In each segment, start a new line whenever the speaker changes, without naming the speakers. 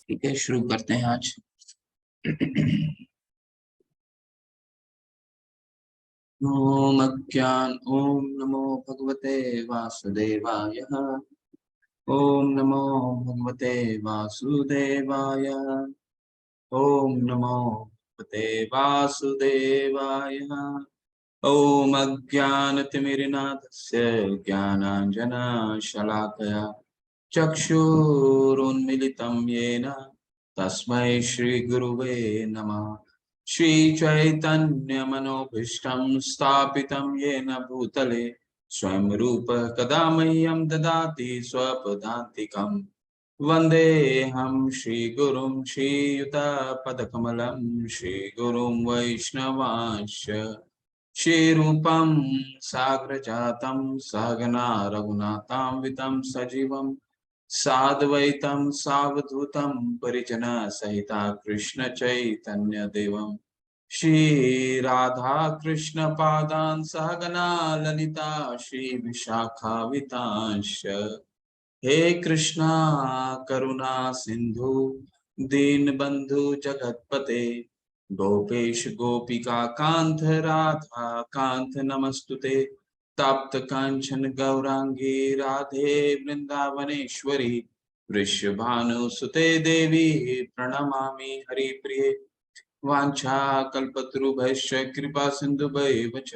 ठीक है, शुरू करते हैं आज। ओम नमो भगवते वासुदेवाय। ओम नमो भगवते वासुदेवाय। ओम नमो भगवते वासुदेवाय। ओम अज्ञानतिमिरनाथस्य ज्ञानाञ्जनशलाकया चक्षुरुन्मिलितं येन तस्मै श्रीगुरुवे नमः। श्रीचैतन्यमनोभीष्टं स्थापितं येन भूतले स्वयं रूप कदा मह्यं ददाति स्वपदान्तिकम्। वन्देऽहं श्रीगुरुं श्रीयुतपदकमलं श्रीगुरुं वैष्णवांश्च श्रीरूपं साग्रजातं सहगना रघुनाथान्वितं सजीवं साद्वैतं सावधूतं परिजनसहिता कृष्ण चैतन्य देवं श्री कृष्ण पादान् सहगना ललिता श्री विशाखावितांश्च। हे कृष्णा करुणा सिंधु दीनबंधु जगतपते गोपेश गोपिका कांत राधा कांत नमस्तुते। तप्त कांचन गौरांगी राधे वृंदावनेश्वरी वृषभानुसुते देवी प्रणमामि हरिप्रिये। वाञ्छा कल्पतरुभ्यश्च कृपा सिन्धुभ्येव च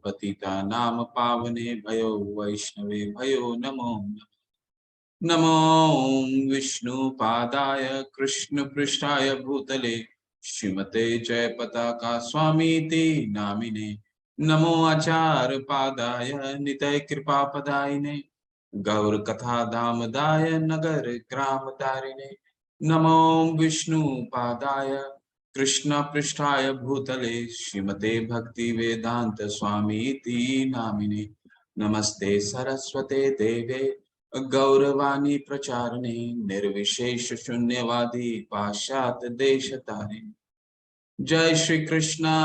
पतितानां पावनेभ्यो वैष्णवेभ्यो नमो नमो विष्णुपादाय कृष्णपृष्ठाय भूतले श्रीमते जयपताका स्वामीति नामिने। नमो आचार्यपादाय नितय कृपापदायिने गौरकथाधामदाय नगर ग्रामतारिणे। नमो विष्णुपादाय कृष्णपृष्ठाय भूतले श्रीमते भक्ति वेदांत स्वामीति नामिने। नमस्ते सरस्वते देवे गौरवाणी प्रचारणे निर्विशेष शून्यवादी पाश्चात्य देशतारिणे। जय श्री कृष्णा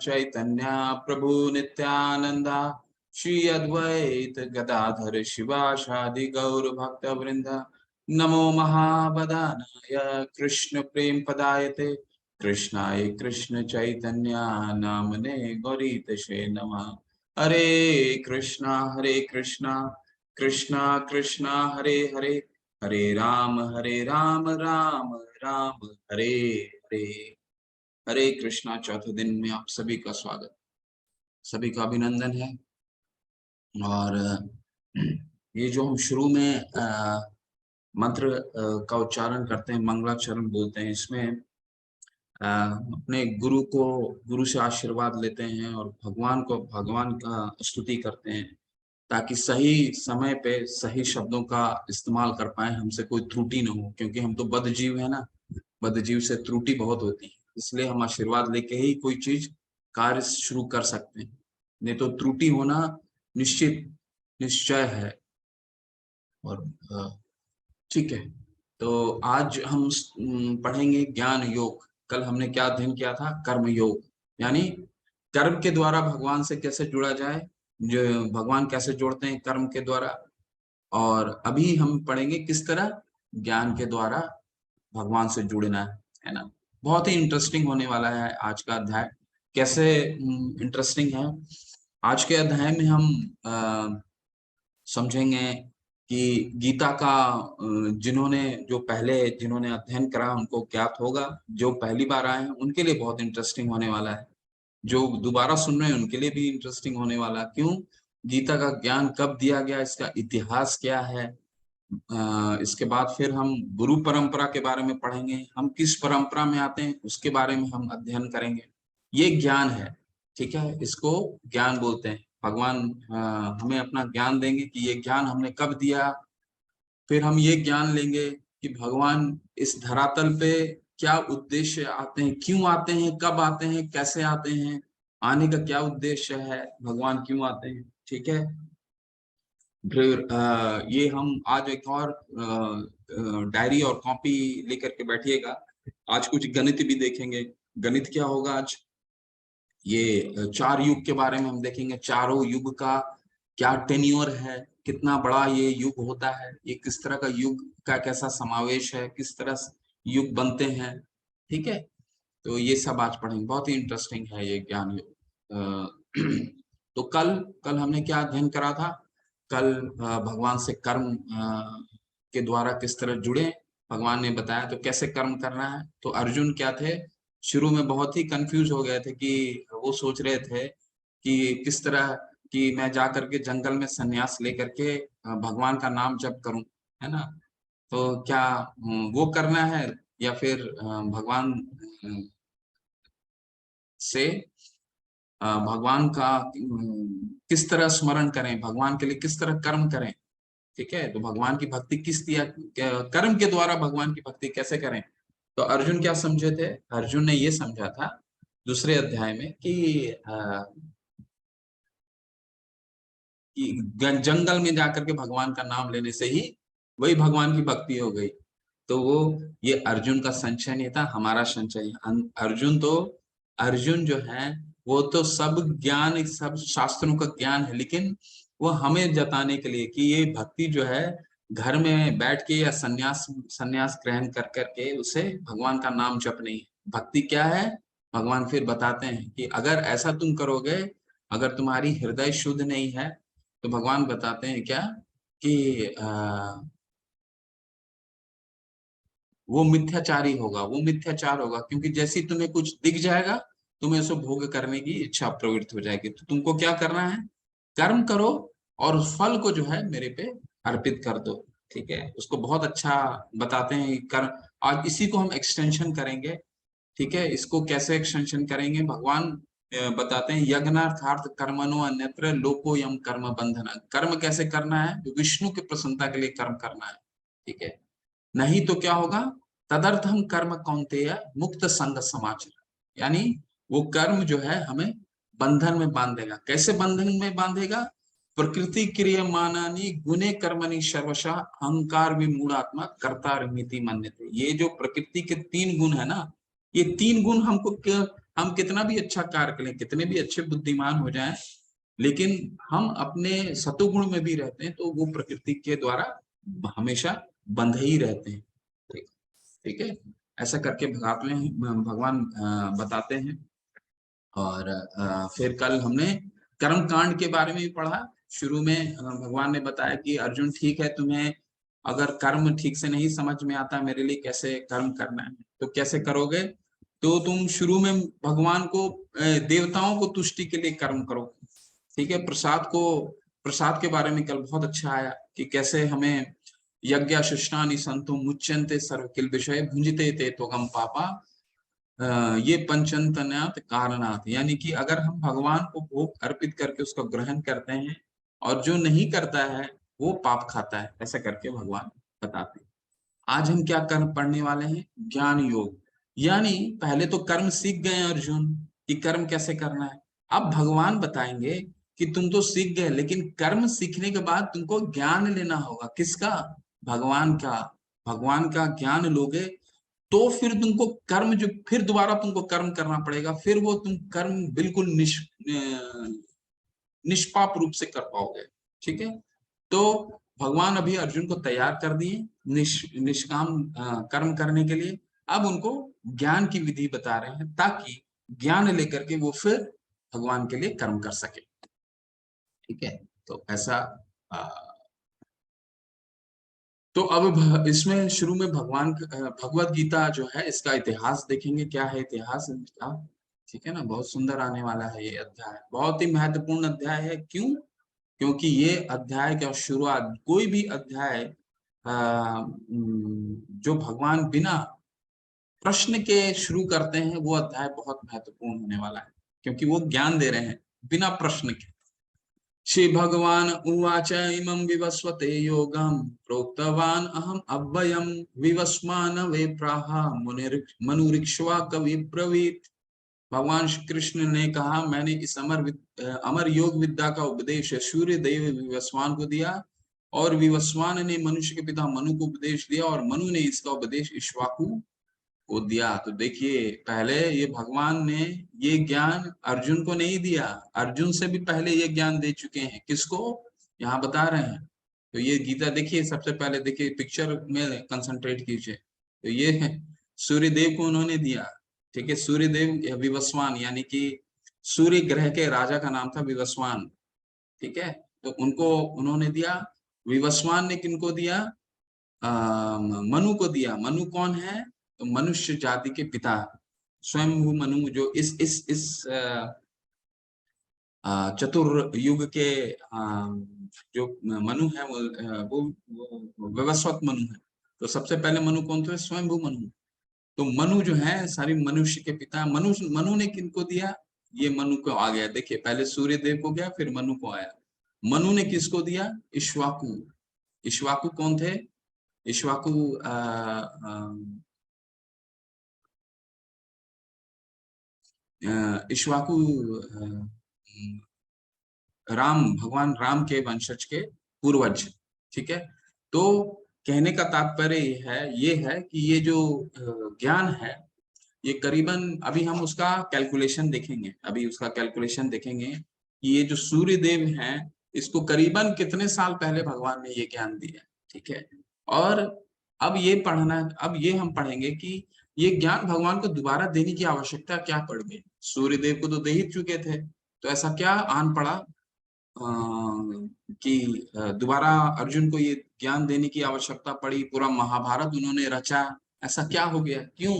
चैतन्य प्रभु नित्यानंदा श्री अद्वैत गदाधर शिवासादि गौर भक्त वृंद। नमो महावदानाय कृष्ण प्रेम पदायते कृष्णाय कृष्ण चैतन्य नामने गौरीतशे नमः। हरे कृष्णा कृष्णा कृष्णा हरे हरे हरे राम राम राम हरे हरे। हरे कृष्णा चौथे दिन में आप सभी का स्वागत, सभी का अभिनंदन है। और ये जो हम शुरू में मंत्र का उच्चारण करते हैं, मंगलाचरण बोलते हैं, इसमें अपने गुरु से आशीर्वाद लेते हैं और भगवान का स्तुति करते हैं ताकि सही समय पे सही शब्दों का इस्तेमाल कर पाए, हमसे कोई त्रुटि न हो, क्योंकि हम तो बद्धजीव है ना, बद्धजीव से त्रुटि बहुत होती है। इसलिए हम आशीर्वाद लेके ही कोई चीज कार्य शुरू कर सकते हैं, नहीं तो त्रुटि होना निश्चय है। और ठीक है, तो आज हम पढ़ेंगे ज्ञान योग। कल हमने क्या अध्ययन किया था? कर्म योग, यानी कर्म के द्वारा भगवान से कैसे जुड़ा जाए, जो भगवान कैसे जोड़ते हैं कर्म के द्वारा। और अभी हम पढ़ेंगे किस तरह ज्ञान के द्वारा भगवान से जुड़ना है ना। बहुत ही इंटरेस्टिंग होने वाला है आज का अध्याय। कैसे इंटरेस्टिंग है? आज के अध्याय में हम समझेंगे कि गीता का जिन्होंने अध्ययन करा उनको ज्ञात होगा, जो पहली बार आए हैं उनके लिए बहुत इंटरेस्टिंग होने वाला है, जो दोबारा सुन रहे हैं उनके लिए भी इंटरेस्टिंग होने वाला। क्यों? गीता का ज्ञान कब दिया गया, इसका इतिहास क्या है। इसके बाद फिर हम गुरु परंपरा के बारे में पढ़ेंगे, हम किस परंपरा में आते हैं उसके बारे में हम अध्ययन करेंगे। ये ज्ञान है, ठीक है, इसको ज्ञान बोलते हैं। भगवान हमें अपना ज्ञान देंगे कि ये ज्ञान हमने कब दिया। फिर हम ये ज्ञान लेंगे कि भगवान इस धरातल पे क्या उद्देश्य आते हैं, क्यों आते हैं, कब आते हैं, कैसे आते हैं, आने का क्या उद्देश्य है, भगवान क्यों आते हैं। ठीक है, फिर ये हम आज एक और डायरी और कॉपी लेकर के बैठिएगा। आज कुछ गणित भी देखेंगे। गणित क्या होगा आज? ये 4 युग के बारे में हम देखेंगे। चारों युग का क्या टेन्योर है, कितना बड़ा ये युग होता है, ये किस तरह का युग का कैसा समावेश है, किस तरह युग बनते हैं, ठीक है। तो ये सब आज पढ़ेंगे, बहुत ही इंटरेस्टिंग है ये ज्ञान योग। तो कल कल हमने क्या अध्ययन करा था? कल भगवान से कर्म के द्वारा किस तरह जुड़े भगवान ने बताया, तो कैसे कर्म करना है। तो अर्जुन क्या थे, शुरू में बहुत ही कंफ्यूज हो गए थे कि वो सोच रहे थे कि किस तरह कि मैं जा करके जंगल में सन्यास लेकर के भगवान का नाम जप करूं, है ना। तो क्या वो करना है, या फिर भगवान से भगवान का किस तरह स्मरण करें, भगवान के लिए किस तरह कर्म करें, ठीक है। तो भगवान की भक्ति किस दिया कर्म के द्वारा भगवान की भक्ति कैसे करें। तो अर्जुन क्या समझे थे? अर्जुन ने ये समझा था दूसरे अध्याय में कि जंगल में जाकर के भगवान का नाम लेने से ही वही भगवान की भक्ति हो गई। तो वो ये अर्जुन का संशय नहीं था, हमारा संशय। अर्जुन जो है वो तो सब ज्ञान, सब शास्त्रों का ज्ञान है, लेकिन वो हमें जताने के लिए कि ये भक्ति जो है घर में बैठ के या सन्यास सन्यास ग्रहण कर करके उसे भगवान का नाम जप नहीं है। भक्ति क्या है? भगवान फिर बताते हैं कि अगर ऐसा तुम करोगे, अगर तुम्हारी हृदय शुद्ध नहीं है, तो भगवान बताते हैं क्या कि वो मिथ्याचारी होगा, वो मिथ्याचार होगा, क्योंकि जैसे ही तुम्हें कुछ दिख जाएगा, तुम्हें उसको भोग करने की इच्छा प्रवृत्त हो जाएगी। तो तुमको क्या करना है? कर्म करो और उस फल को जो है मेरे पे अर्पित कर दो, ठीक है। उसको बहुत अच्छा बताते हैं कर्म। आज इसी को हम एक्सटेंशन करेंगे, ठीक है। इसको कैसे एक्सटेंशन करेंगे? भगवान बताते हैं यज्ञार्थार्थ कर्मणो अन्यत्र लोको यम कर्म बंधन। कर्म कैसे करना है? जो विष्णु की प्रसन्नता के लिए कर्म करना है, ठीक है। नहीं तो क्या होगा? तदर्थम कर्म कौन्तेय मुक्त संग समाचार, यानी वो कर्म जो है हमें बंधन में बांधेगा। कैसे बंधन में बांधेगा? प्रकृति क्रियमाणानि गुणे कर्मणि सर्वशः अहंकार विमूढ़ात्मा कर्तारमिति मन्यते। ये जो प्रकृति के 3 गुण है ना, ये 3 गुण हम कितना भी अच्छा कार्य करें, कितने भी अच्छे बुद्धिमान हो जाएं, लेकिन हम अपने सतोगुण में भी रहते हैं, तो वो प्रकृति के द्वारा हमेशा बंधे ही रहते हैं, ठीक ठीक है। ऐसा करके भगाते हैं भगवान, बताते हैं। और फिर कल हमने कर्म कांड के बारे में भी पढ़ा। शुरू में भगवान ने बताया कि अर्जुन ठीक है, तुम्हें अगर कर्म ठीक से नहीं समझ में आता मेरे लिए कैसे कर्म करना है, तो कैसे करोगे? तो तुम शुरू में भगवान को देवताओं को तुष्टि के लिए कर्म करो, ठीक है। प्रसाद के बारे में कल बहुत अच्छा आया कि कैसे हमें यज्ञ शिष्टानि संतो मुच्यन्ते सर्व किल विषय भुंजते ते त्वगम पापा ये पंचंतन्यात कारणात, यानी कि अगर हम भगवान को भोग अर्पित करके उसको ग्रहण करते हैं और जो नहीं करता है वो पाप खाता है, ऐसा करके भगवान बताते हैं। आज हम क्या कर्म पढ़ने वाले हैं? ज्ञान योग। यानी पहले तो कर्म सीख गए अर्जुन कि कर्म कैसे करना है। अब भगवान बताएंगे कि तुम तो सीख गए, लेकिन कर्म सीखने के बाद तुमको ज्ञान लेना होगा। किसका? भगवान का। भगवान का ज्ञान लोगे तो फिर तुमको कर्म, जो फिर दोबारा तुमको कर्म करना पड़ेगा, फिर वो तुम कर्म बिल्कुल निष्पाप रूप से कर पाओगे, ठीक है। तो भगवान अभी अर्जुन को तैयार कर दिए निष्काम कर्म करने के लिए। अब उनको ज्ञान की विधि बता रहे हैं, ताकि ज्ञान लेकर के वो फिर भगवान के लिए कर्म कर सके, ठीक है। तो ऐसा तो अब इसमें शुरू में भगवत गीता जो है इसका इतिहास देखेंगे, क्या है इतिहास इसका, ठीक है ना। बहुत सुंदर आने वाला है ये अध्याय, बहुत ही महत्वपूर्ण अध्याय है। क्यों? क्योंकि ये अध्याय का शुरुआत, कोई भी अध्याय जो भगवान बिना प्रश्न के शुरू करते हैं, वो अध्याय बहुत महत्वपूर्ण होने वाला है, क्योंकि वो ज्ञान दे रहे हैं बिना प्रश्न के। श्री भगवान उवाच इमं विवस्वते योगं प्रोक्तवान अहम अव्ययम विवस्मान वे प्राह मनुरिक्ष्वा कवि ब्रवीत। भगवान श्री कृष्ण ने कहा, मैंने इस अमर योग विद्या का उपदेश सूर्य देव विवस्वान को दिया, और विवस्वान ने मनुष्य के पिता मनु को उपदेश दिया, और मनु ने इसका उपदेश इक्ष्वाकु को दिया। तो देखिए, पहले ये भगवान ने ये ज्ञान अर्जुन को नहीं दिया, अर्जुन से भी पहले ये ज्ञान दे चुके हैं। किसको? यहाँ बता रहे हैं। तो ये गीता देखिए, सबसे पहले देखिए पिक्चर में कंसंट्रेट कीजिए। तो ये सूर्यदेव को उन्होंने दिया। ठीक है, सूर्यदेव विवस्वान यानी कि सूर्य ग्रह के राजा का नाम था विवस्वान। ठीक है, तो उनको उन्होंने दिया। विवस्वान ने किनको दिया? मनु को दिया। मनु कौन है? तो मनुष्य जाति के पिता स्वयंभू मनु, जो इस चतुर्युग के जो मनु है वो विवस्वत मनु है। तो सबसे पहले मनु कौन थे? स्वयंभू मनु। तो मनु जो है सारी मनुष्य के पिता। मनु ने किनको दिया? ये मनु को आ गया, देखिए पहले सूर्य देव को गया फिर मनु को आया। मनु ने किसको दिया? इक्ष्वाकु। इक्ष्वाकु कौन थे? इक्ष्वाकु इक्ष्वाकु राम, भगवान राम के वंशज के पूर्वज। ठीक है, तो कहने का तात्पर्य ये है कि ये जो ज्ञान है ये करीबन, अभी हम उसका कैलकुलेशन देखेंगे, कि ये जो सूर्य देव हैं इसको करीबन कितने साल पहले भगवान ने ये ज्ञान दिया। ठीक है, और अब ये हम पढ़ेंगे कि ये ज्ञान भगवान को दोबारा देने की आवश्यकता क्या पड़ गई। सूर्य देव को तो दे ही चुके थे, तो ऐसा क्या आन पड़ा कि दोबारा अर्जुन को ये ज्ञान देने की आवश्यकता पड़ी। पूरा महाभारत उन्होंने रचा, ऐसा क्या हो गया? क्यों?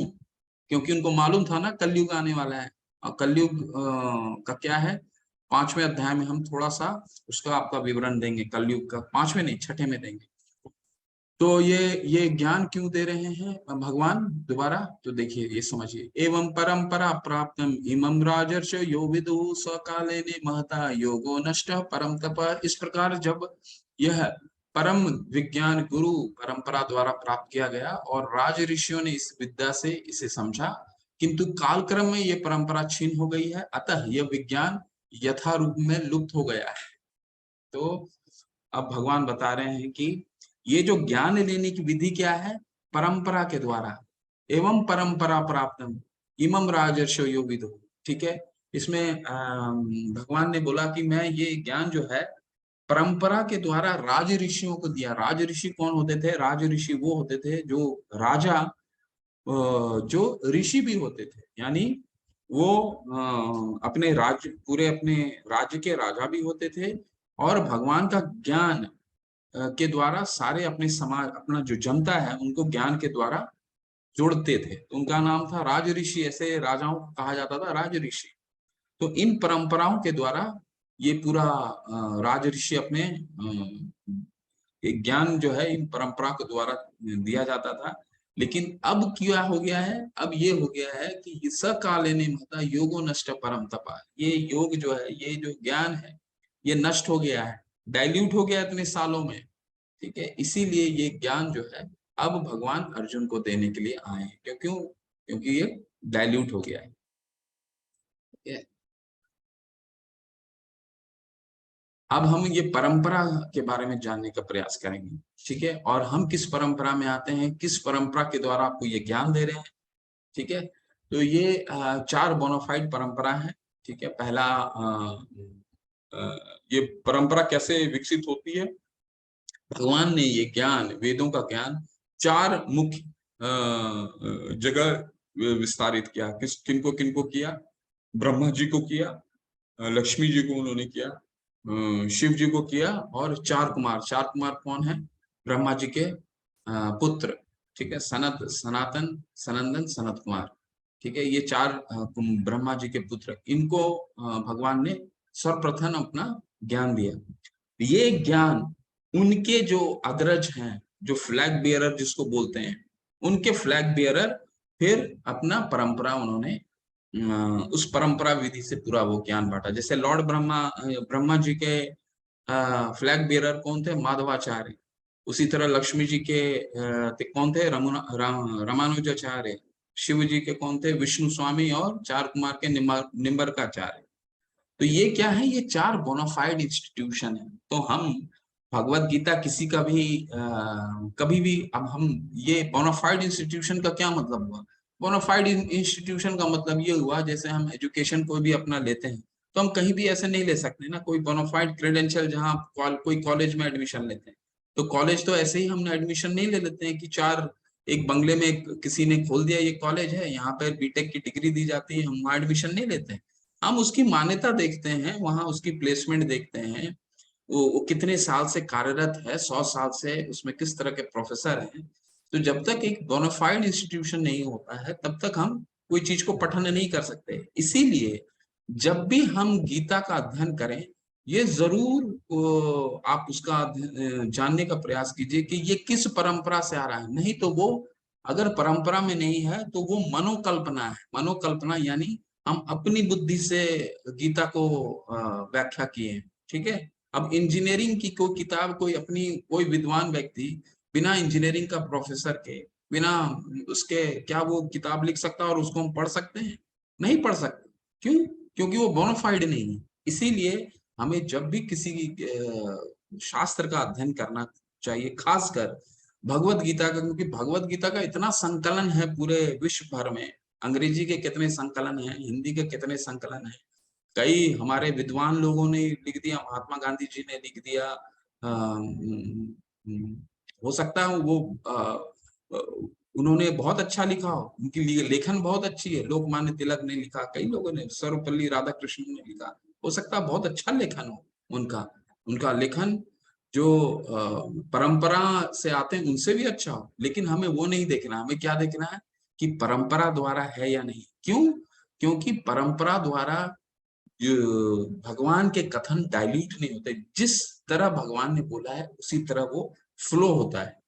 क्योंकि उनको मालूम था ना कलयुग आने वाला है। और कलयुग का क्या है, 5वें अध्याय में हम थोड़ा सा उसका आपका विवरण देंगे। कलयुग का 5वें नहीं 6ठे में देंगे। तो ये ज्ञान क्यों दे रहे हैं भगवान दोबारा? तो देखिए, ये समझिए। एवं परंपरा प्राप्तम इमं राजर्ष यो विदु स्वकाले ने महता योगो नष्ट परम तप। इस प्रकार जब यह परम विज्ञान गुरु परंपरा द्वारा प्राप्त किया गया और राज ऋषियों ने इस विद्या से इसे समझा, किंतु कालक्रम में यह परंपरा छीन हो गई है, अतः यह विज्ञान यथारूप में लुप्त हो गया है। तो अब भगवान बता रहे हैं कि ये जो ज्ञान लेने की विधि क्या है? परंपरा के द्वारा। एवं परंपरा प्राप्तम इमं राजर्षयो यो विदु। ठीक है, इसमें भगवान ने बोला कि मैं ये ज्ञान जो है परंपरा के द्वारा राज ऋषियों को दिया। राज ऋषि कौन होते थे? राज ऋषि वो होते थे जो राजा, जो ऋषि भी होते थे, यानी वो अपने राज्य, पूरे अपने राज्य के राजा भी होते थे और भगवान का ज्ञान के द्वारा सारे अपने समाज, अपना जो जनता है उनको ज्ञान के द्वारा जोड़ते थे। तो उनका नाम था राज ऋषि। ऐसे राजाओं को कहा जाता था राज ऋषि। तो इन परंपराओं के द्वारा ये पूरा राज ऋषि अपने एक ज्ञान जो है इन परंपरा के द्वारा दिया जाता था। लेकिन अब क्या हो गया है? अब ये हो गया है कि सकाले ने महता योगो नष्ट परम तपा। ये योग जो है, ये जो ज्ञान है, ये नष्ट हो गया है, डाइल्यूट हो गया इतने सालों में। ठीक है, इसीलिए ये ज्ञान जो है अब भगवान अर्जुन को देने के लिए आए हैं। क्यों? क्योंकि ये डाइल्यूट हो गया है। ठीक है, अब हम ये परंपरा के बारे में जानने का प्रयास करेंगे। ठीक है, और हम किस परंपरा में आते हैं, किस परंपरा के द्वारा आपको ये ज्ञान दे रहे हैं। ठीक है, तो ये 4 बोनाफाइड परंपरा है। ठीक है, पहला ये परंपरा कैसे विकसित होती है? भगवान ने ये ज्ञान, वेदों का ज्ञान 4 मुख्य जगह विस्तारित किया। किनको किनको किया? ब्रह्मा जी को किया, लक्ष्मी जी को उन्होंने किया, शिव जी को किया और 4 कुमार। 4 कुमार कौन है? ब्रह्मा जी के पुत्र। ठीक है, सनातन, सनंदन, सनत कुमार। ठीक है, ये 4 ब्रह्मा जी के पुत्र, इनको भगवान ने सर्वप्रथम अपना ज्ञान दिया। ये ज्ञान उनके जो अग्रज हैं, जो फ्लैग बियरर जिसको बोलते हैं, उनके फ्लैग बियरर फिर अपना परंपरा उन्होंने उस परंपरा विधि से पूरा वो ज्ञान बांटा। जैसे लॉर्ड ब्रह्मा जी के फ्लैग बियरर कौन थे? माधवाचार्य। उसी तरह लक्ष्मी जी के कौन थे? रामानुजाचार्य। शिव जी के कौन थे? विष्णु स्वामी। और 4 कुमार के निम्बरकाचार्य। तो ये क्या है? ये 4 बोनाफाइड इंस्टीट्यूशन है। तो हम भगवत गीता किसी का भी कभी भी, अब हम ये बोनाफाइड इंस्टीट्यूशन का क्या मतलब हुआ? बोनाफाइड इंस्टीट्यूशन का मतलब ये हुआ, जैसे हम एजुकेशन कोई भी अपना लेते हैं तो हम कहीं भी ऐसे नहीं ले सकते ना, कोई बोनाफाइड क्रेडेंशियल जहाँ कोई कॉलेज में एडमिशन लेते हैं। तो कॉलेज तो ऐसे ही हम एडमिशन नहीं ले लेते हैं कि 4 एक बंगले में किसी ने खोल दिया ये कॉलेज है, यहाँ पर बीटेक की डिग्री दी जाती है, हम वहाँ एडमिशन नहीं लेते हैं। हम उसकी मान्यता देखते हैं, वहां उसकी प्लेसमेंट देखते हैं, वो कितने साल से कार्यरत है, 100 साल से उसमें किस तरह के प्रोफेसर हैं। तो जब तक एक बोनाफाइड इंस्टीट्यूशन नहीं होता है तब तक हम कोई चीज को पठन नहीं कर सकते। इसीलिए जब भी हम गीता का अध्ययन करें, ये जरूर आप उसका जानने का प्रयास कीजिए कि ये किस परंपरा से आ रहा है। नहीं तो वो अगर परंपरा में नहीं है तो वो मनोकल्पना है। मनोकल्पना यानी हम अपनी बुद्धि से गीता को व्याख्या किए हैं। ठीक है। अब इंजीनियरिंग की कोई किताब कोई विद्वान व्यक्ति बिना इंजीनियरिंग का प्रोफेसर के, बिना उसके क्या वो किताब लिख सकता है और उसको हम पढ़ सकते हैं? नहीं पढ़ सकते। क्यों? क्योंकि वो बोनाफाइड नहीं है। इसीलिए हमें जब भी किसी शास्त्र का अध्ययन करना चाहिए, खासकर भगवत गीता का, क्योंकि भगवत गीता का इतना संकलन है पूरे विश्व भर में। अंग्रेजी के कितने संकलन हैं, हिंदी के कितने संकलन हैं, कई हमारे विद्वान लोगों ने लिख दिया, महात्मा गांधी जी ने लिख दिया। हो सकता है वो उन्होंने बहुत अच्छा लिखा हो, उनकी लेखन बहुत अच्छी है। लोकमान्य तिलक ने लिखा, कई लोगों ने, सर्वपल्ली राधाकृष्णन ने लिखा, हो सकता है बहुत अच्छा लेखन हो उनका। उनका लेखन जो परंपरा से आते हैं उनसे भी अच्छा हो। लेकिन हमें वो नहीं देखना, हमें क्या देखना है कि परंपरा द्वारा है या नहीं। क्यों? क्योंकि परंपरा द्वारा जो भगवान के कथन डाइल्यूट नहीं होते, जिस तरह भगवान ने बोला है उसी तरह वो फ्लो होता है।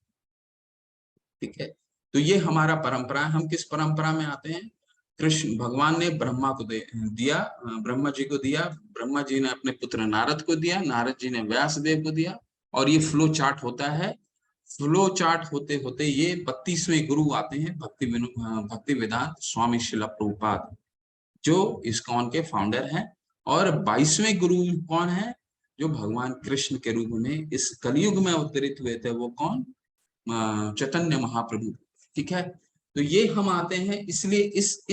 ठीक है। तो ये हमारा परंपरा है। हम किस परंपरा में आते हैं? कृष्ण भगवान ने ब्रह्मा को दिया, ब्रह्मा जी को दिया, ब्रह्मा जी ने अपने पुत्र नारद को दिया, नारद जी ने व्यास देव को दिया, और ये फ्लो चार्ट होता है। फ्लो चार्ट होते होते ये 32वें गुरु आते हैं, भक्ति वेदांत स्वामी शिला प्रभुपाद, जो इस्कॉन के फाउंडर हैं। और 22वें गुरु कौन है? जो भगवान कृष्ण के रूप में इस कलयुग में अवतरित हुए थे, वो कौन? चैतन्य महाप्रभु। ठीक है। तो ये हम आते हैं, इसलिए इस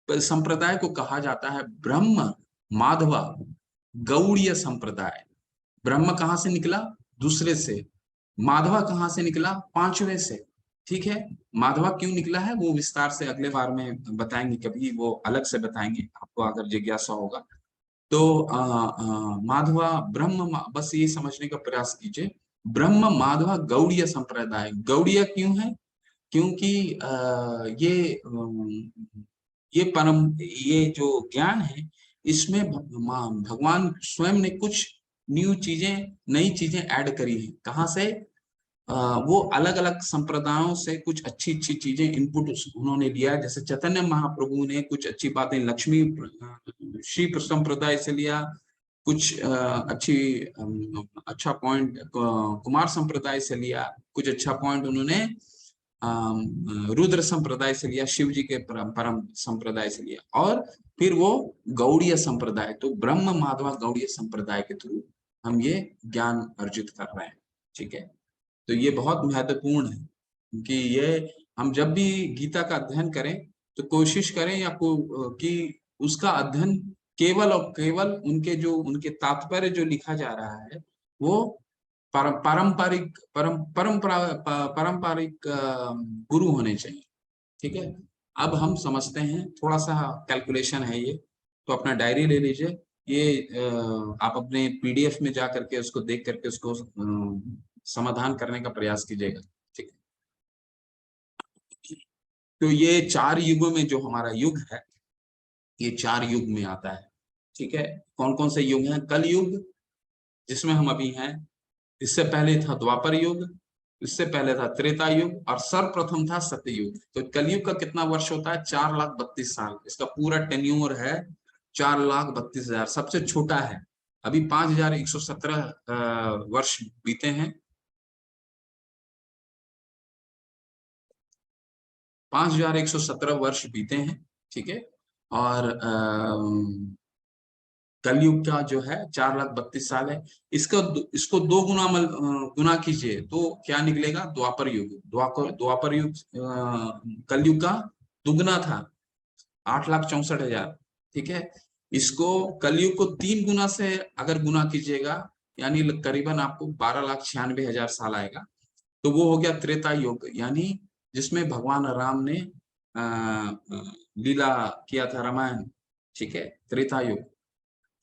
संप्रदाय को कहा जाता है ब्रह्म माधवा गौड़ीय संप्रदाय। ब्रह्म कहां से निकला? दूसरे से। माधवा कहां से निकला? पांचवें से। ठीक है। माधवा क्यों निकला है वो विस्तार से अगले बार में बताएंगे, कभी वो अलग से बताएंगे आपको अगर जिज्ञासा होगा तो। माधवा ब्रह्म, बस ये समझने का प्रयास कीजिए, ब्रह्म माधवा गौड़ीय संप्रदाय। गौड़ीय क्यों है? क्योंकि ये जो ज्ञान है, इसमें भगवान स्वयं ने कुछ नई चीजें ऐड करी है। कहाँ से? वो अलग अलग संप्रदायों से कुछ अच्छी अच्छी चीजें इनपुट उन्होंने लिया है। जैसे चैतन्य महाप्रभु ने कुछ अच्छी बातें लक्ष्मी श्री संप्रदाय से लिया, कुछ अच्छा पॉइंट कुमार संप्रदाय से लिया, कुछ अच्छा पॉइंट उन्होंने रुद्र संप्रदाय से लिया, शिव जी के परम संप्रदाय से लिया, और फिर वो गौड़ीय संप्रदाय। तो ब्रह्म माधवा गौड़ीय संप्रदाय के थ्रू हम ये ज्ञान अर्जित कर रहे हैं। ठीक है। तो ये बहुत महत्वपूर्ण है, क्योंकि ये हम जब भी गीता का अध्ययन करें तो कोशिश करें कि उसका अध्ययन केवल और केवल उनके तात्पर्य जो लिखा जा रहा है वो पारंपरिक गुरु होने चाहिए। ठीक है। अब हम समझते हैं, थोड़ा सा कैलकुलेशन है ये, तो अपना डायरी ले लीजिए। ये आप अपने पीडीएफ में जा करके उसको देख करके उसको समाधान करने का प्रयास कीजिएगा। ठीक है। तो ये 4 युगों में जो हमारा युग है, ये 4 युग में आता है। ठीक है। कौन कौन से युग हैं? कल युग, जिसमें हम अभी हैं, इससे पहले था द्वापर युग, इससे पहले था त्रेता युग, और सर्वप्रथम था सत्ययुग। तो कलयुग का कितना वर्ष होता है? 4,32,000। इसका पूरा टेन्योर है 4,32,000। सबसे छोटा है। अभी 5,117 वर्ष बीते हैं। 5,117 वर्ष बीते हैं। ठीक है। और कलयुग का जो है 4,32,000 है। इसको 2 गुना कीजिए तो क्या निकलेगा? द्वापर युग। द्वापर युग कलयुग का दुगना था, 8,64,000। ठीक है। इसको कलयुग को 3 गुना से अगर गुना कीजिएगा, यानी करीबन आपको 12,96,000 साल आएगा। तो वो हो गया त्रेता युग। यानी जिसमें भगवान राम ने लीला किया था, रामायण। ठीक है, त्रेता युग।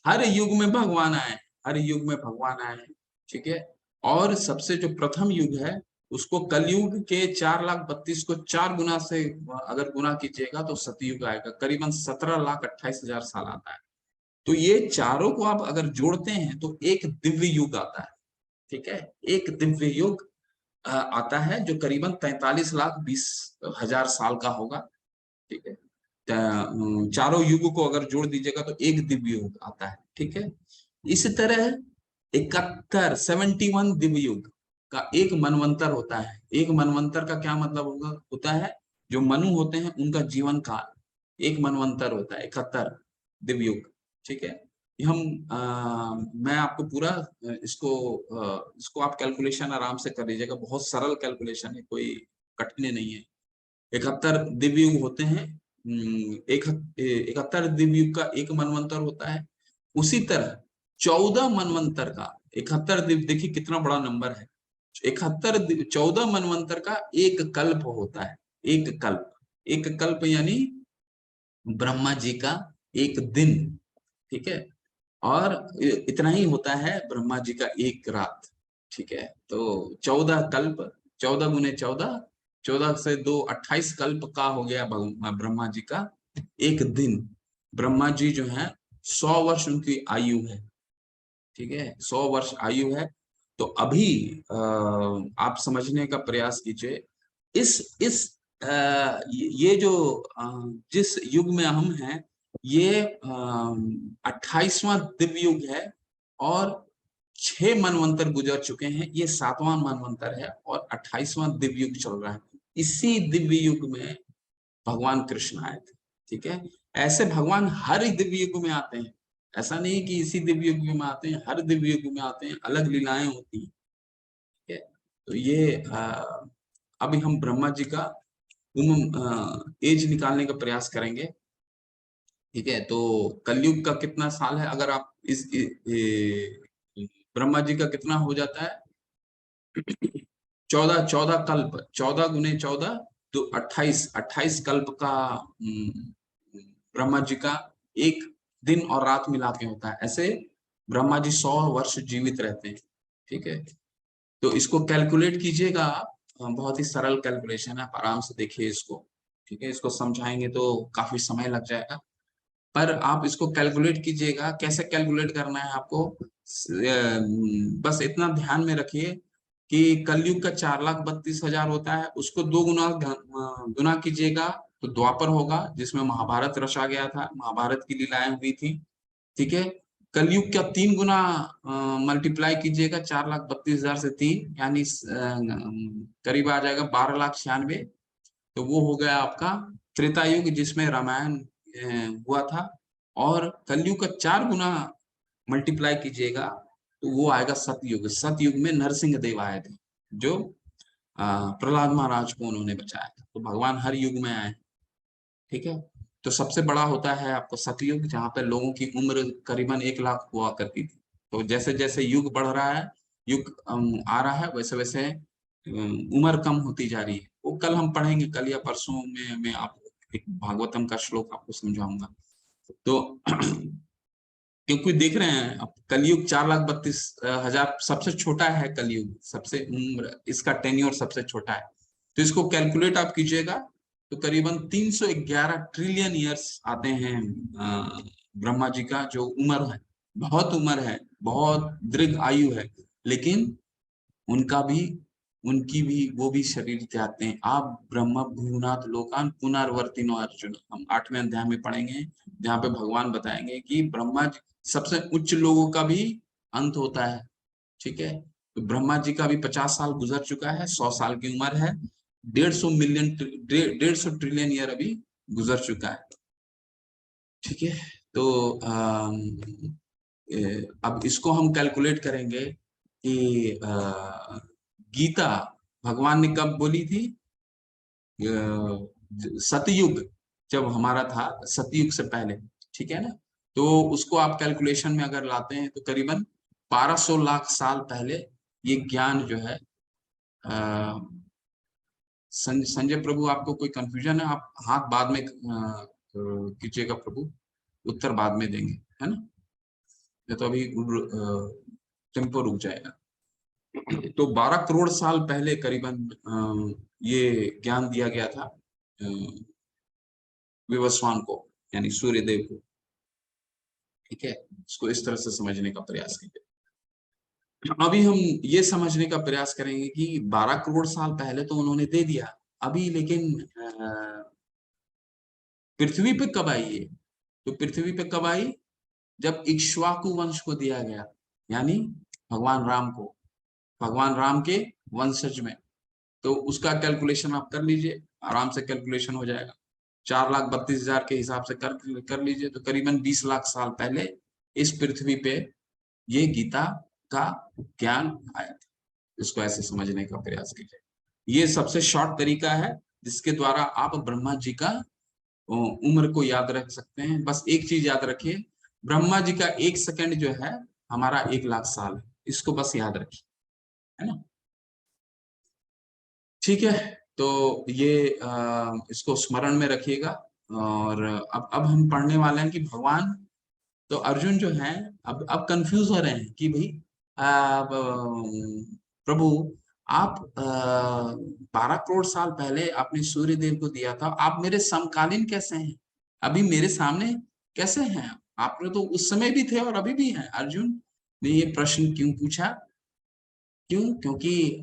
हर युग में भगवान आए, हर युग में भगवान आए हैं। ठीक है, और सबसे जो प्रथम युग है उसको कलयुग के 4,32,000 को 4 गुना से अगर गुना कीजिएगा तो सतयुग आएगा, करीबन 17,28,000 साल आता है। तो ये चारों को आप अगर जोड़ते हैं तो एक दिव्य युग आता है। ठीक है, एक दिव्य युग आता है जो करीबन 43,20,000 साल का होगा। ठीक है, चारों युग को अगर जोड़ दीजिएगा तो एक दिव्य युग आता है। ठीक है, इसी तरह 71 दिव्य युग का एक मनवंतर होता है। एक मनवंतर का क्या मतलब होता है, जो मनु होते हैं उनका जीवन काल एक मनवंतर होता है, 71 दिव्य युग। ठीक है, ये मैं आपको पूरा इसको आप कैलकुलेशन आराम से कर लीजिएगा, बहुत सरल कैलकुलेशन है, कोई कठिन नहीं है। 71 दिव्य युग होते हैं। 71 दिव्य युग का एक मनवंतर होता है। उसी तरह 14 मनवंतर का 71 दिव्य, देखिए कितना बड़ा नंबर है। 14 मनवंतर का एक कल्प होता है। एक कल्प यानी ब्रह्मा जी का एक दिन। ठीक है, और इतना ही होता है ब्रह्मा जी का एक रात। ठीक है, तो 14 कल्प, 14 × 14, 14 से 2 28 कल्प का हो गया ब्रह्मा जी का एक दिन। ब्रह्मा जी जो है 100 वर्ष उनकी आयु है। ठीक है, 100 वर्ष आयु है। तो अभी आप समझने का प्रयास कीजिए, इस ये जो जिस युग में हम हैं, ये 28वां दिव्य युग है, और 6 मनवंतर गुजर चुके हैं। ये 7वां मनवंतर है और 28वां दिव्य युग चल रहा है। इसी दिव्य युग में भगवान कृष्ण आए थे। ठीक है, ऐसे भगवान हर दिव्य युग में आते हैं। ऐसा नहीं कि इसी दिव्य युग में आते हैं, हर दिव्य युग में आते हैं, अलग लीलाएं होती हैं। ठीक है, तो ये अभी हम ब्रह्मा जी का एज निकालने का प्रयास करेंगे। ठीक है, तो कलयुग का कितना साल है, अगर आप ब्रह्मा जी का कितना हो जाता है, 14 कल्प, 14 × 14 तो 28 कल्प का ब्रह्मा जी का एक दिन और रात मिला के होता है। ऐसे ब्रह्मा जी 100 वर्ष जीवित रहते हैं। ठीक है, तो इसको कैलकुलेट कीजिएगा आप, बहुत ही सरल कैलकुलेशन है, आप आराम से देखिए इसको। ठीक है, इसको समझाएंगे तो काफी समय लग जाएगा, पर आप इसको कैलकुलेट कीजिएगा। कैसे कैलकुलेट करना है आपको, बस इतना ध्यान में रखिए कि कलयुग का 4,32,000 होता है, उसको 2 गुना गुना कीजिएगा तो द्वापर होगा, जिसमें महाभारत रचा गया था, महाभारत की लीलाएं हुई थी। ठीक है, कलयुग का 3 गुना मल्टीप्लाई कीजिएगा 4,32,000 से 3, यानी करीब आ जाएगा 12,96,000। तो वो हो गया आपका त्रेता युग, जिसमें रामायण हुआ था। और कलयुग का 4 गुना मल्टीप्लाई कीजिएगा तो वो आएगा सतयुग। सतयुग में नरसिंह देव आए थे, जो प्रहलाद महाराज को उन्होंने बचाया था। तो भगवान हर युग में आए। ठीक है, तो सबसे बड़ा होता है आपको सतयुग, जहाँ पे लोगों की उम्र करीबन 1,00,000 हुआ करती थी। तो जैसे जैसे युग बढ़ रहा है, युग आ रहा है, वैसे वैसे उम्र कम होती जा रही है। वो कल हम पढ़ेंगे, कल या परसों में मैं आपको एक भागवतम का श्लोक आपको समझाऊंगा। तो क्योंकि देख रहे हैं अब कलयुग 4,32,000 सबसे छोटा है। कलयुग सबसे उम्र, इसका टेन्योर सबसे छोटा है। तो इसको कैलकुलेट आप कीजिएगा तो करीबन 311 ट्रिलियन ईयर्स आते हैं ब्रह्मा जी का जो उम्र है। बहुत उम्र है, बहुत दीर्घ आयु है, लेकिन उनका भी उनकी भी वो भी शरीर त्यागते हैं। आप ब्रह्म भूनाथ लोकान पुनर्वर्तिनो अर्जुन, हम 8वें अध्याय में पढ़ेंगे, जहाँ पे भगवान बताएंगे कि ब्रह्मा जी सबसे उच्च लोगों का भी अंत होता है। ठीक है, तो ब्रह्मा जी का भी 50 साल गुजर चुका है, 100 साल की उम्र है, 150 ट्रिलियन ईयर अभी गुजर चुका है। ठीक है, तो अब इसको हम कैलकुलेट करेंगे कि गीता भगवान ने कब बोली थी, सतयुग जब हमारा था, सतयुग से पहले। ठीक है ना, तो उसको आप कैलकुलेशन में अगर लाते हैं तो करीबन 1200 लाख साल पहले ये ज्ञान जो है संजय प्रभु, आपको कोई कंफ्यूजन है? आप हाथ बाद में कीजिएगा प्रभु, उत्तर बाद में देंगे, है ना? ये तो अभी टेम्पो रुक जाएगा। तो 12 करोड़ साल पहले करीबन ये ज्ञान दिया गया था विवस्वान को, यानी सूर्य देव को। ठीक है, इसको इस तरह से समझने का प्रयास कीजिए। अभी हम ये समझने का प्रयास करेंगे कि 12 करोड़ साल पहले तो उन्होंने दे दिया, अभी लेकिन पृथ्वी पे कब आई है? तो पृथ्वी पे कब आई? जब इक्ष्वाकु वंश को दिया गया, यानी भगवान राम को, भगवान राम के वंशज में। तो उसका कैलकुलेशन आप कर लीजिए, आराम से कैलकुलेशन हो जाएगा। 4,32,000 के हिसाब से कर लीजिए, तो करीबन 20 लाख साल पहले इस पृथ्वी पे ये गीता का ज्ञान आया था। इसको ऐसे समझने का प्रयास कीजिए। ये सबसे शॉर्ट तरीका है जिसके द्वारा आप ब्रह्मा जी का उम्र को याद रख सकते हैं। बस एक चीज याद रखिए, ब्रह्मा जी का 1 सेकंड जो है हमारा 1 लाख साल है। इसको बस याद रखिए, है ना? ठीक है, तो ये इसको स्मरण में रखिएगा। और अब हम पढ़ने वाले हैं कि भगवान, तो अर्जुन जो है अब कंफ्यूज हो रहे हैं कि भाई प्रभु आप 12 करोड़ साल पहले आपने सूर्य देव को दिया था, आप मेरे समकालीन कैसे हैं? अभी मेरे सामने कैसे हैं? आपने तो उस समय भी थे और अभी भी हैं। अर्जुन ने ये प्रश्न क्यों पूछा? क्यों? क्योंकि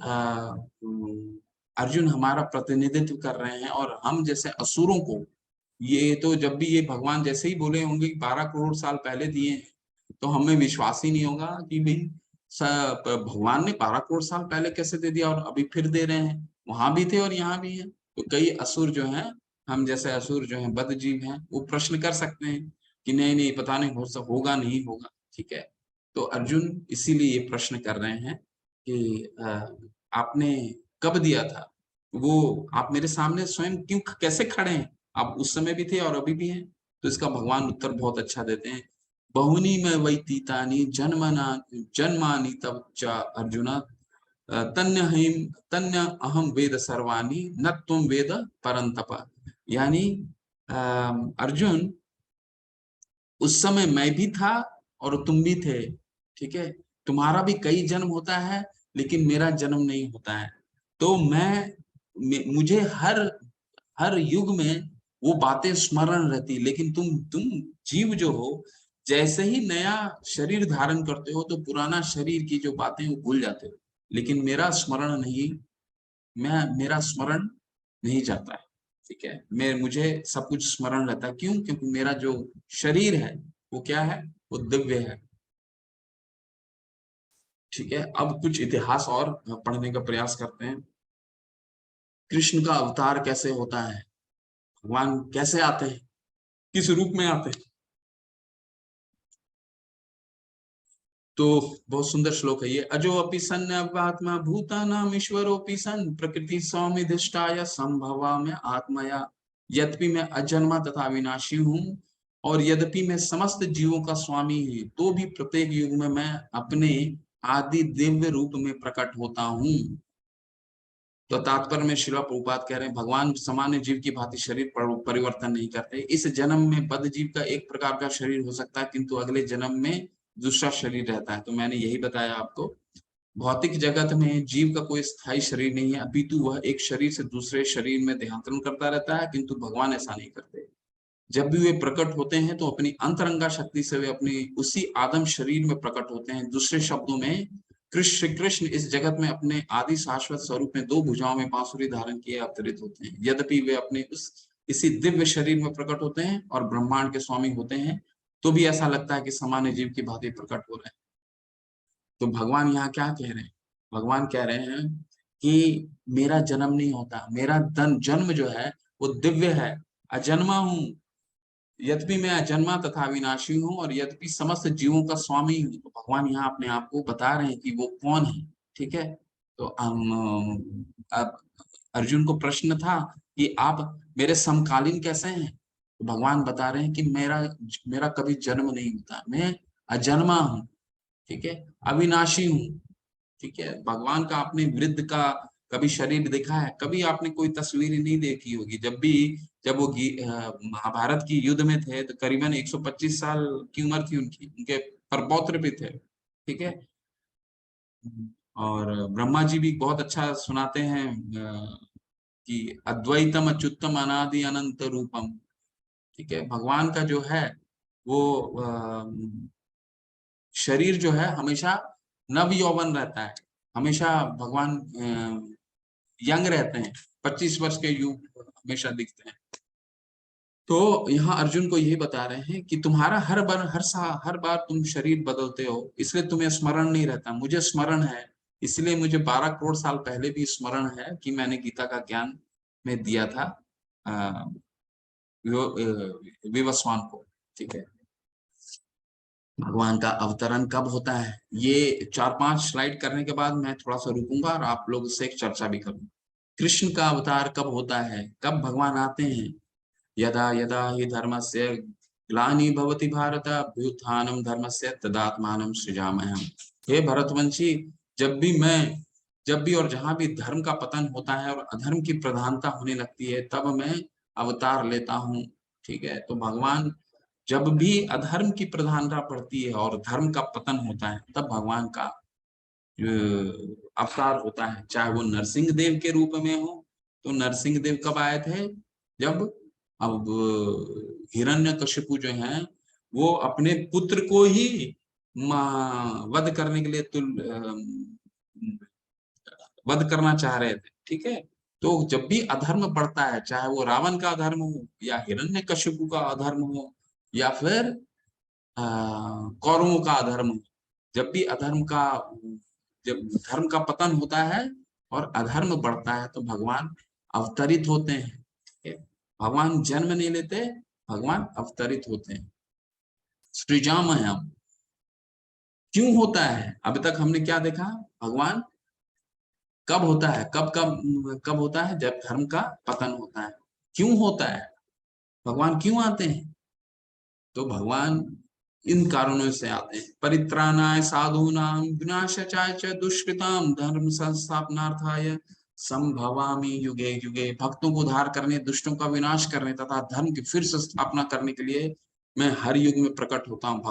अर्जुन हमारा प्रतिनिधित्व कर रहे हैं, और हम जैसे असुरों को, ये तो जब भी ये भगवान जैसे ही बोले होंगे कि 12 करोड़ साल पहले दिए हैं, तो हमें विश्वास ही नहीं होगा कि भाई भगवान ने 12 करोड़ साल पहले कैसे दे दिया और अभी फिर दे रहे हैं। वहां भी थे और यहाँ भी हैं। तो कई असुर जो हैं, हम जैसे असुर जो हैं, बद्ध जीव हैं, वो प्रश्न कर सकते हैं कि नहीं नहीं, पता नहीं होगा नहीं होगा। ठीक है, तो अर्जुन इसीलिए ये प्रश्न कर रहे हैं कि आपने कब दिया था? वो आप मेरे सामने स्वयं क्यों कैसे खड़े हैं? आप उस समय भी थे और अभी भी हैं। तो इसका भगवान उत्तर बहुत अच्छा देते हैं। बहुनी में वै तीतानी जन्मानी तब च अर्जुन तन्य अहम वेद सर्वाणी न तुम वेद परंतप। यानी अर्जुन, उस समय मैं भी था और तुम भी थे। ठीक है, तुम्हारा भी कई जन्म होता है लेकिन मेरा जन्म नहीं होता है। तो मुझे हर हर युग में वो बातें स्मरण रहती, लेकिन तुम जीव जो हो, जैसे ही नया शरीर धारण करते हो तो पुराना शरीर की जो बातें वो भूल जाते हो। लेकिन मेरा स्मरण नहीं जाता है। ठीक है, मुझे सब कुछ स्मरण रहता है। क्यों? क्योंकि मेरा जो शरीर है वो क्या है? वो दिव्य है। ठीक है, अब कुछ इतिहास और पढ़ने का प्रयास करते हैं। कृष्ण का अवतार कैसे होता है? भगवान कैसे आते हैं? किस रूप में आते हैं? तो बहुत सुंदर श्लोक है ये। अजो अपि सन् अव्यात्मा भूतानाम ईश्वरोऽपि सन् प्रकृति सौमिधिष्ठाय संभवा में आत्मया। यद्यपि मैं अजन्मा तथा विनाशी हूँ और यद्यपि मैं समस्त जीवों का स्वामी हूँ, तो भी प्रत्येक युग में मैं अपने आदि दिव्य रूप में प्रकट होता हूँ। तो तात्पर्य में श्रील प्रभुपाद कह रहे हैं, भगवान सामान्य जीव की भांति शरीर परिवर्तन नहीं करते। इस जन्म में बद्ध जीव का एक प्रकार का शरीर हो सकता है, किंतु अगले जन्म में दूसरा शरीर रहता है। तो मैंने यही बताया आपको, भौतिक जगत में जीव का कोई स्थायी शरीर नहीं है, अपितु वह एक शरीर से दूसरे शरीर में देहांतरण करता रहता है, किंतु भगवान ऐसा नहीं करते। जब भी वे प्रकट होते हैं तो अपनी अंतरंगा शक्ति से वे अपनी उसी आदम शरीर में प्रकट होते हैं। दूसरे शब्दों में कृष्ण इस जगत में अपने आदि शाश्वत स्वरूप में 2 भुजाओं में बांसुरी धारण किए अवतरित होते हैं। यद्यपि वे अपने इसी दिव्य शरीर में प्रकट होते हैं और ब्रह्मांड के स्वामी होते हैं, तो भी ऐसा लगता है कि सामान्य जीव की भांति प्रकट हो रहे हैं। तो भगवान यहाँ क्या कह रहे हैं? भगवान कह रहे हैं कि मेरा जन्म नहीं होता, मेरा जन्म जो है वो दिव्य है, अजन्मा हूं। यद्यपि मैं अजन्मा तथा अविनाशी हूँ और यद्यपि समस्त जीवों का स्वामी हूँ। तो भगवान यहाँ अपने आप को बता रहे हैं कि वो कौन है। ठीक है, तो हम अब अर्जुन को प्रश्न था कि आप मेरे समकालीन कैसे हैं? तो भगवान बता रहे हैं कि मेरा कभी जन्म नहीं होता, मैं अजन्मा हूँ। ठीक है, अविनाशी हूँ। ठीक है, भगवान का अपने वृद्ध का कभी शरीर दिखा है? कभी आपने कोई तस्वीर नहीं देखी होगी। जब वो महाभारत की युद्ध में थे तो करीबन 125 साल की उम्र थी उनकी, उनके परपौत्र भी थे, ठीक है। और ब्रह्मा जी भी बहुत अच्छा सुनाते हैं कि अद्वैतम अच्युतम अनादि अनंत रूपम, ठीक है। भगवान का जो है वो शरीर जो है हमेशा नव यौवन रहता है, हमेशा भगवान यंग रहते हैं, 25 वर्ष के युग हमेशा दिखते हैं। तो यहाँ अर्जुन को यही बता रहे हैं कि तुम्हारा हर बार तुम शरीर बदलते हो, इसलिए तुम्हें स्मरण नहीं रहता। मुझे स्मरण है, इसलिए मुझे 12 करोड़ साल पहले भी स्मरण है कि मैंने गीता का ज्ञान में दिया था विवस्वान को, ठीक है। भगवान का अवतरण कब होता है, ये 4-5 स्लाइड करने के बाद मैं थोड़ा सा रुकूंगा और आप लोग से एक चर्चा भी करूंगा। कृष्ण का अवतार कब होता है, कब भगवान आते हैं? यदा यदा हि धर्मस्य ग्लानि भवति भारत अभ्युत्थानं धर्मस्य तदात्मानं सृजाम्यहम्। हे भरतवंशी, जब भी और जहां भी धर्म का पतन होता है और अधर्म की प्रधानता होने लगती है, तब मैं अवतार लेता हूँ, ठीक है। तो भगवान, जब भी अधर्म की प्रधानता बढ़ती है और धर्म का पतन होता है, तब भगवान का अवतार होता है। चाहे वो नरसिंह देव के रूप में हो, तो नरसिंह देव कब आए थे? जब अब हिरण्यकशिपु जो हैं वो अपने पुत्र को ही वध करने के लिए वध करना चाह रहे थे, ठीक है। तो जब भी अधर्म बढ़ता है, चाहे वो रावण का अधर्म हो या हिरण्यकशिपु का अधर्म हो या फिर कौरवों का अधर्म हो, जब भी जब धर्म का पतन होता है और अधर्म बढ़ता है, तो भगवान अवतरित होते हैं, ठीक है? भगवान जन्म नहीं लेते, भगवान अवतरित होते हैं। सृजाम्यहम् क्यों होता है? अभी तक हमने क्या देखा? भगवान कब होता है, कब होता है? जब धर्म का पतन होता है। क्यों होता है? भगवान क्यों आते हैं? तो भगवान इन कारणों से आते हैं। परित्राणाय साधूनां विनाशाय च दुष्कृतां धर्म संस्थापनार्थाय संभवामि युगे युगे। भक्तों को उद्धार करने, दुष्टों का विनाश करने तथा धर्म की फिर से स्थापना करने के लिए मैं हर युग में प्रकट होता हूँ।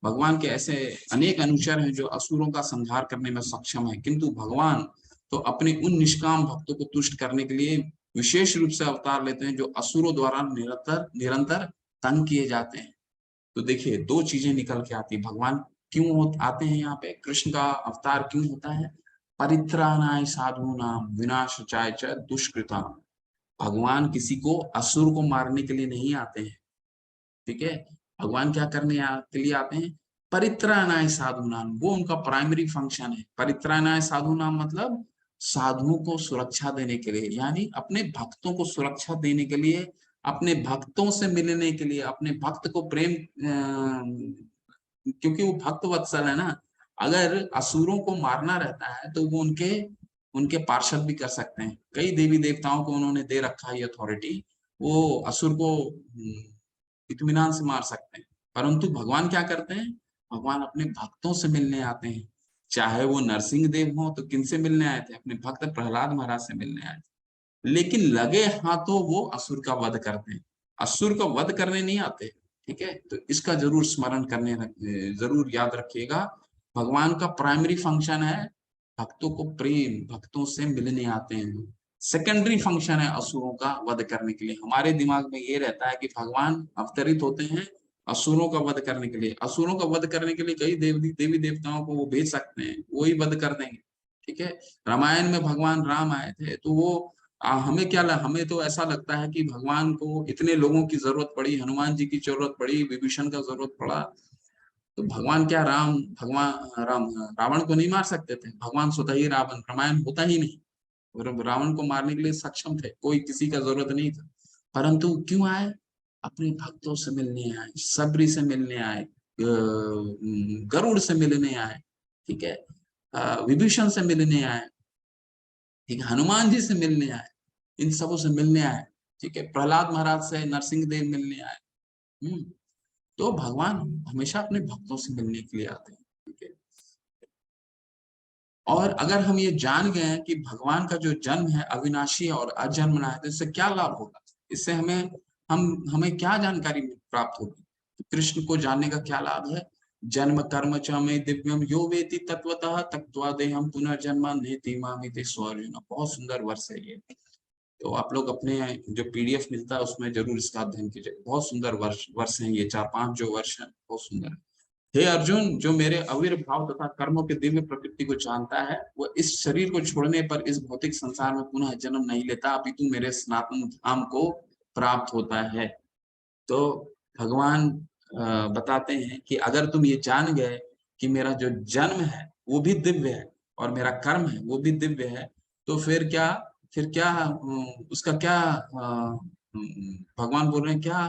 भगवान के ऐसे अनेक अनुचर हैं जो असुरों का संहार करने में सक्षम है, किंतु भगवान तो अपने उन निष्काम भक्तों को तुष्ट करने के लिए विशेष रूप से अवतार लेते हैं जो असुरों द्वारा निरंतर निरंतर तंग किए जाते हैं। तो देखिए, दो चीजें निकल के आती है। भगवान क्यों आते हैं यहाँ पे? कृष्ण का अवतार क्यों होता है? परित्राणाय साधूनां विनाशाय च दुष्कृतां। भगवान किसी को, असुर को मारने के लिए नहीं आते हैं, ठीक है। भगवान क्या करने के लिए आते हैं? परित्राणाय साधूनां, वो उनका प्राइमरी फंक्शन है। परित्राणाय साधूनां मतलब साधुओं को सुरक्षा देने के लिए, यानी अपने भक्तों को सुरक्षा देने के लिए, अपने भक्तों से मिलने के लिए, अपने भक्त को प्रेम, क्योंकि वो भक्त वत्सल है ना। अगर असुरों को मारना रहता है तो वो उनके उनके पार्षद भी कर सकते हैं। कई देवी देवताओं को उन्होंने दे रखा है अथॉरिटी, वो असुर को इत्मीनान से मार सकते हैं। परंतु भगवान क्या करते हैं? भगवान अपने भक्तों से मिलने आते हैं। चाहे वो नरसिंह देव हो, तो किनसे मिलने आए थे? अपने भक्त प्रहलाद महाराज से मिलने आए थे। लेकिन लगे हाथों वो असुर का वध करते हैं, असुर का वध करने नहीं आते, ठीक है। तो इसका जरूर स्मरण जरूर याद रखिएगा। भगवान का प्राइमरी फंक्शन है भक्तों को प्रेम, भक्तों से मिलने आते हैं। सेकेंडरी फंक्शन है असुरों का वध करने के लिए। हमारे दिमाग में ये रहता है कि भगवान अवतरित होते हैं असुरों का वध करने के लिए। असुरों का वध करने के लिए कई देवी देवताओं को वो भेज सकते हैं, वो ही वध कर देंगे, ठीक है। रामायण में भगवान राम आए थे तो वो हमें तो ऐसा लगता है कि भगवान को इतने लोगों की जरूरत पड़ी, हनुमान जी की जरूरत पड़ी, विभीषण का जरूरत पड़ा। तो भगवान क्या राम रावण को नहीं मार सकते थे? भगवान स्वतः ही रावण, रामायण होता ही नहीं और रावण को मारने के लिए सक्षम थे, कोई किसी का जरूरत नहीं था। परंतु क्यों आए? अपने भक्तों से मिलने आए, सबरी से मिलने आए, गरुड़ से मिलने आए, ठीक है, विभीषण से मिलने आए, ठीक है, हनुमान जी से मिलने आए, इन सबों से मिलने आए, ठीक है, प्रहलाद महाराज से नरसिंह देव मिलने आए। तो भगवान हमेशा अपने भक्तों से मिलने के लिए आते हैं, ठीक है। और अगर हम ये जान गए हैं कि भगवान का जो जन्म है अविनाशी है और अजन्मना है, तो इससे क्या लाभ होगा, इससे हमें क्या जानकारी प्राप्त होगी? तो कृष्ण को जानने का क्या लाभ है? जन्म कर्म च मे दिव्यम यो वेति तत्वतः तत्वा देहम पुनर्जन्म नेति मामिति स्वर्जुन। बहुत सुंदर वर्ष है ये। तो आप लोग अपने जो पीडीएफ मिलता है उसमें जरूर इसका अध्ययन कीजिए। बहुत सुंदर वर्ष हैं ये, 4-5 जो वर्ष है बहुत सुंदर है। हे अर्जुन, जो मेरे आविर्भाव तथा कर्मों की दिव्य प्रकृति को जानता है, वह इस शरीर को छोड़ने पर इस भौतिक संसार में पुनः जन्म नहीं लेता, अपितु मेरे सनातन धाम को प्राप्त होता है। तो भगवान बताते हैं कि अगर तुम ये जान गए कि मेरा जो जन्म है वो भी दिव्य है और मेरा कर्म है वो भी दिव्य है, तो फिर क्या उसका क्या भगवान बोल रहे हैं क्या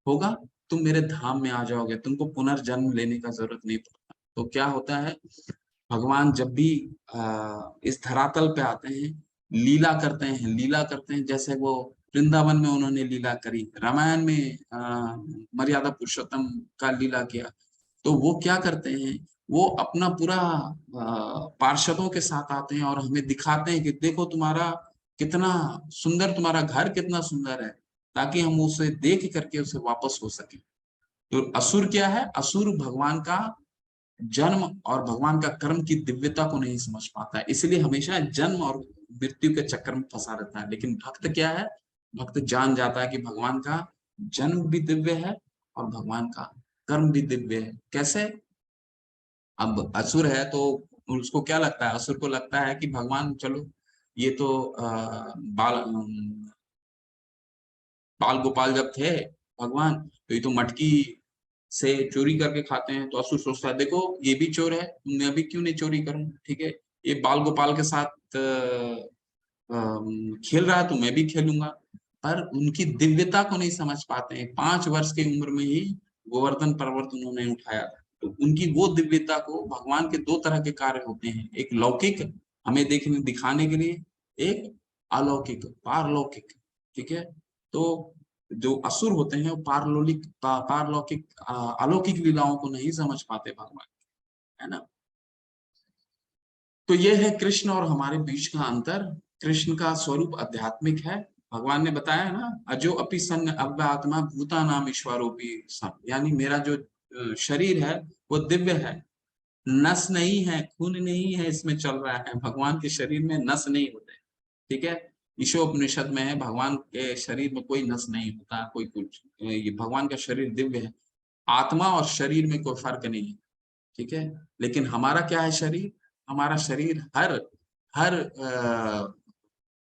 होगा? तुम मेरे धाम में आ जाओगे, तुमको पुनर्जन्म लेने का जरूरत नहीं पड़ता। तो क्या होता है, भगवान जब भी इस धरातल पे आते हैं, लीला करते हैं जैसे वो वृंदावन में उन्होंने लीला करी, रामायण में मर्यादा पुरुषोत्तम का लीला किया। तो वो क्या करते हैं, वो अपना पूरा पार्षदों के साथ आते हैं और हमें दिखाते हैं कि देखो तुम्हारा कितना सुंदर, तुम्हारा घर कितना सुंदर है, ताकि हम उसे देख करके उसे वापस हो सके। तो असुर क्या है? असुर भगवान का जन्म और भगवान का कर्म की दिव्यता को नहीं समझ पाता है, इसलिए हमेशा जन्म और मृत्यु के चक्कर में फंसा रहता है। लेकिन भक्त क्या है? भक्त जान जाता है कि भगवान का जन्म भी दिव्य है और भगवान का कर्म भी दिव्य है। कैसे? अब असुर है तो उसको क्या लगता है? असुर को लगता है कि भगवान, चलो ये तो बाल गोपाल जब थे भगवान, तो ये तो मटकी से चोरी करके खाते हैं। तो असुर सोचता है देखो ये भी चोर है, मैं भी क्यों नहीं चोरी करूं, ठीक है, ये बाल गोपाल के साथ खेल रहा है तो मैं भी खेलूंगा। पर उनकी दिव्यता को नहीं समझ पाते हैं। 5 वर्ष की उम्र में ही गोवर्धन पर्वत उन्होंने उठाया था। तो उनकी वो दिव्यता को, भगवान के 2 तरह के कार्य होते हैं, एक लौकिक हमें देखने दिखाने के लिए, एक अलौकिक पारलौकिक, ठीक है। तो जो असुर होते हैं वो पारलौकिक अलौकिक लीलाओं को नहीं समझ पाते भगवान, है ना। तो ये है कृष्ण और हमारे बीच का अंतर। कृष्ण का स्वरूप आध्यात्मिक है। भगवान ने बताया ना, अजो अपि सन अव्यात्मा भूता नाम ईश्वरोपि सन, यानी मेरा जो शरीर है वो दिव्य है, नस नहीं है, खून नहीं है इसमें चल रहा है। भगवान के शरीर में नस नहीं होते, ठीक है। ईशोपनिषद में है भगवान के शरीर में कोई नस नहीं होता, कोई कुछ, ये भगवान का शरीर दिव्य है। आत्मा और शरीर में कोई फर्क नहीं है, ठीक है। लेकिन हमारा क्या है शरीर? हमारा शरीर हर हर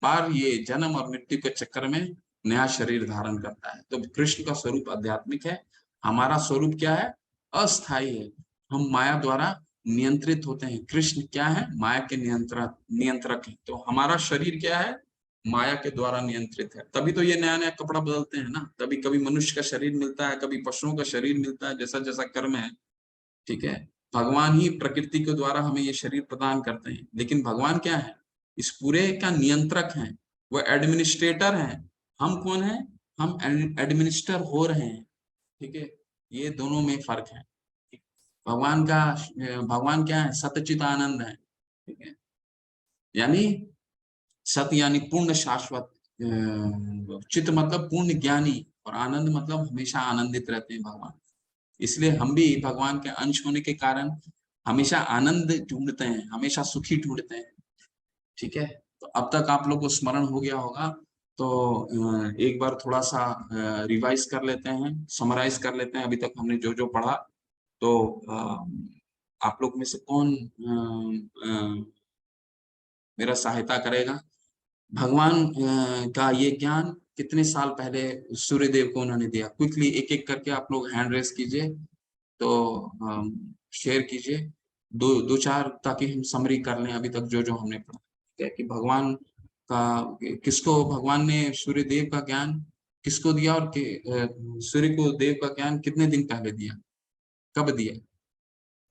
बार ये जन्म और मृत्यु के चक्कर में नया शरीर धारण करता है। तो कृष्ण का स्वरूप आध्यात्मिक है, हमारा स्वरूप क्या है? अस्थाई है। हम माया द्वारा नियंत्रित होते हैं। कृष्ण क्या है? माया के नियंत्रक है। तो हमारा शरीर क्या है? माया के द्वारा नियंत्रित है। तभी तो ये नया नया कपड़ा बदलते हैं ना, कभी कभी मनुष्य का शरीर मिलता है, कभी पशुओं का शरीर मिलता है, जैसा जैसा कर्म है, ठीक है। भगवान ही प्रकृति के द्वारा हमें ये शरीर प्रदान करते हैं, लेकिन भगवान क्या है? इस पूरे का नियंत्रक हैं, वो एडमिनिस्ट्रेटर हैं। हम कौन है? हम एडमिनिस्टर हो रहे हैं, ठीक है। ये दोनों में फर्क है। भगवान क्या है? सतचित आनंद है, ठीक है। यानी सत यानी पूर्ण शाश्वत, चित मतलब पूर्ण ज्ञानी, और आनंद मतलब हमेशा आनंदित रहते हैं भगवान। इसलिए हम भी भगवान के अंश होने के कारण हमेशा आनंद ढूंढते हैं, हमेशा सुखी ढूंढते हैं, ठीक है। तो अब तक आप लोग को स्मरण हो गया होगा। तो एक बार थोड़ा सा रिवाइज कर लेते हैं, समराइज कर लेते हैं अभी तक हमने जो जो पढ़ा। तो आप लोग में से कौन मेरा सहायता करेगा? भगवान का ये ज्ञान कितने साल पहले सूर्यदेव को उन्होंने दिया? क्विकली एक एक करके आप लोग हैंड रेस कीजिए, तो शेयर कीजिए दो दो चार, ताकि हम समरी कर लें अभी तक जो जो हमने पढ़ा, ठीक है। कि भगवान का, किसको भगवान ने सूर्य देव का ज्ञान किसको दिया, और सूर्य को देव का ज्ञान कितने दिन पहले दिया, कब दिया?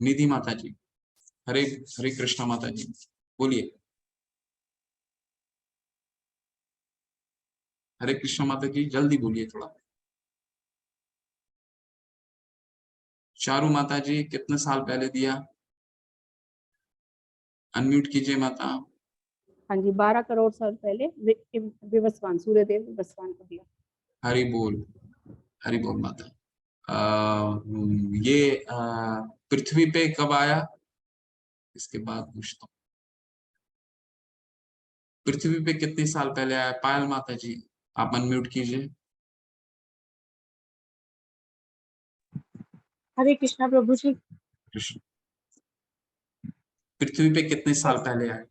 निधि माता जी, हरे हरे कृष्णा माता जी, बोलिए। हरे कृष्णा माता जी, जल्दी बोलिए थोड़ा। चारू माता जी, कितने साल पहले दिया? अनम्यूट कीजिए माता।
हाँ जी, 12 करोड़ साल पहले विवस्वान, सूर्यदेव विवस्वान को दिया।
हरि बोल माता। ये पृथ्वी पे कब आया, इसके बाद पूछता हूँ। पृथ्वी पे कितने साल पहले आया? पायल माता जी, आप अनम्यूट कीजिए।
हरे कृष्णा प्रभु जी।
कृष्ण, पृथ्वी पे कितने साल पहले आए?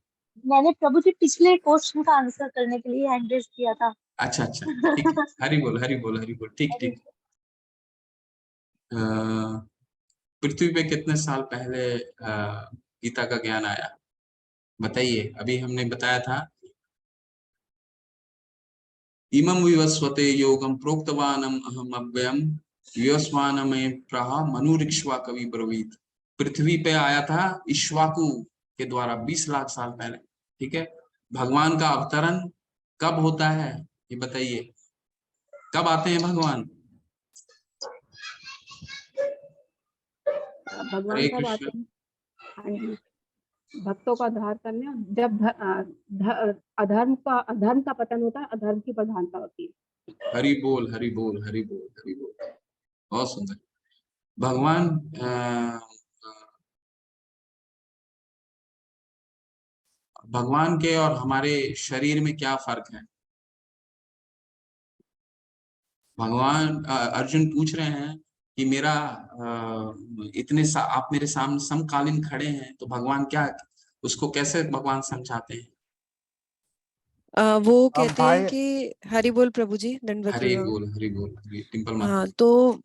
मैंने प्रभु जी पिछले क्वेश्चन का आंसर करने के लिए हैंड रेज किया था।
अच्छा ठीक है, हरि बोल, ठीक। पृथ्वी पे कितने साल पहले गीता का ज्ञान आया, बताइए। अभी हमने बताया था, इमं विवस्वते योगम प्रोक्तवानम अहम अव्ययम विवस्वानमे प्रह मनुरिक्ष्वा कवि ब्रवीत। पृथ्वी पे आया था इक्ष्वाकु के द्वारा 20 लाख साल पहले। ठीक है, भगवान का अवतरण कब होता है ये बताइए, कब आते हैं भगवान?
भगवान
हरे
कब
कृष्ण।
आते हैं? हाँ जी, भक्तों का उद्धार करने, जब अधर्म का पतन होता है, अधर्म की प्रधानता होती है।
हरि बोल। बहुत सुंदर। भगवान भगवान के और हमारे शरीर में क्या फर्क है? भगवान अर्जुन पूछ रहे हैं कि मेरा आप मेरे सामने समकालीन खड़े हैं, तो भगवान क्या, उसको कैसे भगवान समझाते हैं?
वो कहते हैं कि हरि बोल प्रभु जी, दंडवत
हरि
प्रणाम।
बोल टिम्पल माता।
हाँ, तो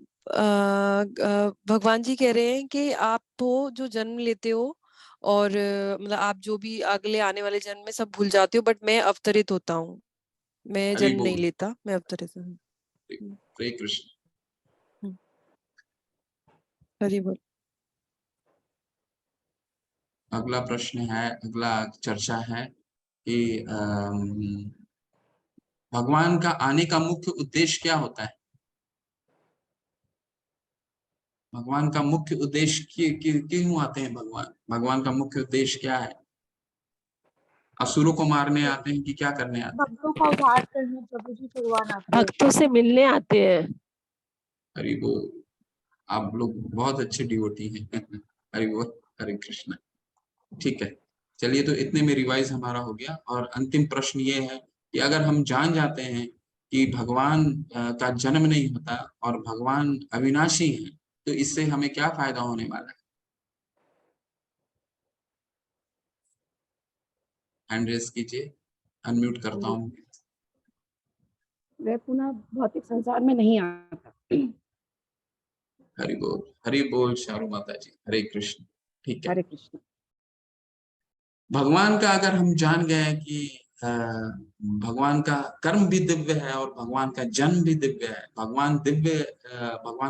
भगवान जी कह रहे हैं कि आप हो जो जन्म लेते हो और मतलब आप जो भी अगले आने वाले जन्म में सब भूल जाते हो, बट मैं अवतरित होता हूँ, मैं
हरि
जन्म नहीं
बोल।
लेता, मैं अवतरित हूँ।
हरे कृष्ण।
हरि बोल।
अगला प्रश्न है, अगला चर्चा है कि भगवान का आने का मुख्य उद्देश्य क्या होता है? भगवान का मुख्य उद्देश्य क्यों आते हैं भगवान? भगवान का मुख्य उद्देश्य क्या है? असुरों को मारने आते हैं कि क्या करने आते हैं?
भक्तों का उद्धार करने प्रभु जी भगवान आते हैं।
भक्तों से मिलने आते हैं।
हरि बोल, आप लोग बहुत अच्छे डिवोटी हैं। हरि बोल, हरे कृष्ण। ठीक है, चलिए, तो इतने में रिवाइज हमारा हो गया। और अंतिम प्रश्न ये है कि अगर हम जान जाते हैं कि भगवान का जन्म नहीं होता और भगवान अविनाशी है, तो इससे हमें क्या फायदा होने वाला है? हैंड रेज कीजिए, अनम्यूट करता हूँ।
वह पुनः भौतिक संसार में नहीं आता।
हरि बोल शारू माता जी, हरे कृष्ण। ठीक है,
हरे कृष्ण।
भगवान का अगर हम जान गए कि भगवान का कर्म भी दिव्य है और भगवान का जन्म भी दिव्य है। भगवान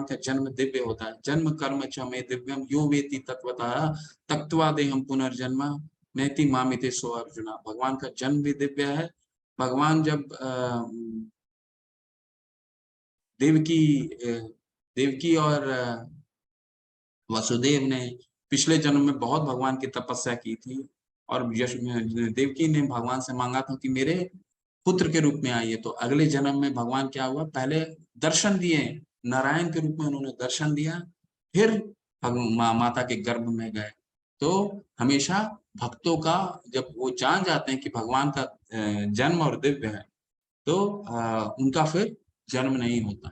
का जन्म दिव्य होता है। जन्म कर्म च मे दिव्यम यो वेति तत्वतः तत्वा देहम पुनर्जन्म नैति मामिते सो अर्जुना। भगवान का जन्म भी दिव्य है। भगवान जब देवकी और वसुदेव ने पिछले जन्म में बहुत भगवान की तपस्या की थी और देवकी ने भगवान से मांगा था कि मेरे पुत्र के रूप में आइए। तो अगले जन्म में भगवान क्या हुआ, पहले दर्शन दिए, नारायण के रूप में उन्होंने दर्शन दिया, फिर माता के गर्भ में गए। तो हमेशा भक्तों का, जब वो जान जाते हैं कि भगवान का जन्म और दिव्य है, तो उनका फिर जन्म नहीं होता।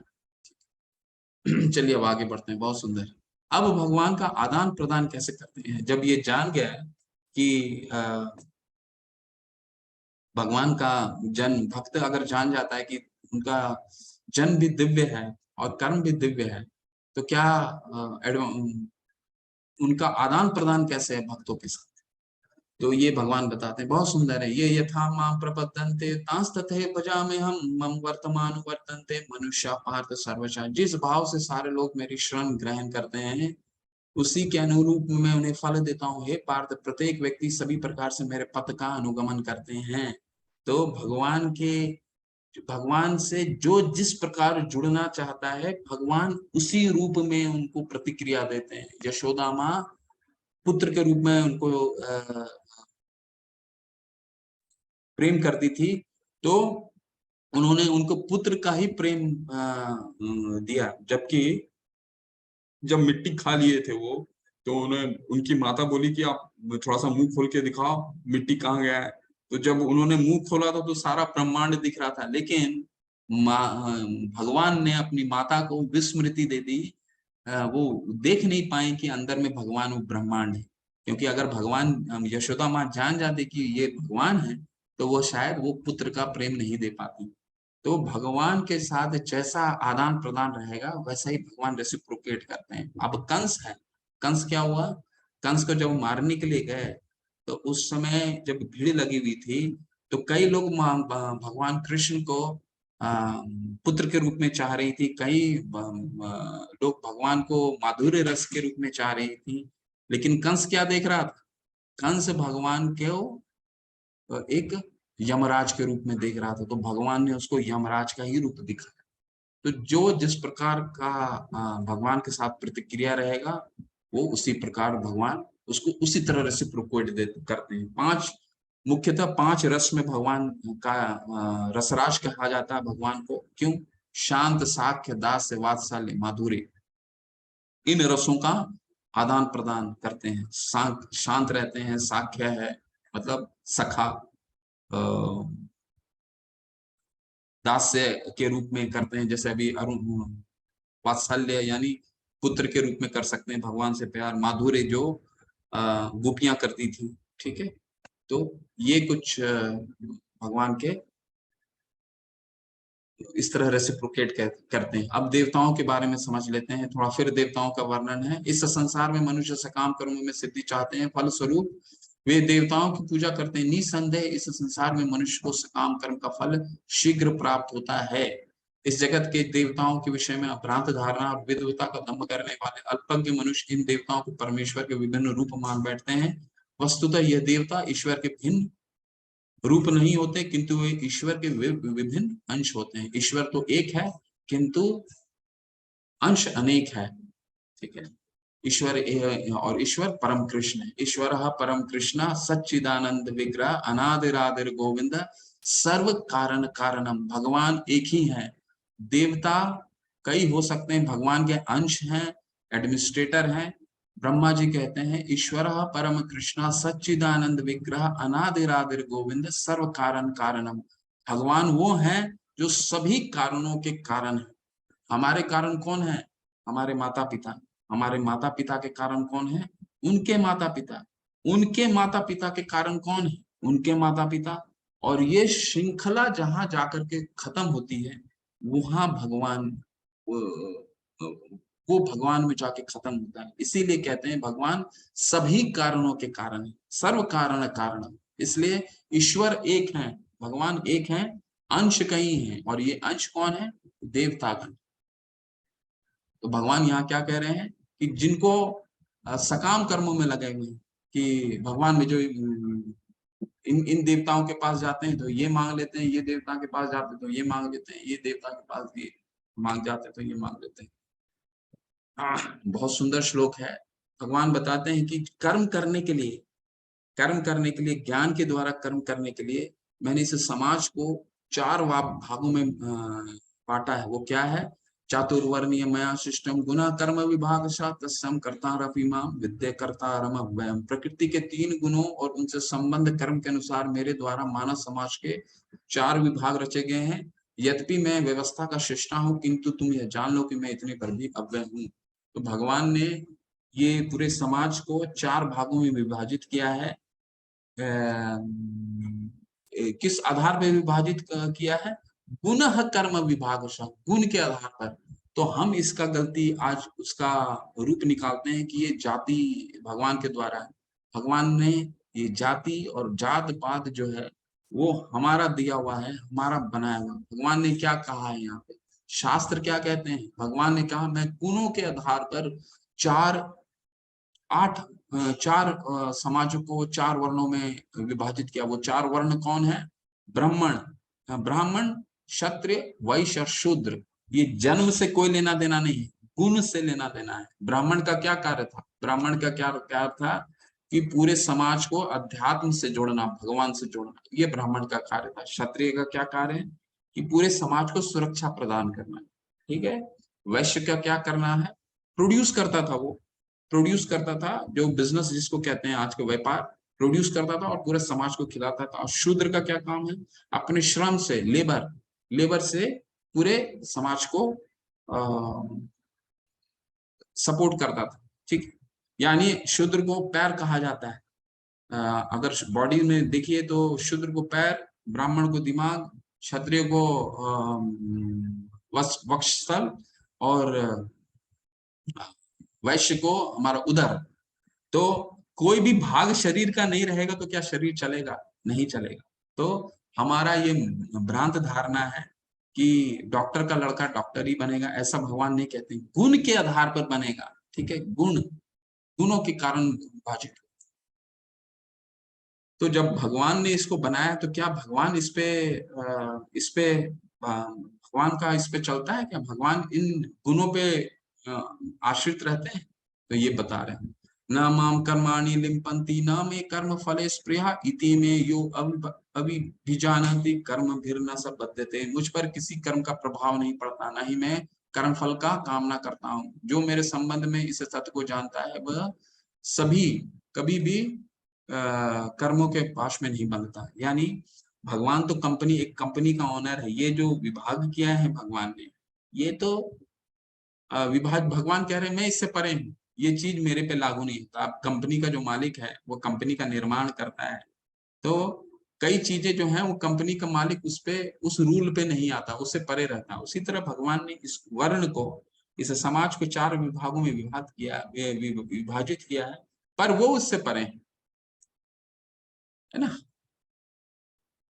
चलिए अब आगे बढ़ते हैं। बहुत सुंदर। अब भगवान का आदान प्रदान कैसे करते हैं? जब ये जान गया कि भगवान का जन्म, भक्त अगर जान जाता है कि उनका जन्म भी दिव्य है और कर्म भी दिव्य है, तो क्या उनका आदान प्रदान कैसे है भक्तों के साथ? तो ये भगवान बताते हैं, बहुत सुंदर है ये। यथा मां प्रपद्यन्ते तांस तथैव भजामि हम मम वर्तमान वर्तन्ते मनुष्य पार्थ सर्वशः। जिस भाव से सारे लोग मेरी शरण ग्रहण करते हैं, उसी के अनुरूप मैं उन्हें फल देता हूँ। हे पार्थ, प्रत्येक व्यक्ति सभी प्रकार से मेरे पथ का अनुगमन करते हैं। तो भगवान से जो जिस प्रकार जुड़ना चाहता है, भगवान उसी रूप में उनको प्रतिक्रिया देते हैं। यशोदा माँ पुत्र के रूप में उनको प्रेम करती थी, तो उन्होंने उनको पुत्र का ही प्रेम दिया। जबकि जब मिट्टी खा लिए थे वो, तो उन्हें उनकी माता बोली कि आप थोड़ा सा मुंह खोल के दिखाओ, मिट्टी कहाँ गया है। तो जब उन्होंने मुंह खोला था तो सारा ब्रह्मांड दिख रहा था, लेकिन भगवान ने अपनी माता को विस्मृति दे दी। वो देख नहीं पाए कि अंदर में भगवान वो ब्रह्मांड है। क्योंकि अगर भगवान यशोदा माँ जान जाते कि ये भगवान है, तो वो शायद वो पुत्र का प्रेम नहीं दे पाती। तो भगवान के साथ जैसा आदान प्रदान रहेगा, वैसा ही भगवान रेसिप्रोकेट करते हैं। अब कंस है, कंस क्या हुआ, कंस को जब मारने के लिए गए, तो उस समय जब भीड़ लगी हुई थी, तो कई लोग भगवान कृष्ण को पुत्र के रूप में चाह रही थी, कई लोग भगवान को माधुर्य रस के रूप में चाह रही थी। लेकिन कंस क्या देख रहा था, कंस भगवान को एक यमराज के रूप में देख रहा था, तो भगवान ने उसको यमराज का ही रूप दिखाया। तो जो जिस प्रकार का भगवान के साथ प्रतिक्रिया रहेगा, वो उसी प्रकार भगवान उसको उसी तरह रेसिप्रोकेट करते हैं। मुख्यतः 5 रस में भगवान का रसराज कहा जाता है भगवान को। क्यों? शांत, साख्य, दास्य, वात्सल्य, माधुर्य, इन रसों का आदान प्रदान करते हैं। शांत रहते हैं, साख्य है मतलब सखा, दास्य के रूप में करते हैं, जैसे अभी अरुण, वात्सल्य यानी पुत्र के रूप में कर सकते हैं भगवान से प्यार, माधुर्य जो गोपियां करती थी। ठीक है, तो ये कुछ भगवान के इस तरह रेसिप्रोकेट करते हैं। अब देवताओं के बारे में समझ लेते हैं थोड़ा। फिर देवताओं का वर्णन है। इस संसार में मनुष्य सकाम कर्मों में सिद्धि चाहते हैं, फल स्वरूप वे देवताओं की पूजा करते हैं। निसंदेह इस संसार में मनुष्य को सकाम कर्म का फल शीघ्र प्राप्त होता है। इस जगत के देवताओं के विषय में अभ्रांत धारणा और विद्वता का दम्भ करने वाले अल्पज्ञ मनुष्य इन देवताओं को परमेश्वर के विभिन्न रूप मान बैठते हैं। वस्तुतः यह देवता ईश्वर के भिन्न रूप नहीं होते, किंतु वे ईश्वर के विभिन्न अंश होते हैं। ईश्वर तो एक है, किंतु अंश अनेक है। ठीक है, ईश्वर और ईश्वर परम कृष्ण है। ईश्वर परम कृष्ण सच्चिदानंद विग्रह अनादिरादिर गोविंद सर्व कारण कारणम। भगवान एक ही है। देवता कई हो सकते हैं, भगवान के अंश हैं, एडमिनिस्ट्रेटर हैं। ब्रह्मा जी कहते हैं ईश्वर परम कृष्ण सच्चिदानंद विग्रह अनादिरादिर गोविंद सर्व कारण कारणम। भगवान वो हैं जो सभी कारणों के कारण है। हमारे कारण कौन है? हमारे माता पिता। हमारे माता पिता के कारण कौन है? उनके माता पिता। उनके माता पिता के कारण कौन है? उनके माता पिता। और ये श्रृंखला जहां जाकर के खत्म होती है, वहां भगवान वो भगवान में जाके खत्म होता है। इसीलिए कहते हैं भगवान सभी कारणों के कारण है, सर्व कारण कारण। इसलिए ईश्वर एक है, भगवान एक है, अंश कई हैं, और ये अंश कौन है? देवतागण। तो भगवान यहाँ क्या कह रहे हैं कि जिनको सकाम कर्मों में लगे हुए हैं, कि भगवान में जो इन देवताओं के पास जाते हैं तो ये मांग लेते हैं, ये देवता के पास जाते हैं तो ये मांग लेते हैं, ये देवता के पास ये मांग जाते हैं तो ये मांग लेते हैं। बहुत सुंदर श्लोक है। भगवान बताते हैं कि कर्म करने के लिए, ज्ञान के द्वारा कर्म करने के लिए मैंने इस समाज को 4 भागों में बांटा है। वो क्या है? चातुर्वर्णीय मया सिस्टम गुना कर्म विभाग तस्म कर्तारपि विद्या कर्तारम अव्ययम्। प्रकृति के 3 गुणों और उनसे संबंध कर्म के अनुसार मेरे द्वारा मानव समाज के 4 विभाग रचे गए हैं। यद्यपि मैं व्यवस्था का सृष्टा हूँ, किंतु तुम यह जान लो कि मैं इतने पर भी अव्यय हूँ। तो भगवान ने ये पूरे समाज को 4 भागों में विभाजित किया है। किस आधार पर विभाजित किया है? गुण कर्म विभाग, गुण के आधार पर। तो हम इसका गलती आज उसका रूप निकालते हैं कि ये जाति भगवान के द्वारा है। भगवान ने ये जाति और जात पात जो है वो हमारा दिया हुआ है, हमारा बनाया हुआ। भगवान ने क्या कहा है यहाँ पे? शास्त्र क्या कहते हैं? भगवान ने कहा मैं गुणों के आधार पर 4 समाजों को 4 वर्णों में विभाजित किया। वो 4 वर्ण कौन है? ब्राह्मण, क्षत्रिय, वैश्य और शूद्र। ये जन्म से कोई लेना देना नहीं है, गुण से लेना देना है। ब्राह्मण का क्या कार्य था? ब्राह्मण का क्या कार्य था कि पूरे समाज को अध्यात्म से जोड़ना, भगवान से जोड़ना, ये ब्राह्मण का कार्य था। क्षत्रिय का क्या कार्य है कि पूरे समाज को सुरक्षा प्रदान करना, ठीक है। वैश्य का क्या करना है, प्रोड्यूस करता था, वो प्रोड्यूस करता था, जो बिजनेस जिसको कहते हैं आज का व्यापार, प्रोड्यूस करता था और पूरे समाज को खिलाता था। और शूद्र का क्या काम है, अपने श्रम से, लेबर से पूरे समाज को सपोर्ट करता था, ठीक। यानी शूद्र को पैर कहा जाता है। अगर बॉडी में देखिए तो शूद्र को पैर, ब्राह्मण को दिमाग, क्षत्रिय को वक्षस्थल और वैश्य को हमारा उदर। तो कोई भी भाग शरीर का नहीं रहेगा तो क्या शरीर चलेगा, नहीं चलेगा। तो हमारा ये भ्रांत धारणा है कि डॉक्टर का लड़का डॉक्टर ही बनेगा, ऐसा भगवान नहीं कहते। गुण के आधार पर बनेगा, ठीक है, गुणों के कारण विभाजित। तो जब भगवान ने इसको बनाया तो क्या भगवान भगवान का इस पे चलता है क्या, भगवान इन गुणों पे आश्रित रहते हैं? तो ये बता रहे हैं, न माम कर्माणि लिम्पन्ति न मे कर्म फले स्पृहा इति मे यो अभिजानन्ति कर्म भिर्न स बध्यते। मुझ पर किसी कर्म का प्रभाव नहीं पड़ता, न ही मैं कर्म फल का कामना करता हूँ। जो मेरे संबंध में इस सत्य को जानता है वह सभी कभी भी कर्मों के पास में नहीं बनता। यानी भगवान तो एक कंपनी का ओनर है। ये जो विभाग किया है भगवान ने, ये तो विभाग, भगवान कह रहे हैं मैं इससे परे हूँ, ये चीज मेरे पे लागू नहीं होता। अब कंपनी का जो मालिक है वो कंपनी का निर्माण करता है, तो कई चीजें जो है वो कंपनी का मालिक उस रूल पे नहीं आता, उससे परे रहता है। उसी तरह भगवान ने इस वर्ण को, इस समाज को 4 विभागों में विभाजित किया है, पर वो उससे परे है ना।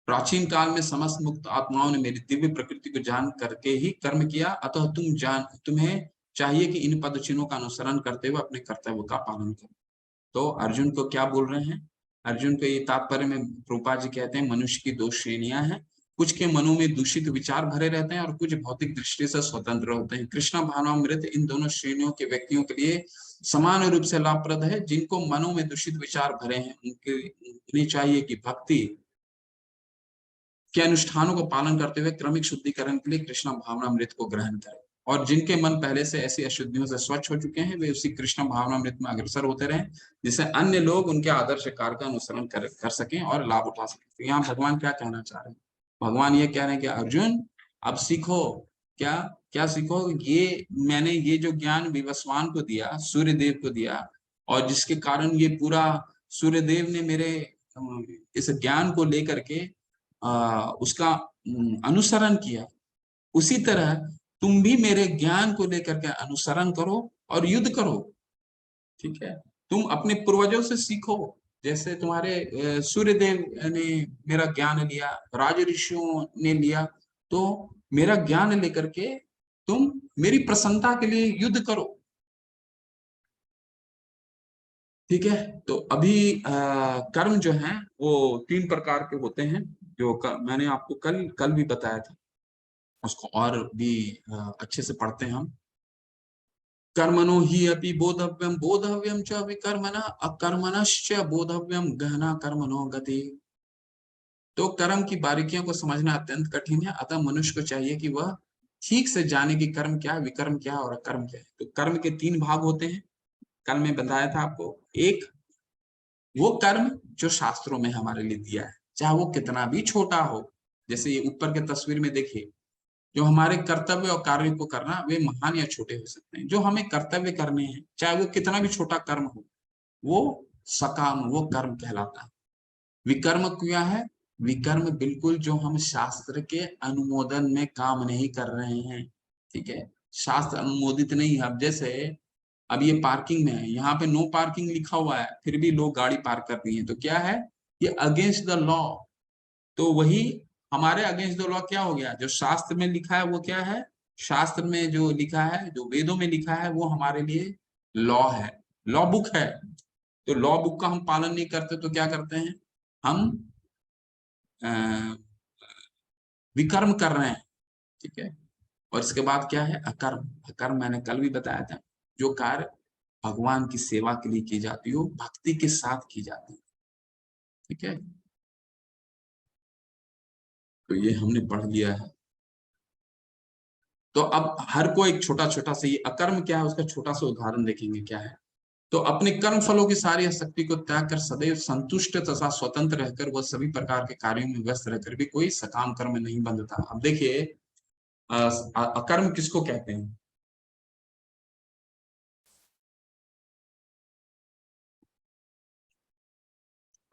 प्राचीन काल में समस्त मुक्त आत्माओं ने मेरी दिव्य प्रकृति को जान करके ही कर्म किया, अतः तुम्हें चाहिए कि इन पद चिन्हों का अनुसरण करते हुए अपने कर्तव्य का पालन करो। तो अर्जुन को क्या बोल रहे हैं, अर्जुन को ये तात्पर्य में प्रभुपाद जी कहते हैं मनुष्य की 2 श्रेणियां हैं, कुछ के मनों में दूषित विचार भरे रहते हैं और कुछ भौतिक दृष्टि से स्वतंत्र होते हैं। कृष्ण भावनामृत इन दोनों श्रेणियों के व्यक्तियों के लिए समान रूप से लाभप्रद है। जिनको मनों में दूषित विचार भरे हैं उन्हें चाहिए कि भक्ति के अनुष्ठानों को पालन करते हुए क्रमिक शुद्धिकरण के लिए कृष्ण भावनामृत को ग्रहण करें। और जिनके मन पहले से ऐसी अशुद्धियों से स्वच्छ हो चुके हैं वे उसी कृष्ण भावनामृत में अग्रसर होते रहें, जिससे अन्य लोग उनके आदर्श कार्य का अनुसरण कर सकें और लाभ उठा सकें। तो यहाँ भगवान क्या कहना चाह रहे हैं, भगवान ये कह रहे हैं कि अर्जुन अब सीखो, क्या सीखो, ये मैंने ये जो ज्ञान विवस्वान को दिया, सूर्यदेव को दिया, और जिसके कारण ये पूरा सूर्यदेव ने मेरे इस ज्ञान को लेकर के उसका अनुसरण किया, उसी तरह तुम भी मेरे ज्ञान को लेकर के अनुसरण करो और युद्ध करो, ठीक है। तुम अपने पूर्वजों से सीखो, जैसे तुम्हारे सूर्यदेव ने मेरा ज्ञान लिया, राज ऋषियों ने लिया, तो मेरा ज्ञान लेकर के तुम मेरी प्रसन्नता के लिए युद्ध करो, ठीक है। तो अभी कर्म जो है वो 3 प्रकार के होते हैं, जो मैंने आपको कल भी बताया था, उसको और भी अच्छे से पढ़ते हैं हम। कर्मणो हि अपि बोधव्यम बोधव्यम च विकर्मणा अकर्मणश्च बोधव्यम गहना कर्मणो गति। तो कर्म की बारीकियों को समझना अत्यंत कठिन है, अतः मनुष्य को चाहिए कि वह ठीक से जाने कि कर्म क्या है, विकर्म क्या है और अकर्म क्या है। तो कर्म के 3 भाग होते हैं, कल मैं बताया था आपको। एक वो कर्म जो शास्त्रों में हमारे लिए दिया है, चाहे वो कितना भी छोटा हो, जैसे ये ऊपर के तस्वीर में देखिए, जो हमारे कर्तव्य और कार्य को करना, वे महान या छोटे हो सकते हैं। जो हमें कर्तव्य करने हैं, चाहे वो कितना भी छोटा कर्म हो, वो सकाम, वो कर्म कहलाता है। विकर्म क्या है, विकर्म बिल्कुल जो हम शास्त्र के अनुमोदन में काम नहीं कर रहे हैं, ठीक है, शास्त्र अनुमोदित नहीं है। अब जैसे अब ये पार्किंग में है, यहाँ पे नो पार्किंग लिखा हुआ है, फिर भी लोग गाड़ी पार्क कर रही है, तो क्या है, ये अगेंस्ट द लॉ। तो वही हमारे अगेंस्ट द लॉ क्या हो गया, जो शास्त्र में लिखा है वो क्या है, शास्त्र में जो लिखा है, जो वेदों में लिखा है, वो हमारे लिए लॉ है, लॉ बुक है। तो लॉ बुक का हम पालन नहीं करते तो क्या करते हैं, हम विकर्म कर रहे हैं, ठीक है। और इसके बाद क्या है, अकर्म। अकर्म मैंने कल भी बताया था, जो कार्य भगवान की सेवा के लिए की जाती हो, भक्ति के साथ की जाती है। ठीक है, तो ये हमने पढ़ लिया है। तो अब हर को एक छोटा छोटा सा, ये अकर्म क्या है उसका छोटा सा उदाहरण देखेंगे क्या है। तो अपने कर्म फलों की सारी आसक्ति को त्याग कर सदैव संतुष्ट तथा स्वतंत्र रहकर वह सभी प्रकार के कार्यों में व्यस्त रहकर भी कोई सकाम कर्म नहीं बंधता। अब देखिए अकर्म किसको कहते हैं?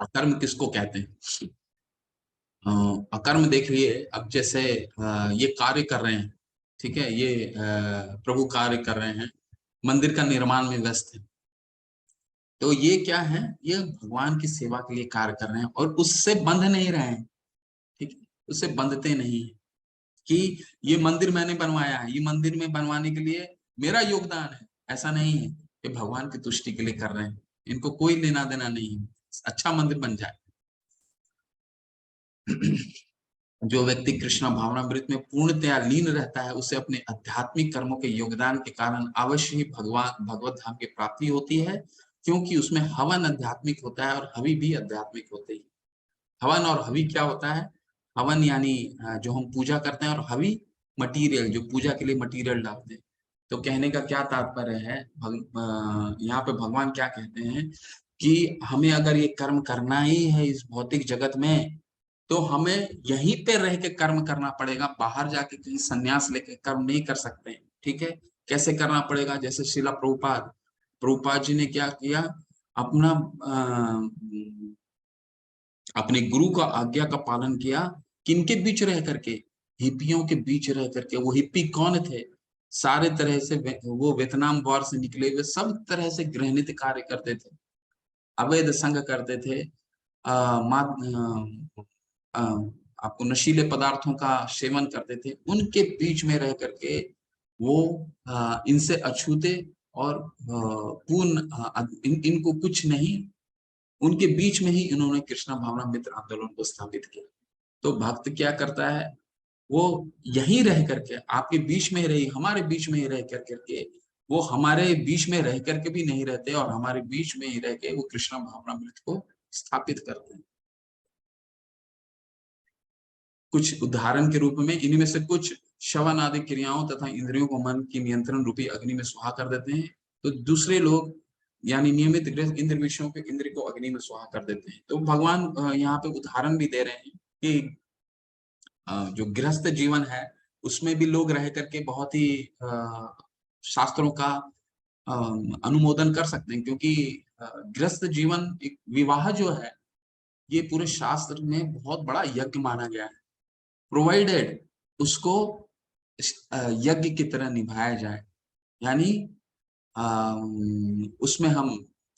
अकर्म किसको कहते हैं? अकर्म देखिए, अब जैसे ये कार्य कर रहे हैं, ठीक है, ये प्रभु कार्य कर रहे हैं, मंदिर का निर्माण में व्यस्त है, तो ये क्या है, ये भगवान की सेवा के लिए कार्य कर रहे हैं और उससे बंध नहीं रहे हैं। ठीक है, उससे बंधते नहीं है कि ये मंदिर मैंने बनवाया है, ये मंदिर में बनवाने के लिए मेरा योगदान है, ऐसा नहीं है। ये भगवान की तुष्टि के लिए कर रहे हैं, इनको कोई लेना देना नहीं है, अच्छा मंदिर बन जाए। जो व्यक्ति कृष्ण भावनामृत में पूर्णतया लीन रहता है, उसे अपने आध्यात्मिक कर्मों के योगदान के कारण अवश्य ही भगवत धाम की प्राप्ति होती है, क्योंकि उसमें हवन आध्यात्मिक होता है और हवि भी आध्यात्मिक होते हैं। हवन और हवि क्या होता है? हवन यानी जो हम पूजा करते हैं, और हवि मटीरियल, जो पूजा के लिए मटीरियल डालते हैं। तो कहने का क्या तात्पर्य है, यहाँ पे भगवान क्या कहते हैं कि हमें अगर ये कर्म करना ही है इस भौतिक जगत में, तो हमें यहीं पे रह के कर्म करना पड़ेगा, बाहर जाके कहीं संन्यास लेके कर्म नहीं कर सकते। ठीक है, कैसे करना पड़ेगा? जैसे श्रीला प्रभुपाद जी ने क्या किया, अपना अपने गुरु का आज्ञा का पालन किया। किनके बीच रह करके? हिप्पियों के बीच रह करके। वो हिप्पी कौन थे? सारे तरह से वो वियतनाम वॉर से निकले हुए, सब तरह से गृहनीति कार्य करते थे, अवैध संग करते थे, आपको नशीले पदार्थों का सेवन करते थे। उनके बीच में रह करके वो इनसे अछूते और पूर्ण इनको कुछ नहीं, उनके बीच में ही इन्होंने कृष्ण भावना मित्र आंदोलन को स्थापित किया। तो भक्त क्या करता है, वो यहीं रह करके आपके बीच में रही, हमारे बीच में ही रह करके, वो हमारे बीच में रह करके भी नहीं रहते और हमारे बीच में ही रह के वो कृष्ण भावना मृत को स्थापित करते हैं। कुछ उदाहरण के रूप में इनमें से कुछ श्रवण आदि क्रियाओं तथा इंद्रियों को मन की नियंत्रण रूपी अग्नि में स्वाहा कर देते हैं, तो दूसरे लोग यानी नियमित गृहस्थ इंद्र विषयों के इंद्र को अग्नि में स्वाहा कर देते हैं। तो भगवान यहाँ पे उदाहरण भी दे रहे हैं कि जो गृहस्थ जीवन है उसमें भी लोग रह करके बहुत ही शास्त्रों का अनुमोदन कर सकते हैं, क्योंकि गृहस्थ जीवन, एक विवाह जो है, ये पूरे शास्त्र में बहुत बड़ा यज्ञ माना गया है, प्रोवाइडेड उसको यज्ञ की तरह निभाया जाए। यानी उसमें हम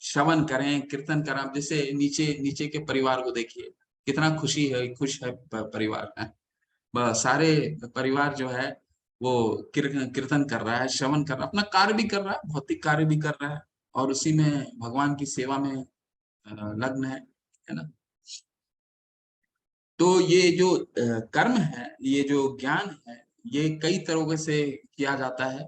श्रवण करें, कीर्तन करें। जैसे नीचे नीचे के परिवार को देखिए, कितना खुश है परिवार है, सारे परिवार जो है वो कीर्तन कर रहा है, श्रवण कर रहा है, अपना कार्य भी कर रहा है, भौतिक कार्य भी कर रहा है, और उसी में भगवान की सेवा में लग्न है ना। तो ये जो कर्म है, ये जो ज्ञान है, ये कई तरीके से किया जाता है।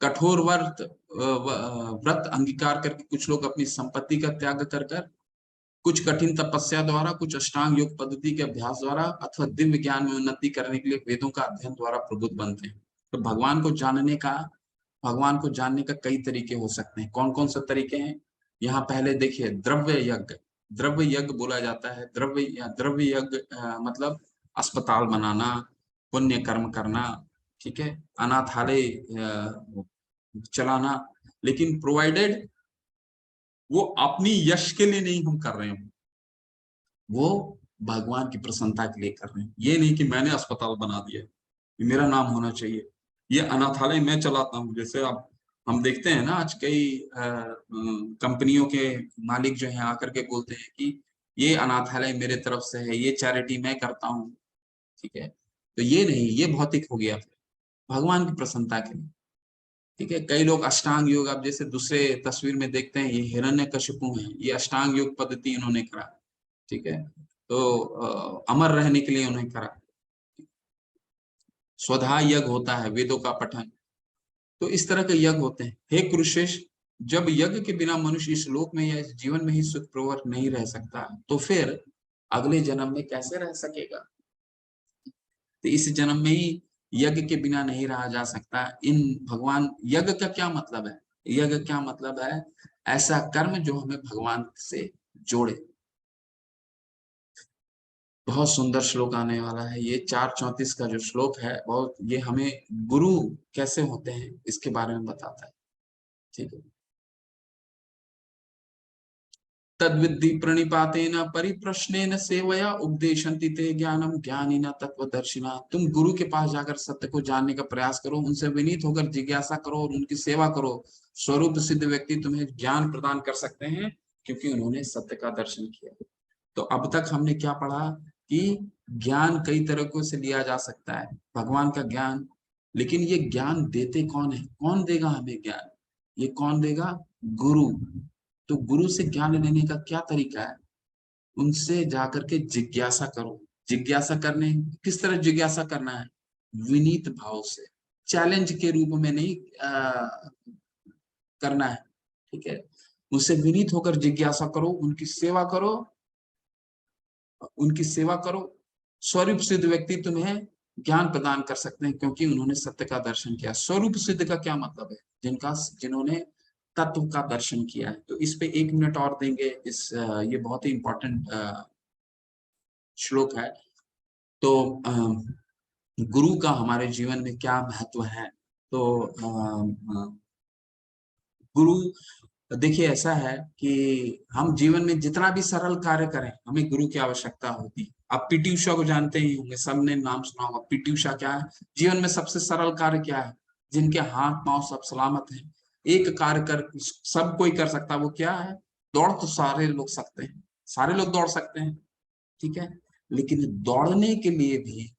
कठोर व्रत अंगीकार करके कुछ लोग अपनी संपत्ति का त्याग कर कुछ कठिन तपस्या द्वारा, कुछ अष्टांग योग पद्धति के अभ्यास द्वारा अथवा दिव्य ज्ञान में उन्नति करने के लिए वेदों का अध्ययन द्वारा प्रबुद्ध बनते हैं। तो भगवान को जानने का कई तरीके हो सकते हैं। कौन कौन से तरीके हैं? यहाँ पहले देखिए, द्रव्य यज्ञ। द्रव्य यज्ञ बोला जाता है, द्रव्य यज्ञ मतलब अस्पताल बनाना, पुण्य कर्म करना, ठीक है, अनाथालय चलाना, लेकिन प्रोवाइडेड वो अपनी यश के लिए नहीं हम कर रहे हैं, वो भगवान की प्रसन्नता के लिए कर रहे हैं। ये नहीं कि मैंने अस्पताल बना दिया, मेरा नाम होना चाहिए, ये अनाथालय मैं चलाता हूँ। जैसे अब हम देखते हैं ना, आज कई कंपनियों के मालिक जो हैं आकर के बोलते हैं कि ये अनाथालय मेरे तरफ से है, ये चैरिटी मैं करता हूँ, ठीक है। तो ये नहीं, ये भौतिक हो गया, भगवान की प्रसन्नता के लिए, ठीक है। कई लोग अष्टांग योग, आप जैसे दूसरे तस्वीर में देखते हैं, ये हिरण्यकशिपु हैं, ये अष्टांग योग पद्धति इन्होंने करा, ठीक है। तो अमर रहने के लिए उन्हें करा। स्वधा यज्ञ होता है, वेदों का पठन, तो इस तरह के यज्ञ होते हैं। हे कुरुश्रेष्ठ, जब यज्ञ के बिना मनुष्य इस लोक में या इस जीवन में ही सुखपूर्वक नहीं रह सकता, तो फिर अगले जन्म में कैसे रह सकेगा? तो इस जन्म में ही यज्ञ के बिना नहीं रहा जा सकता। इन भगवान, यज्ञ का क्या मतलब है? यज्ञ क्या मतलब है? ऐसा कर्म जो हमें भगवान से जोड़े। बहुत सुंदर श्लोक आने वाला है, ये 4:34 का जो श्लोक है, बहुत, ये हमें गुरु कैसे होते हैं इसके बारे में बताता है। ठीक है। तद्विद्धि प्रणिपातेन परिप्रश्नेन सेवया उपदेशन्ति ते ज्ञानम ज्ञानिना तत्वदर्शिना। तुम गुरु के पास जाकर सत्य को जानने का प्रयास करो, उनसे विनीत होकर जिज्ञासा करो और उनकी सेवा करो। स्वरूप सिद्ध व्यक्ति तुम्हें ज्ञान प्रदान कर सकते हैं, क्योंकि उन्होंने सत्य का दर्शन किया। तो अब तक हमने क्या पढ़ा कि ज्ञान कई तरीकों से लिया जा सकता है, भगवान का ज्ञान, लेकिन ये ज्ञान देते कौन है? कौन देगा हमें ज्ञान? ये कौन देगा? गुरु। तो गुरु से ज्ञान लेने का क्या तरीका है? उनसे जाकर के जिज्ञासा करो। जिज्ञासा करने, किस तरह जिज्ञासा करना है? विनीत भाव से, चैलेंज के रूप में नहीं करना है। ठीक है। उनसे विनीत होकर जिज्ञासा करो, उनकी सेवा करो, उनकी सेवा करो। स्वरूप सिद्ध व्यक्ति तुम्हें ज्ञान प्रदान कर सकते हैं, क्योंकि उन्होंने सत्य का दर्शन किया। स्वरूप सिद्ध का क्या मतलब है? जिन्होंने तत्व का दर्शन किया है। तो इस पे 1 मिनट और देंगे। ये बहुत ही इंपॉर्टेंट श्लोक है। तो गुरु का हमारे जीवन में क्या महत्व है? तो गुरु, देखिए ऐसा है कि हम जीवन में जितना भी सरल कार्य करें, हमें गुरु की आवश्यकता होती है। आप पीटी उषा को जानते ही होंगे, सबने नाम सुना होगा। पीटी उषा क्या है? जीवन में सबसे सरल कार्य क्या है? जिनके हाथ पांव सब सलामत हैं, एक कार्य कर सब कोई कर सकता है, वो क्या है? दौड़ तो सारे लोग सकते हैं, सारे लोग दौड़ सकते हैं। ठीक है। लेकिन दौड़ने के लिए भी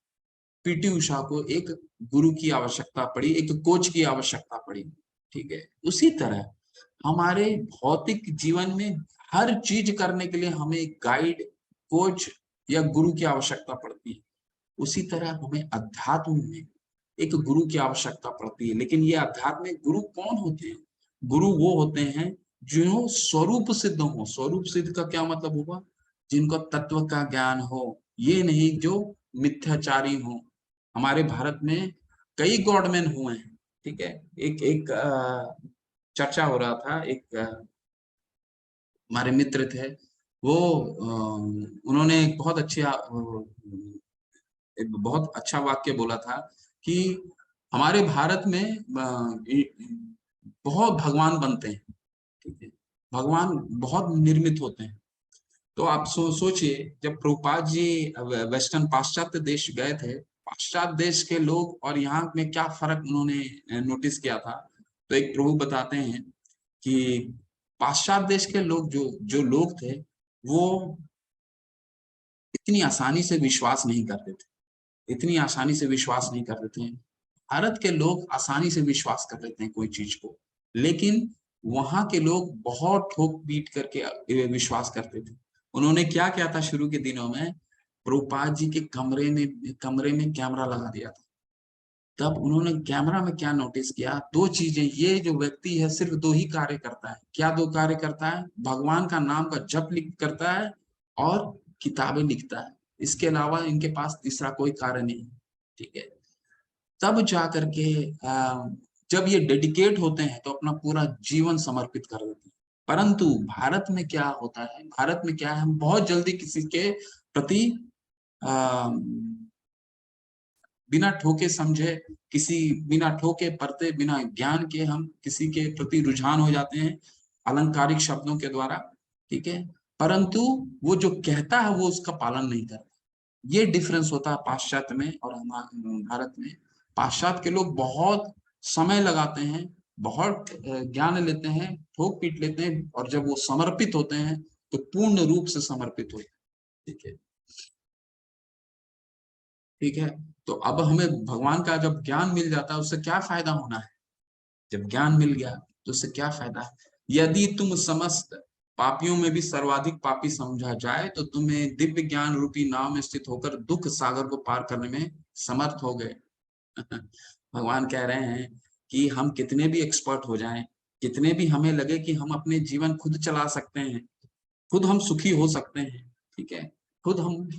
पीटी उषा को एक गुरु की आवश्यकता पड़ी, एक कोच की आवश्यकता पड़ी। ठीक है। उसी तरह हमारे भौतिक जीवन में हर चीज करने के लिए हमें गाइड, कोच या गुरु की आवश्यकता पड़ती है। उसी तरह हमें अध्यात्म में एक गुरु की आवश्यकता पड़ती है। लेकिन ये अध्यात्म में गुरु कौन होते हैं? गुरु वो होते हैं जो स्वरूप सिद्ध हो। स्वरूप सिद्ध का क्या मतलब हुआ? जिनको तत्व का ज्ञान हो, ये नहीं जो मिथ्याचारी हो। हमारे भारत में कई गॉडमैन हुए हैं। ठीक है। एक चर्चा हो रहा था, एक हमारे मित्र थे, वो उन्होंने एक बहुत अच्छा वाक्य बोला था कि हमारे भारत में बहुत भगवान बनते हैं। ठीक है। भगवान बहुत निर्मित होते हैं। तो आप सोचिए, जब प्रभुपाद जी वेस्टर्न पाश्चात्य देश गए थे, पाश्चात्य देश के लोग और यहाँ में क्या फर्क उन्होंने नोटिस किया था। तो एक प्रभु बताते हैं कि पाश्चात्य देश के लोग, जो लोग थे, वो इतनी आसानी से विश्वास नहीं करते थे, इतनी आसानी से विश्वास नहीं करते थे। भारत के लोग आसानी से विश्वास कर लेते हैं कोई चीज को, लेकिन वहां के लोग बहुत ठोक पीट करके विश्वास करते थे। उन्होंने क्या किया था शुरू के दिनों में? प्रभुपाद जी के कमरे में कैमरा लगा दिया था। तब उन्होंने कैमरा में क्या नोटिस किया? 2 चीजें। ये जो व्यक्ति है सिर्फ 2 ही कार्य करता है। क्या 2 कार्य करता है? भगवान का नाम का जप करता है और किताबें लिखता है। इसके अलावा इनके पास तीसरा कोई कार्य नहीं। ठीक है। तब जाकर के जब ये डेडिकेट होते हैं तो अपना पूरा जीवन समर्पित कर देते हैं। परंतु भारत में क्या होता है? भारत में क्या है, हम बहुत जल्दी किसी के प्रति बिना ठोके समझे, बिना ठोके परते, बिना ज्ञान के हम किसी के प्रति रुझान हो जाते हैं अलंकारिक शब्दों के द्वारा। ठीक है। परंतु वो जो कहता है वो उसका पालन नहीं करता। ये डिफरेंस होता है पाश्चात्य में और हमारे भारत में। पाश्चात्य के लोग बहुत समय लगाते हैं, बहुत ज्ञान लेते हैं, ठोक पीट लेते हैं, और जब वो समर्पित होते हैं तो पूर्ण रूप से समर्पित होते हैं। ठीक है। ठीक है। तो अब हमें भगवान का जब ज्ञान मिल जाता है, उससे क्या फायदा होना है? जब ज्ञान मिल गया तो उससे क्या फायदा है? यदि तुम समस्त पापियों में भी सर्वाधिक पापी समझा जाए तो तुम्हें दिव्य ज्ञान रूपी नाव में स्थित होकर दुख सागर को पार करने में समर्थ हो गए। भगवान कह रहे हैं कि हम कितने भी एक्सपर्ट हो जाएं, कितने भी हमें लगे कि हम अपने जीवन खुद चला सकते हैं, खुद हम सुखी हो सकते हैं, ठीक है, खुद हम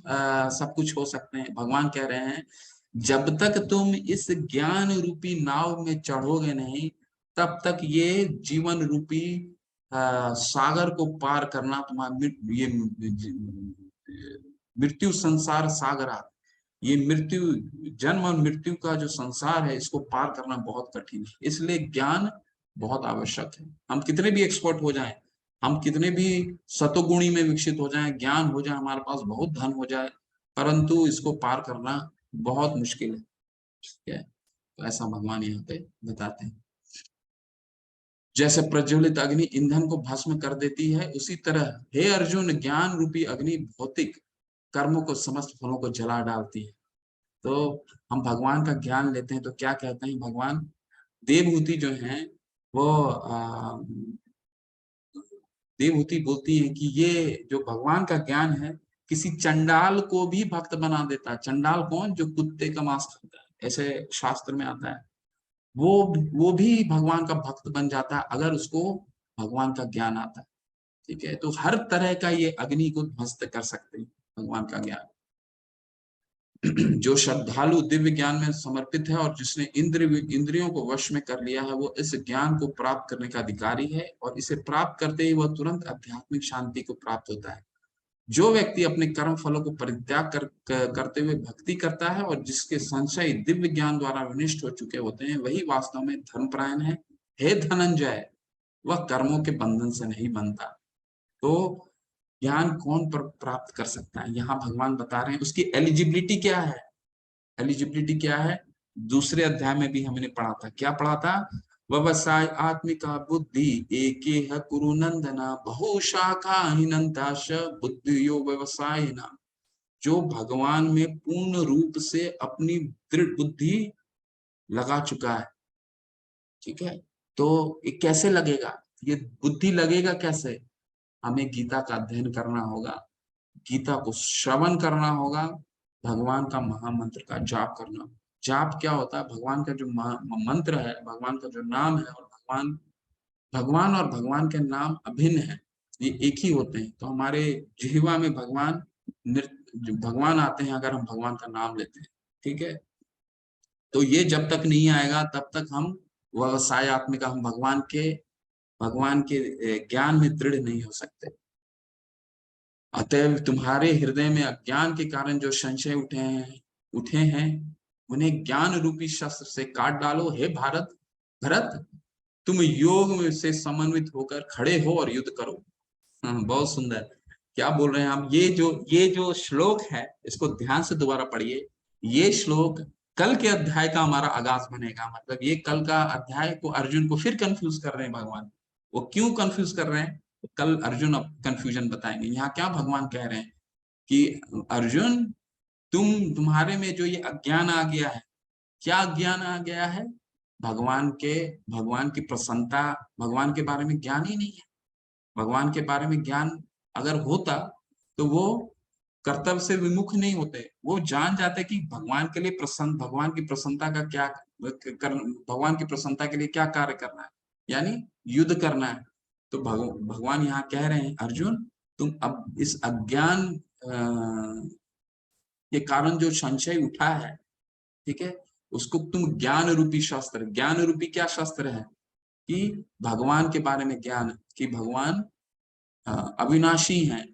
सब कुछ हो सकते हैं, भगवान कह रहे हैं जब तक तुम इस ज्ञान रूपी नाव में चढ़ोगे नहीं, तब तक ये जीवन रूपी सागर को पार करना तुम्हारा ये मृत्यु संसार सागरा, ये मृत्यु जन्म और मृत्यु का जो संसार है इसको पार करना बहुत कठिन है। इसलिए ज्ञान बहुत आवश्यक है। हम कितने भी एक्सपर्ट हो जाएं, हम कितने भी सतोगुणी में विकसित हो जाएं, ज्ञान हो जाए, हमारे पास बहुत धन हो जाए, परंतु इसको पार करना बहुत मुश्किल है, ठीक है। तो ऐसा भगवान यहाँ पे बताते हैं। जैसे प्रज्वलित अग्नि ईंधन को भस्म कर देती है, उसी तरह हे अर्जुन ज्ञान रूपी अग्नि भौतिक कर्मों को, समस्त फलों को जला डालती है। तो हम भगवान का ज्ञान लेते हैं तो क्या कहते हैं भगवान, देवहूति जो है वो देवहूति बोलती है कि ये जो भगवान का ज्ञान है किसी चंडाल को भी भक्त बना देता है। चंडाल कौन, जो कुत्ते का मांस खाता है, ऐसे शास्त्र में आता है। वो भी भगवान का भक्त बन जाता है अगर उसको भगवान का ज्ञान आता है, ठीक है। तो हर तरह का ये अग्नि को ध्वस्त कर सकते हैं भगवान का ज्ञान। जो श्रद्धालु दिव्य ज्ञान में समर्पित है और जिसने इंद्रियों को वश में कर लिया है, वो इस ज्ञान को प्राप्त करने का अधिकारी है, और इसे प्राप्त करते ही वह तुरंत आध्यात्मिक शांति को प्राप्त होता है। जो व्यक्ति अपने कर्म फलों को परित्याग करते हुए भक्ति करता है और जिसके संशय दिव्य ज्ञान द्वारा विनिष्ट हो चुके होते हैं, वही वास्तव में धर्मपरायण है। हे धनंजय, वह कर्मों के बंधन से नहीं बनता। तो ज्ञान कौन प्राप्त कर सकता है, यहाँ भगवान बता रहे हैं उसकी एलिजिबिलिटी क्या है। एलिजिबिलिटी क्या है, दूसरे अध्याय में भी हमने पढ़ा था। क्या पढ़ा था, व्यवसाय आत्मिका बुद्धि एकेह कुरु नंदना बहुशाखा हिनंताश बुद्धियो व्यवसाय ना। जो भगवान में पूर्ण रूप से अपनी दृढ़ बुद्धि लगा चुका है, ठीक है। तो ये कैसे लगेगा, ये बुद्धि लगेगा कैसे, हमें गीता का अध्ययन करना होगा, गीता को श्रवण करना होगा, भगवान का महामंत्र का जाप करना। जाप क्या होता है, भगवान का जो मंत्र है, भगवान का जो नाम है, और भगवान और भगवान के नाम अभिन्न है, ये एक ही होते हैं। तो हमारे जिह्वा में भगवान आते हैं अगर हम भगवान का नाम लेते हैं, ठीक है। तो ये जब तक नहीं आएगा तब तक हम व्यवसाय आत्मिका, हम भगवान के ज्ञान में दृढ़ नहीं हो सकते। अतएव तुम्हारे हृदय में अज्ञान के कारण जो संशय उठे हैं उन्हें ज्ञान रूपी शस्त्र से काट डालो। हे भरत, तुम योग में से समन्वित होकर खड़े हो और युद्ध करो। बहुत सुंदर, क्या बोल रहे हैं हम, ये जो श्लोक है इसको ध्यान से दोबारा पढ़िए। ये श्लोक कल के अध्याय का हमारा आगाज बनेगा। मतलब ये कल का अध्याय को अर्जुन को फिर कंफ्यूज कर रहे हैं भगवान। वो क्यों कंफ्यूज कर रहे हैं, कल अर्जुन अब कंफ्यूजन बताएंगे। यहाँ क्या भगवान कह रहे हैं कि अर्जुन, तुम्हारे में जो ये अज्ञान आ गया है, क्या अज्ञान आ गया है, भगवान की प्रसन्नता, भगवान के बारे में ज्ञान ही नहीं है। भगवान के बारे में ज्ञान अगर होता तो वो कर्तव्य से विमुख नहीं होते, वो जान जाते कि भगवान के लिए भगवान की प्रसन्नता का क्या भगवान की प्रसन्नता के लिए क्या कार्य करना है, यानी युद्ध करना है। तो भगवान यहाँ कह रहे हैं अर्जुन, तुम अब इस अज्ञान के कारण जो संशय उठा है, ठीक है, उसको तुम ज्ञान रूपी शस्त्र, ज्ञान रूपी क्या शस्त्र है कि भगवान के बारे में ज्ञान, कि भगवान अविनाशी हैं,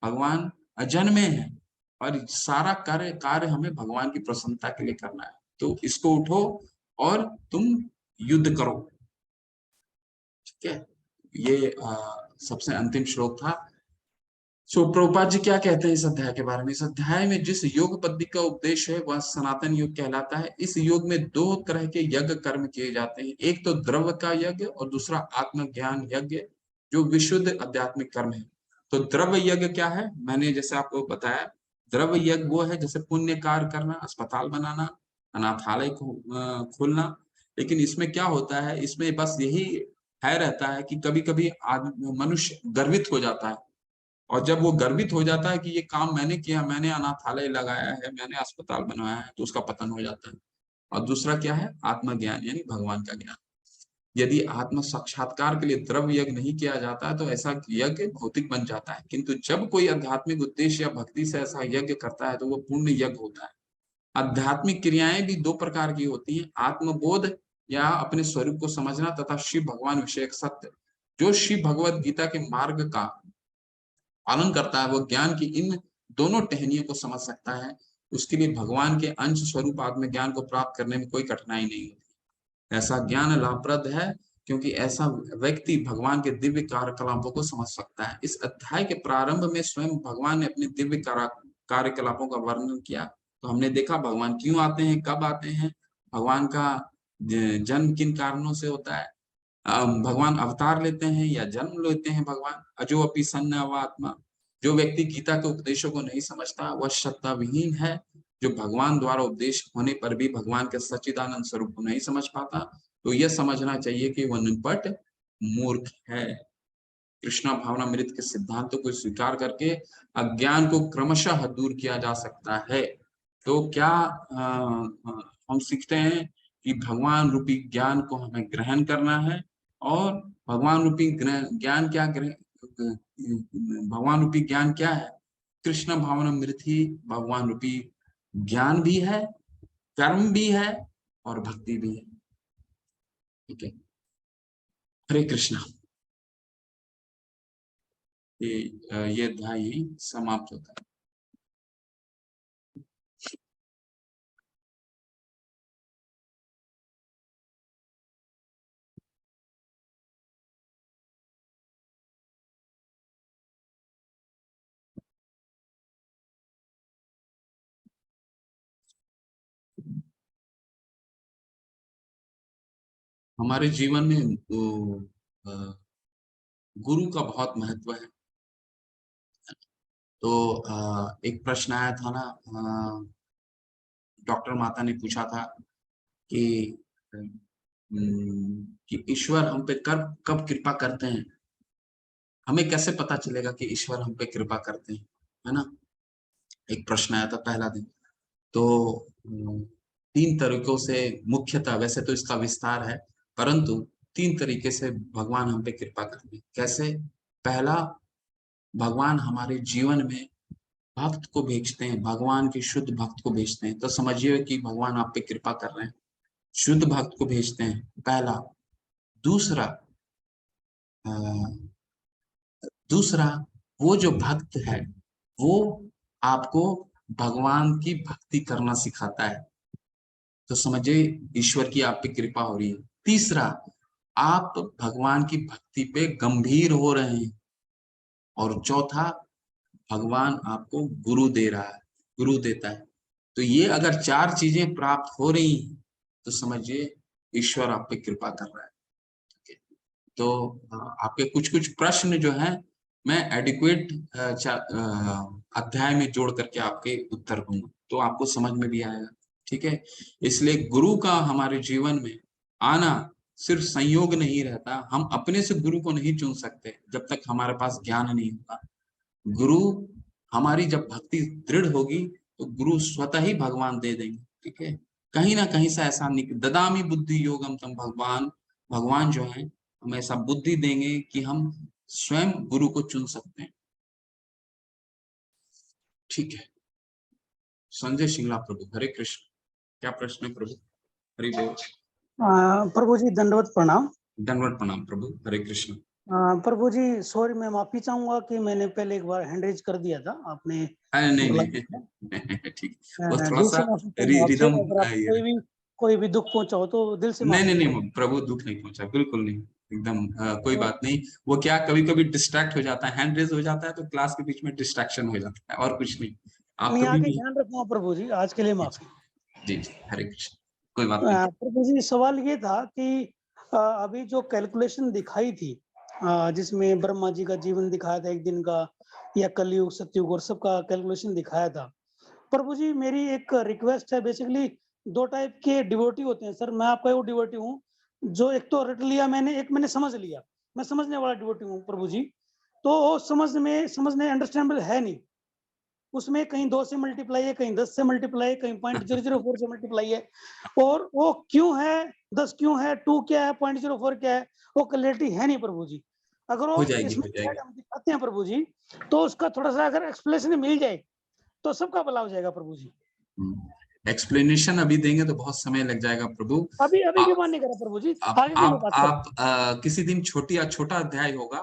भगवान अजन्मे हैं, और सारा कार्य हमें भगवान की प्रसन्नता के लिए करना है। तो इसको उठो और तुम युद्ध करो, ठीक है। ये सबसे अंतिम श्लोक था। सो प्रभुपाद जी क्या कहते हैं इस अध्याय के बारे में। इस अध्याय में जिस योग पद्धति का उपदेश है वह सनातन योग कहलाता है। इस योग में दो तरह के यज्ञ कर्म किए जाते हैं, एक तो द्रव्य का यज्ञ और दूसरा आत्मज्ञान यज्ञ, जो विशुद्ध आध्यात्मिक कर्म है। तो द्रव्य यज्ञ क्या है, मैंने जैसे आपको बताया, द्रव्य यज्ञ वो है जैसे पुण्य कार्य करना, अस्पताल बनाना, अनाथालय खोलना। लेकिन इसमें क्या होता है, इसमें बस यही है रहता है कि कभी कभी मनुष्य गर्वित हो जाता है, और जब वो गर्वित हो जाता है कि ये काम मैंने किया, मैंने अनाथालय लगाया है, मैंने अस्पताल बनवाया है, तो उसका पतन हो जाता है। और दूसरा क्या है, आत्मज्ञान यानी भगवान का ज्ञान। यदि आत्म साक्षात्कार के लिए द्रव्य यज्ञ नहीं किया जाता है तो ऐसा यज्ञ भौतिक बन जाता है, किंतु जब कोई आध्यात्मिक उद्देश्य या भक्ति से ऐसा यज्ञ करता है तो वो पूर्ण यज्ञ होता है। आध्यात्मिक क्रियाएं भी दो प्रकार की होती हैं, आत्मबोध या अपने स्वरूप को समझना तथा शिव भगवान विषयक सत्य। जो शिव भगवत गीता के मार्ग का पालन करता है वो ज्ञान की इन दोनों टहनियों को समझ सकता है। उसके लिए भगवान के अंश स्वरूप आत्म ज्ञान को प्राप्त करने में कोई कठिनाई नहीं होती। ऐसा ज्ञान लाभप्रद है क्योंकि ऐसा व्यक्ति भगवान के दिव्य कार्यकलापों को समझ सकता है। इस अध्याय के प्रारंभ में स्वयं भगवान ने अपने दिव्य कार्यकलापों का वर्णन किया। तो हमने देखा भगवान क्यों आते हैं, कब आते हैं, भगवान का जन्म किन कारणों से होता है, भगवान अवतार लेते हैं या जन्म लेते हैं भगवान। अजो अपि सन्न आत्मा, जो व्यक्ति गीता के उपदेशों को नहीं समझता वह श्रद्धा विहीन है। जो भगवान द्वारा उपदेश होने पर भी भगवान के सच्चिदानंद स्वरूप को नहीं समझ पाता तो यह समझना चाहिए कि वह निपट मूर्ख है। कृष्णा भावनामृत के सिद्धांतों को स्वीकार करके अज्ञान को क्रमशः दूर किया जा सकता है। तो क्या हम सीखते हैं कि भगवान रूपी ज्ञान को हमें ग्रहण करना है, और भगवान रूपी ज्ञान क्या भगवान रूपी ज्ञान क्या है? कृष्ण भावनामृत ही भगवान रूपी ज्ञान भी है, कर्म भी है और भक्ति भी है। ठीक है, हरे कृष्णा। ये अध्याय ही समाप्त होता है। हमारे जीवन में गुरु का बहुत महत्व है। तो एक प्रश्न आया था ना, डॉक्टर माता ने पूछा था कि ईश्वर हम पे कब कृपा करते हैं, हमें कैसे पता चलेगा कि ईश्वर हम पे कृपा करते हैं, है ना। एक प्रश्न आया था पहला दिन। तो 3 तरीकों से, मुख्यतः वैसे तो इसका विस्तार है, परंतु 3 तरीके से भगवान हम पे कृपा करते हैं। कैसे? पहला, भगवान हमारे जीवन में भक्त को भेजते हैं, भगवान के शुद्ध भक्त को भेजते हैं। तो समझिए कि भगवान आप पे कृपा कर रहे हैं, शुद्ध भक्त को भेजते हैं, पहला। दूसरा, वो जो भक्त है वो आपको भगवान की भक्ति करना सिखाता है, तो समझिए ईश्वर की आप पे कृपा हो रही है। तीसरा, आप भगवान की भक्ति पे गंभीर हो रहे हैं। और चौथा, भगवान आपको गुरु दे रहा है, गुरु देता है। तो ये अगर 4 चीजें प्राप्त हो रही हैं तो समझिए ईश्वर आप पे कृपा कर रहा है। तो आपके कुछ प्रश्न जो हैं मैं एडिक्वेट अध्याय में जोड़ करके आपके उत्तर दूंगा, तो आपको समझ में भी आएगा। ठीक है, इसलिए गुरु का हमारे जीवन में आना सिर्फ संयोग नहीं रहता। हम अपने से गुरु को नहीं चुन सकते जब तक हमारे पास ज्ञान नहीं होगा। गुरु हमारी जब भक्ति दृढ़ होगी तो गुरु स्वतः ही भगवान दे देंगे। ठीक है, कहीं ना कहीं से ऐसा ददामी बुद्धि योगम तम, भगवान जो है हमें ऐसा बुद्धि देंगे कि हम स्वयं गुरु को चुन सकते हैं। ठीक है, संजय सिंगला प्रभु, हरे कृष्ण। क्या प्रश्न है प्रभु? हरि बोल।
प्रभु जी दंडवत प्रणाम।
दंडवत प्रणाम प्रभु, हरे कृष्ण।
प्रभु जी सॉरी, मैं माफी चाहूंगा कि मैंने पहले एक बार हैंड रेज कर दिया था, आपने
नहीं ठीक, वो थोड़ा सा रिदम।
कोई भी दुख पहुंचा हो तो दिल से
नहीं प्रभु, दुख नहीं पहुंचा, बिल्कुल नहीं, एकदम कोई बात नहीं। वो क्या कभी कभी डिस्ट्रैक्ट हो जाता है, हैंड रेज हो जाता है तो क्लास के बीच में डिस्ट्रैक्शन हो जाता है, और कुछ नहीं। आप कभी भी
ध्यान रखना प्रभु जी, आज के लिए माफी।
जी हरे कृष्ण, कोई बात नहीं।
प्रभु जी सवाल ये था कि अभी जो कैलकुलेशन दिखाई थी, जिसमें ब्रह्मा जी का जीवन दिखाया था एक दिन का, या कलयुग सतयुग और सबका कैलकुलेशन दिखाया था। प्रभु जी मेरी एक रिक्वेस्ट है, बेसिकली 2 टाइप के डिवोटी होते हैं सर। मैं आपका वो डिवोटी हूँ जो एक तो रट लिया मैंने, एक मैंने समझ लिया। मैं समझने वाला डिवोटी हूँ प्रभु जी, तो समझने अंडरस्टैंडेबल है नहीं। उसमें कहीं 2 से मल्टीप्लाई है, कहीं 10 से मल्टीप्लाई है, कहीं 0.004 से मल्टीप्लाई है, और वो क्यों है, 10 क्यों है, 2 क्या है, 0.04 क्या है, वो क्लैरिटी है नहीं प्रभु जी। अगर वो
हो जाएगी,
इसमें
हो जाएगी।
हम दिखाते हैं प्रभु जी, तो उसका थोड़ा-सा अगर एक्सप्लेनेशन मिल जाए, तो सबका भला हो जाएगा प्रभु जी।
एक्सप्लेनेशन अभी देंगे तो बहुत समय लग जाएगा प्रभु।
अभी
आ-
की बात नहीं कर रहा प्रभु जी,
आप
आगे की मैं
आप
बात कर रहा हूँ।
आप किसी दिन छोटा अध्याय होगा,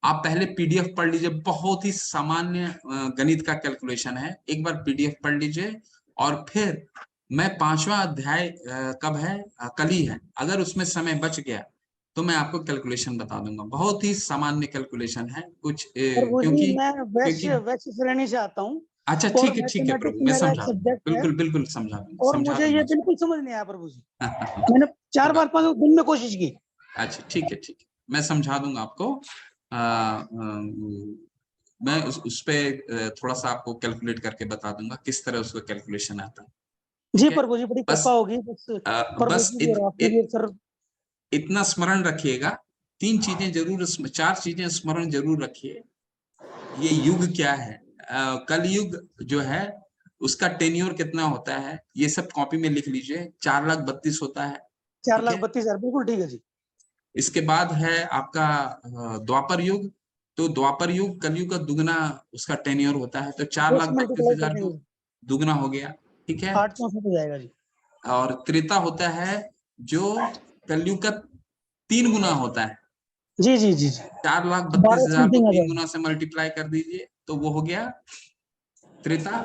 आप पहले पीडीएफ पढ़ लीजिए, बहुत ही सामान्य गणित का कैलकुलेशन है, एक बार पीडीएफ पढ़ लीजिए, और फिर मैं 5वां अध्याय कब है, कल ही है, अगर उसमें समय बच गया तो मैं आपको कैलकुलेशन बता दूंगा, बहुत ही सामान्य कैलकुलेशन है कुछ
प्रभु जी,
क्योंकि
मैं
क्योंकि
वैश्य श्रेणी से आता हूँ,
अच्छा
और
ठीक है प्रभु,
मैथमेटिक्स
मैं
मेरा एक
समझा दूंगा,
सब्जेक्ट है,
बिल्कुल बिल्कुल समझा
और मुझे ये
दूंगा
बिल्कुल समझ नहीं आया प्रभु जी।
उसको।
मैंने 4
होगा।
बार 5 दिन में कोशिश की।
अच्छा ठीक है, मैं समझा दूंगा आपको। मैं उस पे थोड़ा सा आपको कैलकुलेट करके बता दूंगा किस तरह उसका कैलकुलेशन आता है।
जी
ठीक है,
प्रभु जी, बड़ी
बस
कृपा होगी, बस प्रभु
बस
जी और आपके लिए सर।
इतना स्मरण रखिएगा, 3 चीजें जरूर, 4 चीजें स्मरण जरूर रखिए। ये युग क्या है, कलयुग जो है उसका टेन्योर कितना होता है, ये सब कॉपी में लिख लीजिए, 4,32,000 होता है।
4,32,000, बिल्कुल ठीक है जी।
इसके बाद है आपका द्वापर युग, तो द्वापर युग कलयुग का दुगना उसका टेन्योर होता है, तो
2 से मल्टीप्लाई कर
4,32,000
देंगे,
दुगना हो गया। ठीक है,
864 हो जाएगा जी।
और त्रेता होता है जो कलयुग का 3 गुना होता है,
जी जी जी जी, 12
4,32,000 को
समथिंग आ
3
जाएगा।
गुना से मल्टीप्लाई कर दीजिए तो वो हो गया त्रेता।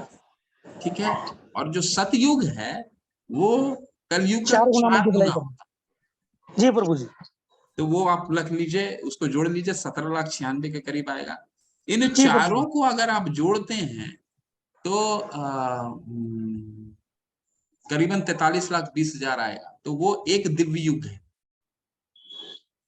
ठीक है, और जो सतयुग है वो कलयुग का
4 गुना
4
मल्टीप्लाई
गुना
कर,
होता
जी प्रभु जी।
है, तो वो आप रख लीजिए, उसको जोड़ लीजिए, 17,96,000 के करीब आएगा। इन
जी प्रभु
चारों
जी।
को अगर आप जोड़ते हैं तो करीबन 43,20,000 आएगा, तो वो एक दिव्य युग है।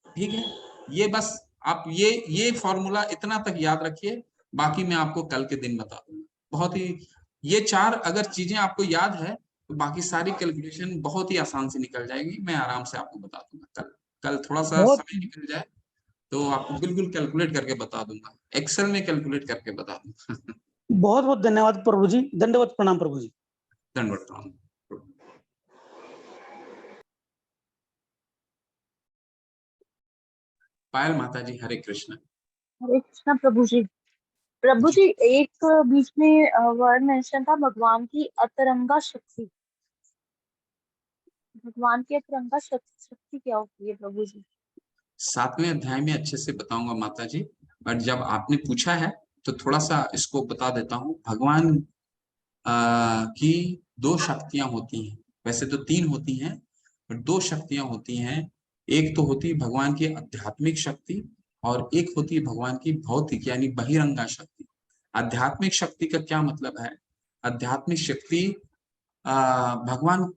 ठीक है, ये बस आप ये फॉर्मूला इतना तक याद रखिए, बाकी मैं आपको कल के दिन बता दूंगा। बहुत ही, ये 4 अगर चीजें आपको याद है तो बाकी सारी कैलकुलेशन बहुत ही आसान से निकल जाएगी, मैं आराम से आपको बता दूंगा। कल थोड़ा सा
बहुत
समय निकल जाए तो आपको बिल्कुल कैलकुलेट करके बता दूंगा, एक्सेल में कैलकुलेट करके बता दूंगा।
बहुत बहुत धन्यवाद प्रभु जी, दंडवत प्रणाम प्रभु जी।
दंडवत प्रणाम। पायल माता जी, हरे कृष्ण।
हरे कृष्णा प्रभु जी। प्रभु जी, एक बीच में वर्ड मेंशन था, भगवान की अतरंगा शक्ति। भगवान की अतरंगा शक्ति क्या होती है प्रभु जी?
7वें अध्याय में अच्छे से बताऊंगा माता जी, बट जब आपने पूछा है तो थोड़ा सा इसको बता देता हूँ। भगवान की 2 शक्तियां होती हैं, वैसे तो 3 होती हैं, पर 2 शक्तियां होती हैं। एक तो होती है भगवान की आध्यात्मिक शक्ति, और एक होती है भगवान की भौतिक यानी बहिरंगा शक्ति। आध्यात्मिक शक्ति का क्या मतलब है? आध्यात्मिक शक्ति भगवान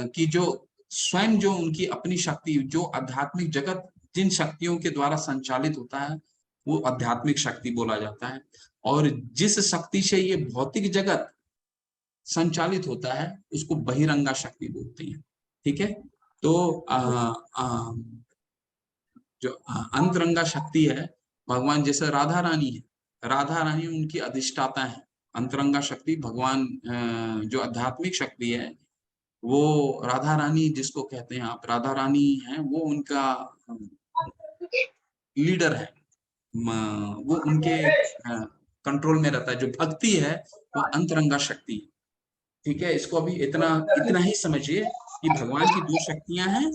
की जो स्वयं जो उनकी अपनी शक्ति, जो आध्यात्मिक जगत जिन शक्तियों के द्वारा संचालित होता है वो आध्यात्मिक शक्ति बोला जाता है, और जिस शक्ति से ये भौतिक जगत संचालित होता है उसको बहिरंगा शक्ति बोलते हैं। ठीक है, तो जो अंतरंगा शक्ति है, भगवान जैसे राधा रानी है, राधा रानी उनकी अधिष्ठाता है। अंतरंगा शक्ति भगवान जो आध्यात्मिक शक्ति है वो राधा रानी जिसको कहते हैं आप, राधा रानी है, वो उनका लीडर है, वो उनके कंट्रोल में रहता है। जो भक्ति है वो अंतरंगा शक्ति है। ठीक है, इसको अभी इतना ही समझिए कि भगवान की 2 शक्तियां हैं,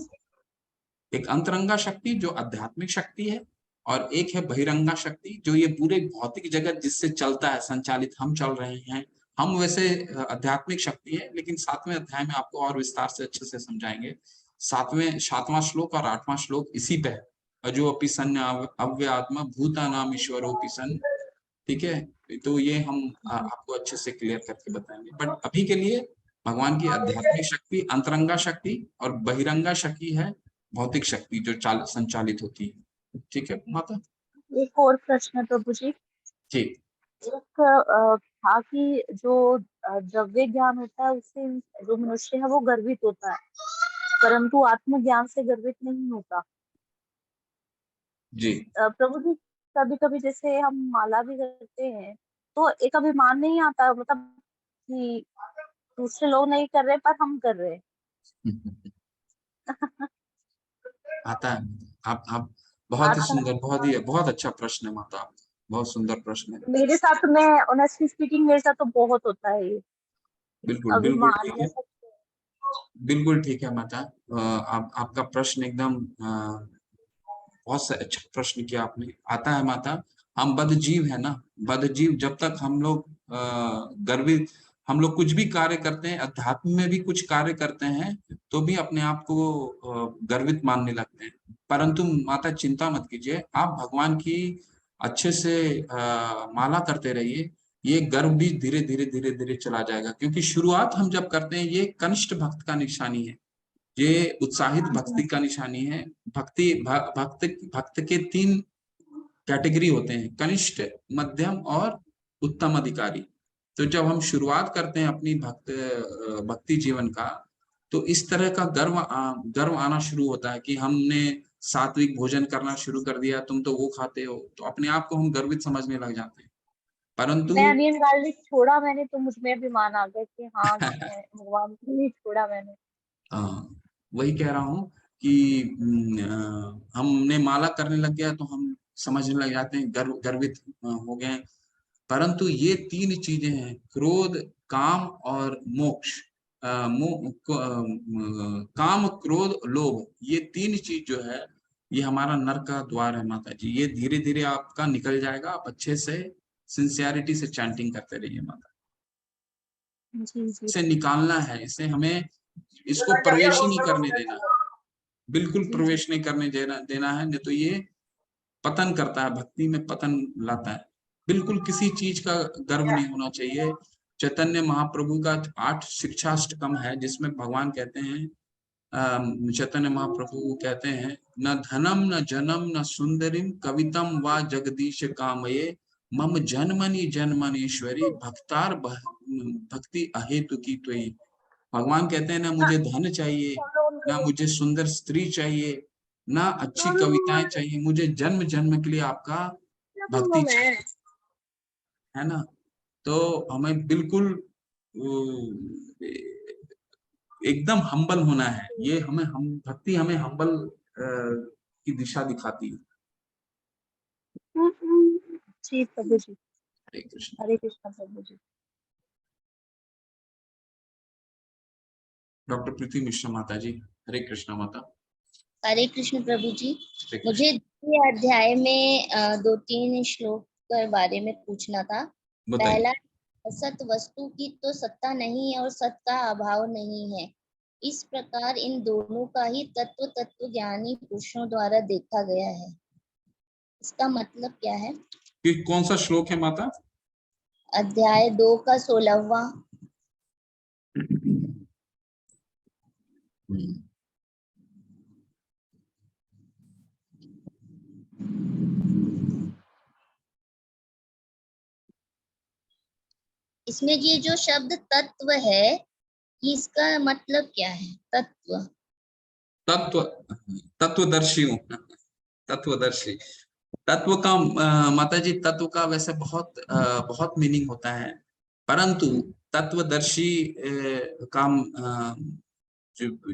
एक अंतरंगा शक्ति जो आध्यात्मिक शक्ति है, और एक है बहिरंगा शक्ति जो ये पूरे भौतिक जगत जिससे चलता है, संचालित हम चल रहे हैं। हम वैसे आध्यात्मिक शक्ति है, लेकिन 7वें अध्याय में आपको और विस्तार से अच्छे से समझाएंगे। 7वां श्लोक और 8वां श्लोक इसी पे है, अजो अपि सन अव्य आत्मा भूता नाम ईश्वरोपि सन। ठीक है, तो ये हम आपको अच्छे से क्लियर करके बताएंगे, बट अभी के लिए भगवान की आध्यात्मिक शक्ति अंतरंगा शक्ति और बहिरंगा शक्ति है भौतिक शक्ति जो संचालित होती है। ठीक है माता
एक और प्रश्न है प्रभु जी।
जी।
एक था कि जो द्रव्य ज्ञान होता है उससे जो मनुष्य है वो गर्वित होता है, परंतु आत्मज्ञान से गर्वित नहीं होता।
जी
प्रभु जी, कभी कभी जैसे हम माला भी करते हैं तो एक अभिमान नहीं आता, मतलब कि दूसरे लोग नहीं कर रहे पर हम कर रहे हैं।
आता है। आप बहुत ही
आता
सुंदर,
है।
बहुत अच्छा प्रश्न है माता, आपका बहुत सुंदर प्रश्न है।
मेरे साथ, मैं ऑनेस्टली स्पीकिंग, मेरे साथ तो बहुत होता है ये
बिल्कुल बिल्कुल
अभिमान
ठीक
में
है,
सब।
बिल्कुल ठीक है माता। आपका प्रश्न एकदम बहुत से अच्छा प्रश्न किया आपने। आता है माता, हम बद्ध जीव है ना, बद्ध जीव जब तक हम लोग गर्वित, हम लोग कुछ भी कार्य करते हैं, अध्यात्म में भी कुछ कार्य करते हैं, तो भी अपने आप को गर्वित मानने लगते हैं। परंतु माता चिंता मत कीजिए, आप भगवान की अच्छे से माला करते रहिए, ये गर्व भी धीरे धीरे धीरे धीरे चला जाएगा। क्योंकि शुरुआत हम जब करते हैं, ये कनिष्ठ भक्त का निशानी है, ये उत्साहित भक्ति का निशानी है। भक्त भक्त के 3 कैटेगरी होते हैं, कनिष्ठ, मध्यम और उत्तम अधिकारी। तो जब हम शुरुआत करते हैं अपनी भक्ति जीवन का, तो इस तरह का गर्व आना शुरू होता है कि हमने सात्विक भोजन करना शुरू कर दिया, तुम तो वो खाते हो, तो अपने आप को हम गर्वित समझने लग जाते हैं। परंतु
मैं अनियन गार्लिक छोड़ा मैंने, तो मुझमें अभिमान आ गया कि हाँ मैं भगवान को नहीं छोड़ा मैंने।
वही कह रहा हूँ कि हमने माला करने लग गया तो हम समझने लग जाते हैं, गर्वित हो गए। परंतु ये 3 चीजें हैं, क्रोध, काम और मोक्ष। काम, क्रोध, लोभ, ये 3 चीज जो है, ये हमारा नरक का द्वार है माता जी। ये धीरे धीरे आपका निकल जाएगा, आप अच्छे से सिंसियरिटी से चैंटिंग करते रहिए माता।
जी जी।
इसे निकालना है, इसे हमें इसको प्रवेश ही नहीं करने देना, बिल्कुल
जी जी।
प्रवेश नहीं करने देना है, नहीं तो ये पतन करता है, भक्ति में पतन लाता है। बिल्कुल किसी चीज का गर्व नहीं होना चाहिए। चैतन्य महाप्रभु का 8 शिक्षाष्टकम है, जिसमें भगवान कहते हैं, चैतन्य महाप्रभु कहते हैं, न धनम न जनम न सुंदरिम कवितम वा जगदीश कामये मम जन्मनि जन्मनीश्वरी भक्तार भक्ति अहेतु की त्वयि। भगवान कहते हैं, ना मुझे धन चाहिए, ना मुझे सुंदर स्त्री चाहिए, ना अच्छी कविताएं चाहिए, मुझे जन्म जन्म के लिए आपका भक्ति चाहिए, है ना। तो हमें बिल्कुल एकदम हम्बल होना है। ये हम भक्ति हमें हम्बल की दिशा दिखाती है।
जी प्रभु जी।
हरे कृष्ण।
हरे कृष्ण प्रभु जी।
डॉक्टर प्रीति मिश्रा माता जी, हरे कृष्ण माता।
हरे कृष्ण प्रभु जी।
हरे कृष्ण।
मुझे द्वितीय अध्याय में 2-3 श्लोक के बारे में पूछना था।
बताइए।
पहला, सत वस्तु की तो सत्ता नहीं है और सत का अभाव नहीं है। इस प्रकार इन दोनों का ही तत्व ज्ञानी पुरुषों द्वारा देखा गया है। इसका मतलब क्या है?
कि कौन सा श्लोक है माता?
अध्याय 2 का 16वां। इसमें ये जो शब्द तत्व है, इसका मतलब क्या है? तत्व,
तत्व, तत्वदर्शी हूँ, तत्वदर्शी। तत्व का माता जी, तत्व का वैसे बहुत मीनिंग होता है, परंतु तत्वदर्शी का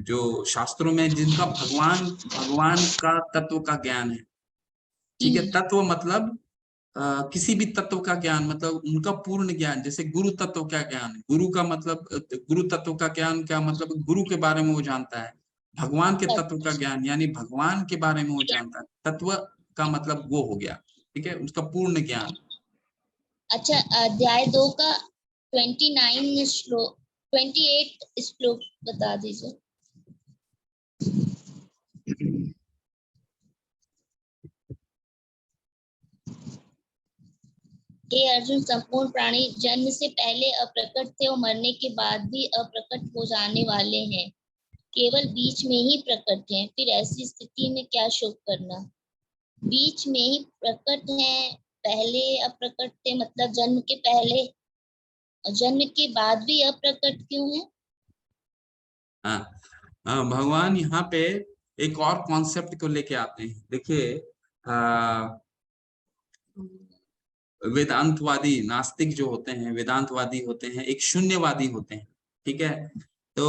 जो शास्त्रों में, जिनका भगवान का तत्व का ज्ञान है, ठीक है। तत्व मतलब किसी भी तत्व का ज्ञान, मतलब उनका पूर्ण ज्ञान। जैसे गुरु तत्व का ज्ञान, गुरु का मतलब, गुरु तत्व का ज्ञान क्या मतलब, गुरु के बारे में वो जानता है। भगवान के तत्व का ज्ञान यानी भगवान के बारे में वो जानता है। तत्व का मतलब वो हो गया, ठीक है, उसका पूर्ण ज्ञान।
अच्छा, अध्याय 2 का 28 श्लोक बता दीजिए। हे अर्जुन, संपूर्ण प्राणी जन्म से पहले अप्रकट थे और मरने के बाद भी अप्रकट हो जाने वाले हैं, केवल बीच में ही प्रकट हैं। फिर ऐसी स्थिति में क्या शोक करना? बीच में ही प्रकट हैं, पहले अप्रकट थे, मतलब जन्म के पहले, और जन्म के बाद भी अप्रकट क्यों है?
भगवान यहाँ पे एक और कॉन्सेप्ट को लेके आते हैं। देखिए, वेदांतवादी नास्तिक जो होते हैं, वेदांतवादी होते हैं, एक शून्यवादी होते हैं। ठीक है, तो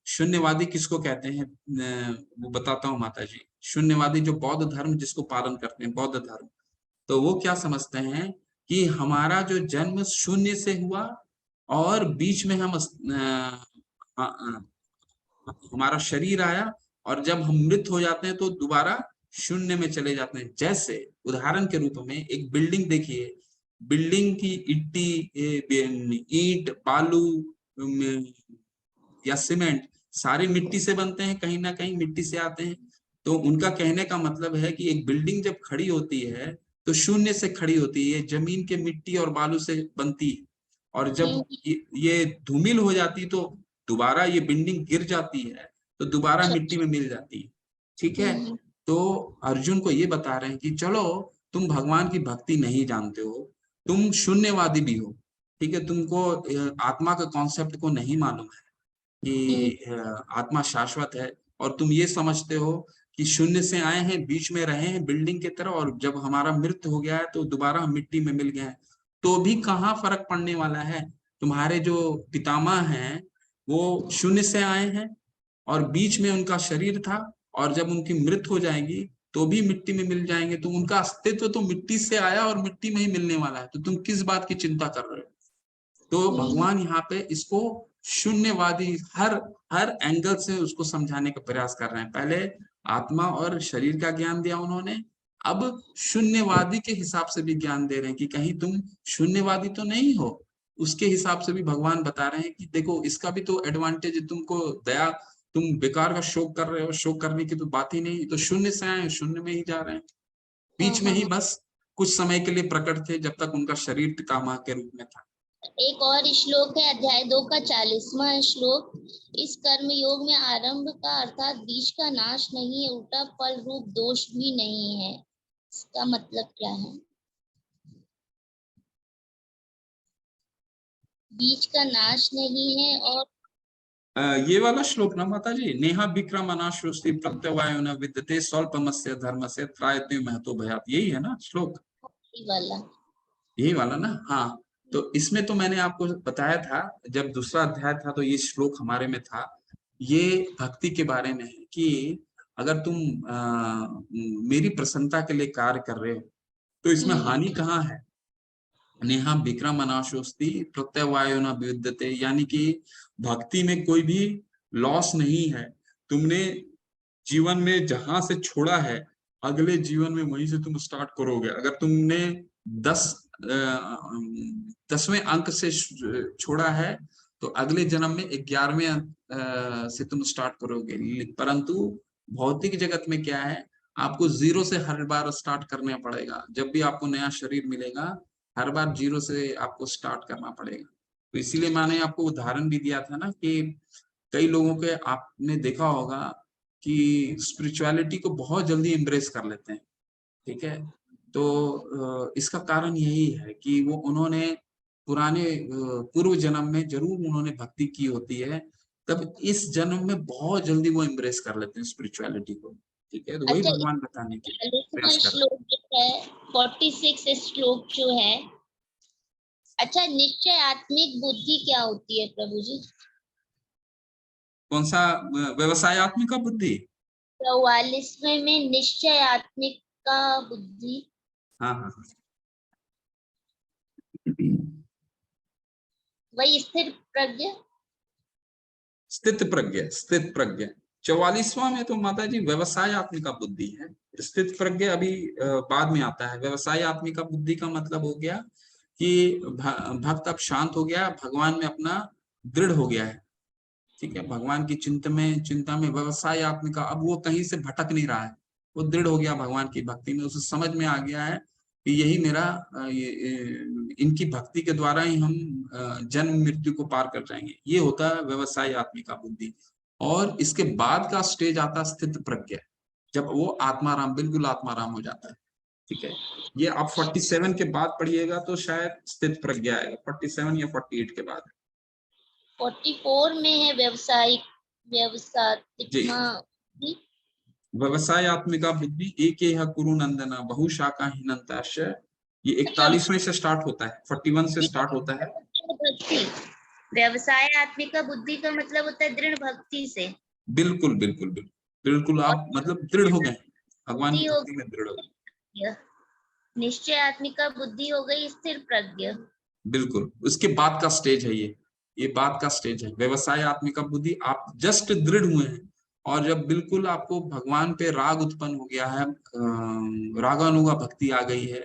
शून्यवादी किसको कहते हैं वो बताता हूँ माता जी। शून्यवादी जो बौद्ध धर्म जिसको पालन करते हैं, बौद्ध धर्म, तो वो क्या समझते हैं कि हमारा जो जन्म शून्य से हुआ और बीच में हम हमारा शरीर आया और जब हम मृत हो जाते हैं तो दोबारा शून्य में चले जाते हैं। जैसे उदाहरण के रूप में एक बिल्डिंग देखिए, बिल्डिंग की ईंट बालू या सीमेंट सारी मिट्टी से बनते हैं, कहीं ना कहीं मिट्टी से आते हैं। तो उनका कहने का मतलब है कि एक बिल्डिंग जब खड़ी होती है तो शून्य से खड़ी होती है, जमीन के मिट्टी और बालू से बनती है, और जब ये धूमिल हो जाती तो दोबारा ये बिल्डिंग गिर जाती है तो दोबारा मिट्टी में मिल जाती है। ठीक है, तो अर्जुन को ये बता रहे हैं कि चलो तुम भगवान की भक्ति नहीं जानते हो, तुम शून्यवादी भी हो। ठीक है, तुमको आत्मा के कॉन्सेप्ट को नहीं मालूम है कि आत्मा शाश्वत है, और तुम ये समझते हो कि शून्य से आए हैं, बीच में रहे हैं बिल्डिंग की तरह, और जब हमारा मृत्यु हो गया है तो दोबारा हम मिट्टी में मिल गए हैं। तो भी कहाँ फर्क पड़ने वाला है? तुम्हारे जो पितामह हैं वो शून्य से आए हैं और बीच में उनका शरीर था, और जब उनकी मृत्यु हो जाएगी तो भी मिट्टी में मिल जाएंगे। तो उनका अस्तित्व तो मिट्टी से आया और मिट्टी में ही मिलने वाला है, तो तुम किस बात की चिंता कर रहे हो? तो भगवान यहाँ पे इसको शून्यवादी हर एंगल से उसको समझाने का प्रयास कर रहे हैं। पहले आत्मा और शरीर का ज्ञान दिया उन्होंने, अब शून्यवादी के हिसाब से भी ज्ञान दे रहे हैं कि कहीं तुम शून्यवादी तो नहीं हो। उसके हिसाब से भी भगवान बता रहे हैं कि देखो इसका भी तो एडवांटेज है, तुमको दया, तुम बेकार का शोक कर रहे हो, शोक करने की तो बात ही नहीं। तो शून्य से आए, शून्य में ही जा रहे हैं, बीच में ही बस कुछ समय के लिए प्रकट थे जब तक उनका शरीर पितामह के रूप में था।
एक और श्लोक है, अध्याय 2 का 40वां श्लोक। इस कर्म योग में आरंभ का अर्थात बीज का नाश नहीं है, उल्टा फल रूप दोष भी नहीं है। इसका मतलब क्या है? बीज का नाश नहीं है और
ये वाला श्लोक ना माता जी, नेहा विक्रम अनाश्रुष्टि प्रत्यवायो न विद्यते स्वल्पमस्य धर्मस्य त्रायते महतो भयात्, यही है ना श्लोक? यही वाला ना? हाँ, तो इसमें तो मैंने आपको बताया था जब दूसरा अध्याय था तो ये श्लोक हमारे में था। ये भक्ति के बारे में है कि अगर तुम मेरी प्रसन्नता के लिए कार्य कर रहे हो तो इसमें हानि कहाँ है? नेहा विक्रम अनाशोस्ति प्रत्यवायो न विद्यते, यानी कि भक्ति में कोई भी लॉस नहीं है। तुमने जीवन में जहां से छोड़ा है अगले जीवन में वहीं से तुम स्टार्ट करोगे। अगर तुमने 10वें अंक से छोड़ा है तो अगले जन्म में 11वें अंक से तुम स्टार्ट करोगे। परंतु भौतिक जगत में क्या है, आपको जीरो से हर बार स्टार्ट करना पड़ेगा। जब भी आपको नया शरीर मिलेगा हर बार जीरो से आपको स्टार्ट करना पड़ेगा। तो इसीलिए मैंने आपको उदाहरण भी दिया था ना कि कई लोगों के आपने देखा होगा कि स्पिरिचुअलिटी को बहुत जल्दी एम्ब्रेस कर लेते हैं। ठीक है, तो इसका कारण यही है कि वो उन्होंने पुराने पूर्व जन्म में जरूर उन्होंने भक्ति की होती है, तब इस जन्म में बहुत जल्दी वो एम्ब्रेस कर लेते हैं स्पिरिचुअलिटी को। ठीक है, तो वही भगवान बताने के प्रयास कर रहे हैं।
श्लोक जो है 46 श्लोक जो है, अच्छा, निश्चय आत्मिक बुद्धि क्या होती है प्रभु जी?
कौन सा? व्यवसायत्मिका बुद्धि?
44वें में निश्चय आत्मिक का बुद्धि।
हाँ हाँ,
वही स्थिर प्रज्ञ,
स्थित प्रज्ञ, स्थित प्रज्ञ। 44वां में तो माता जी व्यवसायत्मिका बुद्धि है, स्थित प्रज्ञ अभी बाद में आता है। व्यवसायत्मिका बुद्धि का मतलब हो गया कि भक्त अब शांत हो गया, भगवान में अपना दृढ़ हो गया है। ठीक है, भगवान की चिंता में व्यवसायत्मिका, अब वो कहीं से भटक नहीं रहा है, वो दृढ़ हो गया भगवान की भक्ति में। उसे समझ में आ गया है कि यही मेरा इनकी भक्ति के द्वारा ही हम जन्म मृत्यु को पार कर जाएंगे। ये होता है व्यवसायत्मिका बुद्धि। और इसके बाद का स्टेज आता है स्थित प्रज्ञ, जब वो आत्माराम, बिल्कुल आत्माराम हो जाता है। ठीक है, ये आप 47 के बाद पढ़िएगा तो शायद स्थित प्रज्ञा आएगा, 47 या 48 के बाद।
44 में है व्यवसायिक
व्यवसायत्मिका बुद्धि एक कुरु नंदना बहुशाखा हीनंताश्च ये 41वें से स्टार्ट होता है, 41 से स्टार्ट होता है।
भक्ति, व्यवसाय आत्मिका बुद्धि का मतलब होता है दृढ़ भक्ति से।
बिल्कुल बिल्कुल बिल्कुल बिल्कुल, आप मतलब दृढ़ हो गए, भगवान की भक्ति में दृढ़ हो गए।
निश्चय आत्मिका बुद्धि हो गई स्थिर प्रज्ञ।
बिल्कुल, उसके बाद का स्टेज है ये बाद का स्टेज है। व्यवसाय आत्मिका बुद्धि, आप जस्ट दृढ़ हुए हैं, और जब बिल्कुल आपको भगवान पे राग उत्पन्न हो गया है, रागानुगा भक्ति आ गई है,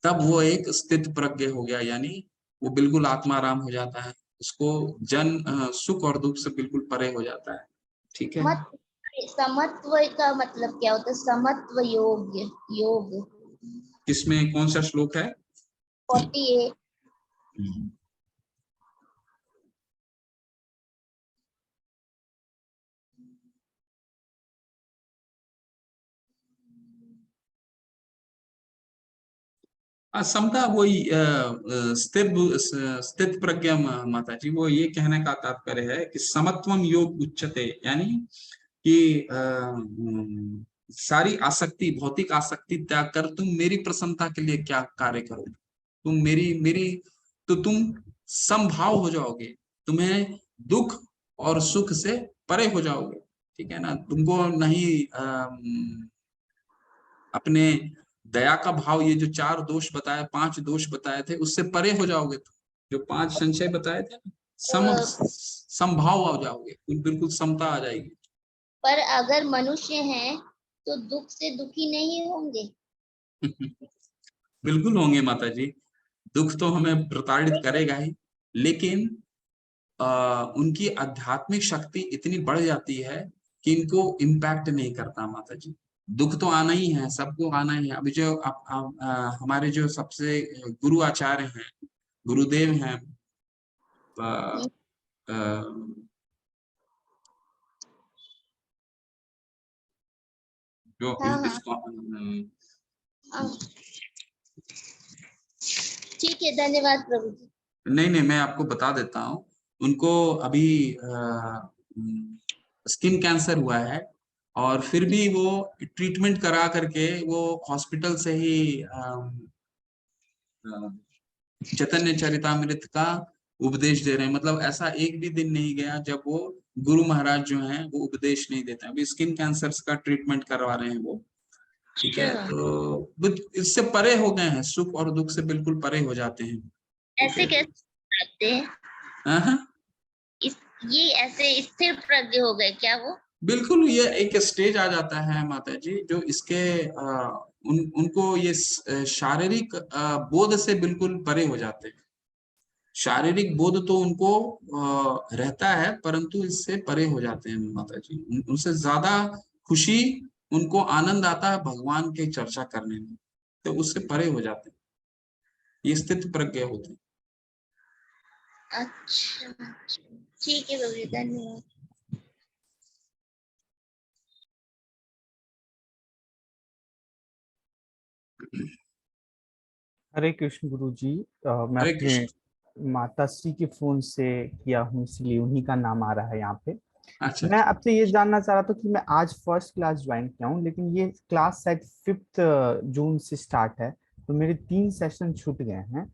तब वो एक स्थित प्रज्ञ हो गया, यानी वो बिल्कुल आत्माराम हो जाता है, उसको सुख और दुख से बिल्कुल परे हो जाता है। ठीक है।
समत्व का मतलब क्या होता है? समत्व योग्य योग
किसमें कौन सा श्लोक है?
48।
समता वही स्थित प्रज्ञा माता जी, वो ये कहने का तात्पर्य है कि समत्वम योग उच्चते, यानी कि सारी आसक्ति, भौतिक आसक्ति त्याग कर तुम मेरी प्रसन्नता के लिए क्या कार्य करोगे, तुम मेरी मेरी तो तुम समभाव हो जाओगे, तुम्हें दुख और सुख से परे हो जाओगे। ठीक है ना, तुमको नहीं अपने दया का भाव, ये जो 4 दोष बताए, 5 दोष बताए थे, उससे परे हो जाओगे तुम, जो 5 संशय बताए थे, समभाव आ जाओगे, बिल्कुल समता आ जाएगी।
पर अगर मनुष्य हैं तो दुख से दुखी नहीं होंगे?
बिल्कुल होंगे माता जी, दुख तो हमें प्रताड़ित करेगा ही, लेकिन उनकी आध्यात्मिक शक्ति इतनी बढ़ जाती है कि इनको इम्पैक्ट नहीं करता माता जी। दुख तो आना ही है, सबको आना ही है। अभी जो हमारे जो सबसे गुरु आचार्य हैं, गुरुदेव हैं, जो
ठीक है, धन्यवाद प्रभु जी।
नहीं, मैं आपको बता देता हूँ, उनको अभी स्किन कैंसर हुआ है, और फिर भी वो ट्रीटमेंट करा करके वो हॉस्पिटल से ही चैतन्य चरितामृत का उपदेश दे रहे हैं। मतलब ऐसा एक भी दिन नहीं गया जब वो गुरु महाराज जो हैं वो उपदेश नहीं देते हैं। अभी स्किन कैंसर का ट्रीटमेंट करवा रहे हैं वो। ठीक है, तो इससे परे हो गए हैं, सुख और दुख से बिल्कुल परे हो जाते हैं।
ऐसे कैसे करते हैं? ये ऐसे स्थिर प्रज्ञ हो गए क्या वो?
बिल्कुल, ये एक स्टेज आ जाता है माता जी, जो इसके उनको ये शारीरिक बोध से बिल्कुल परे हो जाते हैं। शारीरिक बोध तो उनको रहता है, परंतु इससे परे हो जाते हैं माता जी। उनसे ज्यादा खुशी, उनको आनंद आता है भगवान के चर्चा करने में, तो उससे परे हो जाते हैं, ये स्थित प्रज्ञ होते हैं।
अच्छा, ठीक है बाबू, धन्यवाद।
हरे कृष्ण गुरु जी। मैं
हरे
अपने
कृष्ण।
माताश्री के फोन से किया हूँ, इसलिए उन्हीं का नाम आ रहा है यहाँ पे।
अच्छा,
मैं आपसे ये जानना चाह रहा था कि मैं आज फर्स्ट क्लास ज्वाइन किया हूँ, लेकिन ये क्लास शायद 5 जून से स्टार्ट है, तो मेरे 3 सेशन छूट गए हैं।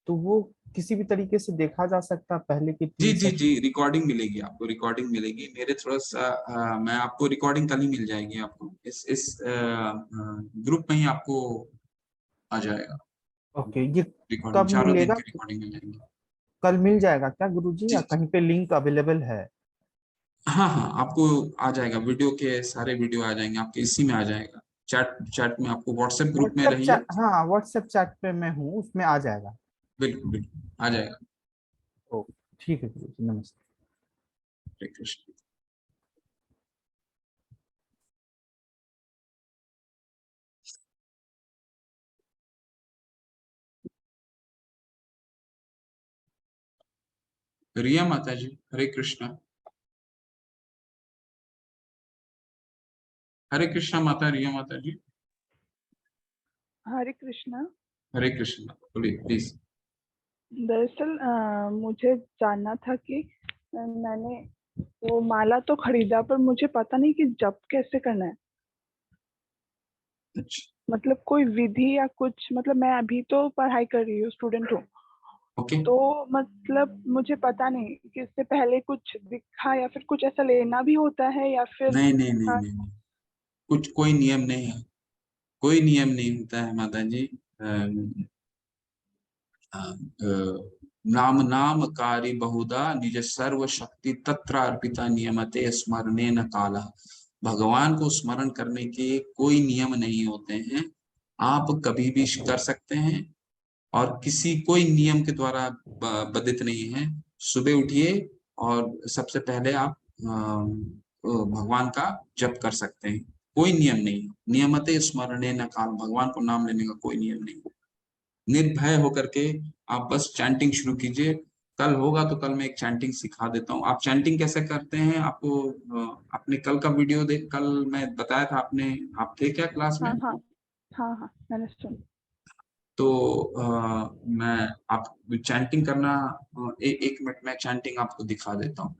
तो वो किसी भी तरीके से देखा जा सकता पहले के
जी
3
जी
सेशन?
जी, रिकॉर्डिंग मिलेगी आपको, रिकॉर्डिंग मिलेगी मेरे थोड़ा सा मैं आपको रिकॉर्डिंग कल ही मिल जाएगी आपको, इस ग्रुप में ही आपको आ जाएगा
ओके, ये
रिकॉर्डिंग,
कब
4 दिन
मिलेगा?
की रिकॉर्डिंग मिल जाएगी।
कल मिल जाएगा क्या गुरु जी,
जी,
या कहीं पे लिंक अवेलेबल है?
हाँ हाँ, आपको आ जाएगा, वीडियो के सारे वीडियो आ जाएंगे आपके, इसी में आ जाएगा, चैट चैट में, आपको व्हाट्सएप ग्रुप में
व्हाट्सएप
रहिए।
चैट, हाँ व्हाट्सएप चैट पे मैं हूँ, उसमें आ जाएगा।
बिल्कुल बिल्कुल आ जाएगा।
ओ ठीक है गुरु जी, नमस्ते।
हरे कृष्ण। रिया माता जी, हरे कृष्णा। हरे कृष्णा माता, रिया माता जी।
हरे कृष्णा।
हरे कृष्णा, बोलिए प्लीज।
दरअसल मुझे जानना था कि मैंने वो माला तो खरीदा, पर मुझे पता नहीं कि जप कैसे करना है।
अच्छा,
मतलब कोई विधि या कुछ, मतलब मैं अभी तो पढ़ाई कर रही हूँ, स्टूडेंट हूँ,
ओके
तो मतलब मुझे पता नहीं कि इससे पहले कुछ दिखा या फिर कुछ ऐसा लेना भी होता है या फिर
नहीं नहीं नहीं नहीं नहीं, कुछ कोई नियम नहीं है, कोई नियम नहीं होता है माता जी। नाम नाम कार्य बहुधा निज सर्व शक्ति तत्र अर्पिता नियमते स्मरणे न काला। भगवान को स्मरण करने के कोई नियम नहीं होते हैं, आप कभी भी कर सकते हैं और किसी कोई नियम के द्वारा बंधित नहीं है। सुबह उठिए और सबसे पहले आप भगवान का जप कर सकते हैं, कोई नियम नहीं। नियमते स्मरणे न काल, भगवान को नाम लेने का कोई नियम नहीं। निर्भय होकर के आप बस चैंटिंग शुरू कीजिए। कल होगा तो कल मैं एक चैंटिंग सिखा देता हूँ। आप चैंटिंग कैसे करते हैं आपको आपने कल का वीडियो देख, कल मैं बताया था, आपने आप थे क्या क्लास में?
हाँ हाँ हाँ हाँ मैंने सुन।
तो मैं आप चैंटिंग करना एक मिनट में चैंटिंग आपको दिखा देता हूँ।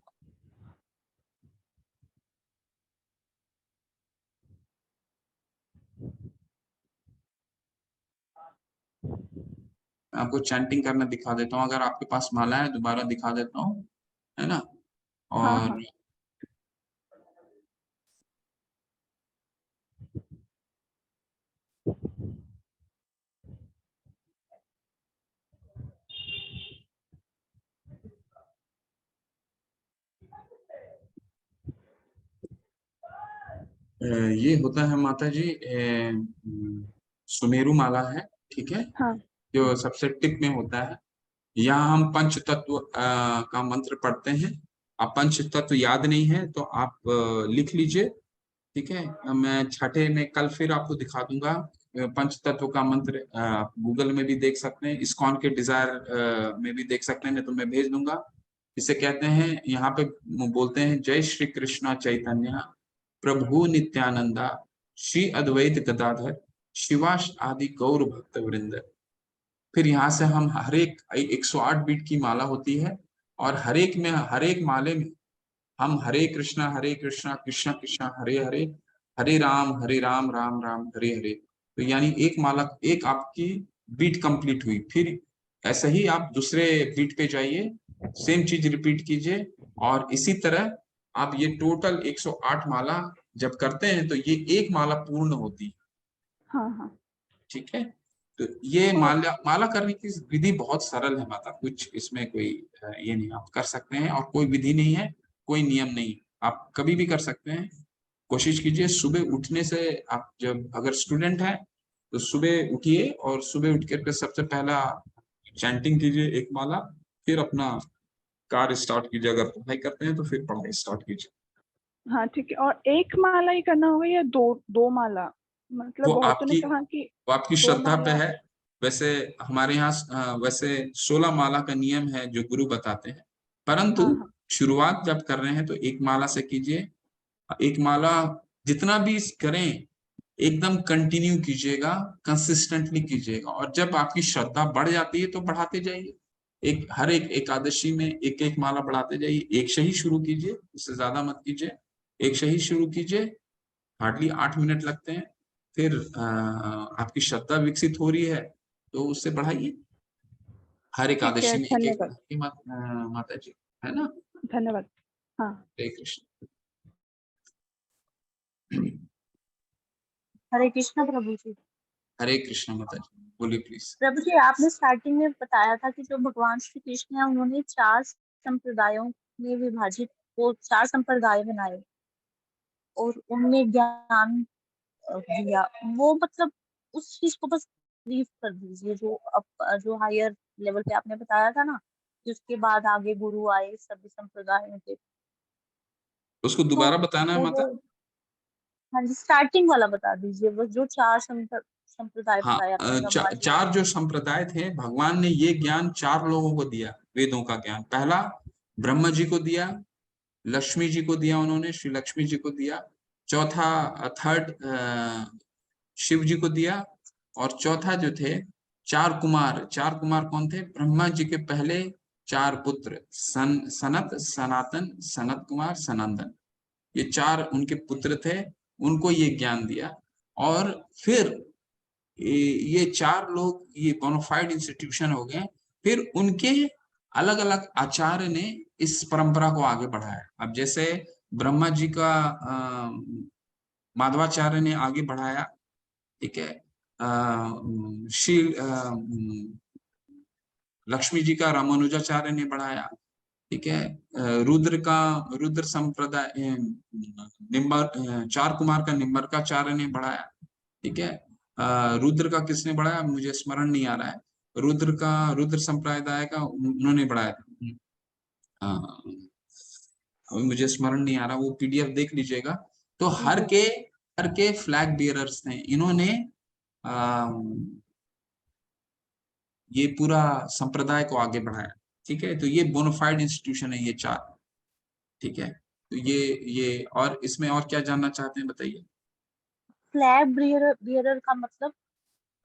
आपको चैंटिंग करना दिखा देता हूँ, अगर आपके पास माला है दोबारा दिखा देता हूँ, है ना।
हाँ
और
हाँ
ये होता है माता जी सुमेरु माला है, ठीक है,
हाँ
जो सबसे टिप में होता है। यहाँ हम पंच तत्व का मंत्र पढ़ते हैं। आप पंच तत्व याद नहीं है तो आप लिख लीजिए, ठीक है। मैं छठे में कल फिर आपको दिखा दूंगा पंच तत्व का मंत्र। गूगल में भी देख सकते हैं, इस्कॉन के डिजायर में भी देख सकते हैं, नहीं तो मैं भेज दूंगा। इसे कहते हैं, यहाँ पे बोलते हैं, जय श्री कृष्णा चैतन्य प्रभु नित्यानंदा श्री अद्वैत गदाधर शिवाश आदि गौर भक्त वृंद। फिर यहाँ से हम हर एक 108 बीट की माला होती है, और हर एक माले में हम हरे कृष्णा कृष्णा कृष्णा हरे हरे, हरे राम राम राम हरे हरे। तो यानी एक माला, एक आपकी बीट कंप्लीट हुई। फिर ऐसे ही आप दूसरे बीट पे जाइए, सेम चीज रिपीट कीजिए, और इसी तरह आप ये टोटल 108 माला जब करते हैं तो ये एक माला पूर्ण होती है,
हाँ हाँ।
ठीक है। तो ये
और
माला करने की विधि बहुत सरल है माता, कुछ इसमें कोई ये नहीं, आप कर सकते हैं, और कोई विधि नहीं है, कोई नियम नहीं, आप कभी भी कर सकते हैं। कोशिश कीजिए सुबह उठने से, आप जब अगर स्टूडेंट हैं तो सुबह उठिए, और सुबह उठ करके सबसे पहला चैंटिंग कीजिए एक माला, फिर अपना कार्य स्टार्ट कीजिए। अगर पढ़ाई करते हैं तो फिर पढ़ाई स्टार्ट कीजिए।
हाँ ठीक है, और एक माला ही करना होगा या दो दो माला? मतलब
वो
बहुतों ने
आपकी
कहा कि
वो आपकी
दो
श्रद्धा पे
माला।
है। वैसे हमारे यहाँ वैसे 16 माला का नियम है जो गुरु बताते हैं, परंतु
हाँ हाँ
शुरुआत जब कर रहे हैं तो एक माला से कीजिए। एक माला जितना भी करें एकदम कंटिन्यू कीजिएगा, कंसिस्टेंटली कीजिएगा, और जब आपकी श्रद्धा बढ़ जाती है तो बढ़ाते जाइए। हर एक एकादशी में एक एक माला बढ़ाते जाइए। एक से ही शुरू कीजिए, उससे ज्यादा मत कीजिए, एक से ही शुरू कीजिए। हार्डली 8 मिनट लगते हैं। फिर आपकी श्रद्धा विकसित हो रही है तो उससे बढ़ाइए। हर
ठीक है,
एकादशी में एक एक
धन्यवाद।
माता जी, है ना।
धन्यवाद। हाँ।
हरे कृष्ण।
हरे कृष्ण प्रभु जी।
हरे कृष्ण माता जी, बोलिए प्लीज।
प्रभु जी, आपने स्टार्टिंग में बताया था कि जो भगवान श्री कृष्ण है उन्होंने 4 संप्रदायों में विभाजित, वो 4 संप्रदाय बनाए और उनमें ज्ञान दिया। वो मतलब उस चीज को बस ब्रीफ कर दीजिए, जो जो हायर लेवल पे आपने बताया था ना, जिसके बाद आगे गुरु आए सभी संप्रदायों के।
उसको
तो
दोबारा बताना है
वो,
माता।
हाँ जी, स्टार्टिंग वाला बता दीजिए बस, जो 4 संप्रदाय
हाँ,
बताए आपने, ब्रह्मा जी।
चार जो संप्रदाय थे, भगवान ने ये ज्ञान 4 लोगों को दिया, वेदों का ज्ञान। पहला ब्रह्मा जी को दिया, लक्ष्मी जी को दिया, उन्होंने श्री लक्ष्मी जी को दिया। चौथा थर्ड शिव जी को दिया। और चौथा जो थे 4 कुमार कौन थे? ब्रह्मा जी के पहले 4 पुत्र, सनत, सनातन, सनत कुमार, सनंदन, ये 4 उनके पुत्र थे, उनको ये ज्ञान दिया। और फिर ये चार लोग ये बोनाफाइड इंस्टीट्यूशन हो गए। फिर उनके अलग अलग आचार्य ने इस परंपरा को आगे बढ़ाया। अब जैसे ब्रह्मा जी का माधवाचार्य ने आगे बढ़ाया, ठीक है। श्री लक्ष्मी जी का रामानुजाचार्य ने बढ़ाया, ठीक है। रुद्र संप्रदाय चार कुमार का निम्बरकाचार्य ने बढ़ाया, ठीक है। रुद्र का किसने बढ़ाया मुझे स्मरण नहीं आ रहा है। रुद्र संप्रदाय का उन्होंने बढ़ाया था, अभी मुझे स्मरण नहीं आ रहा, वो पीडीएफ देख लीजिएगा। तो हर के फ्लैग बियरर्स थे, इन्होंने ये पूरा संप्रदाय को आगे बढ़ाया, ठीक है। तो ये बोनाफाइड इंस्टीट्यूशन है ये चार, ठीक है। तो ये और इसमें और क्या जानना चाहते हैं बताइए।
फ्लैग बियरर का मतलब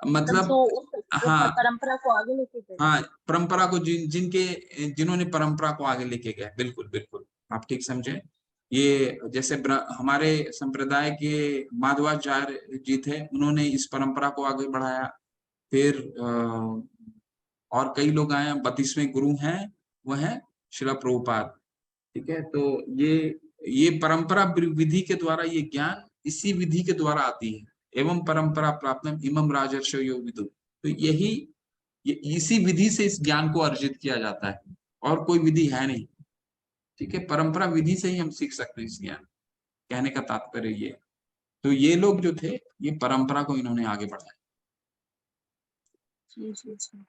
मतलब
जो उस
हाँ
परंपरा को आगे लेके गए।
हाँ, परंपरा को जिन्होंने परंपरा को आगे लेके गए, बिल्कुल बिल्कुल आप ठीक समझे। ये जैसे हमारे संप्रदाय के माधवाचार्य जी थे, उन्होंने इस परंपरा को आगे बढ़ाया। फिर और कई लोग आए, 32वें गुरु हैं, वह है श्रील प्रभुपाद, ठीक है। तो ये परंपरा विधि के द्वारा, ये ज्ञान इसी विधि के द्वारा आती है। एवं परंपरा प्राप्तम इमं राजर्षयो यो विदु। तो ये इसी विधि से इस ज्ञान को अर्जित किया जाता है, और कोई विधि है नहीं, ठीक है। परंपरा विधि से ही हम सीख सकते हैं इस ज्ञान, कहने का तात्पर्य ये। तो ये लोग जो थे, ये परंपरा को इन्होंने आगे बढ़ाया।
जी जी जी।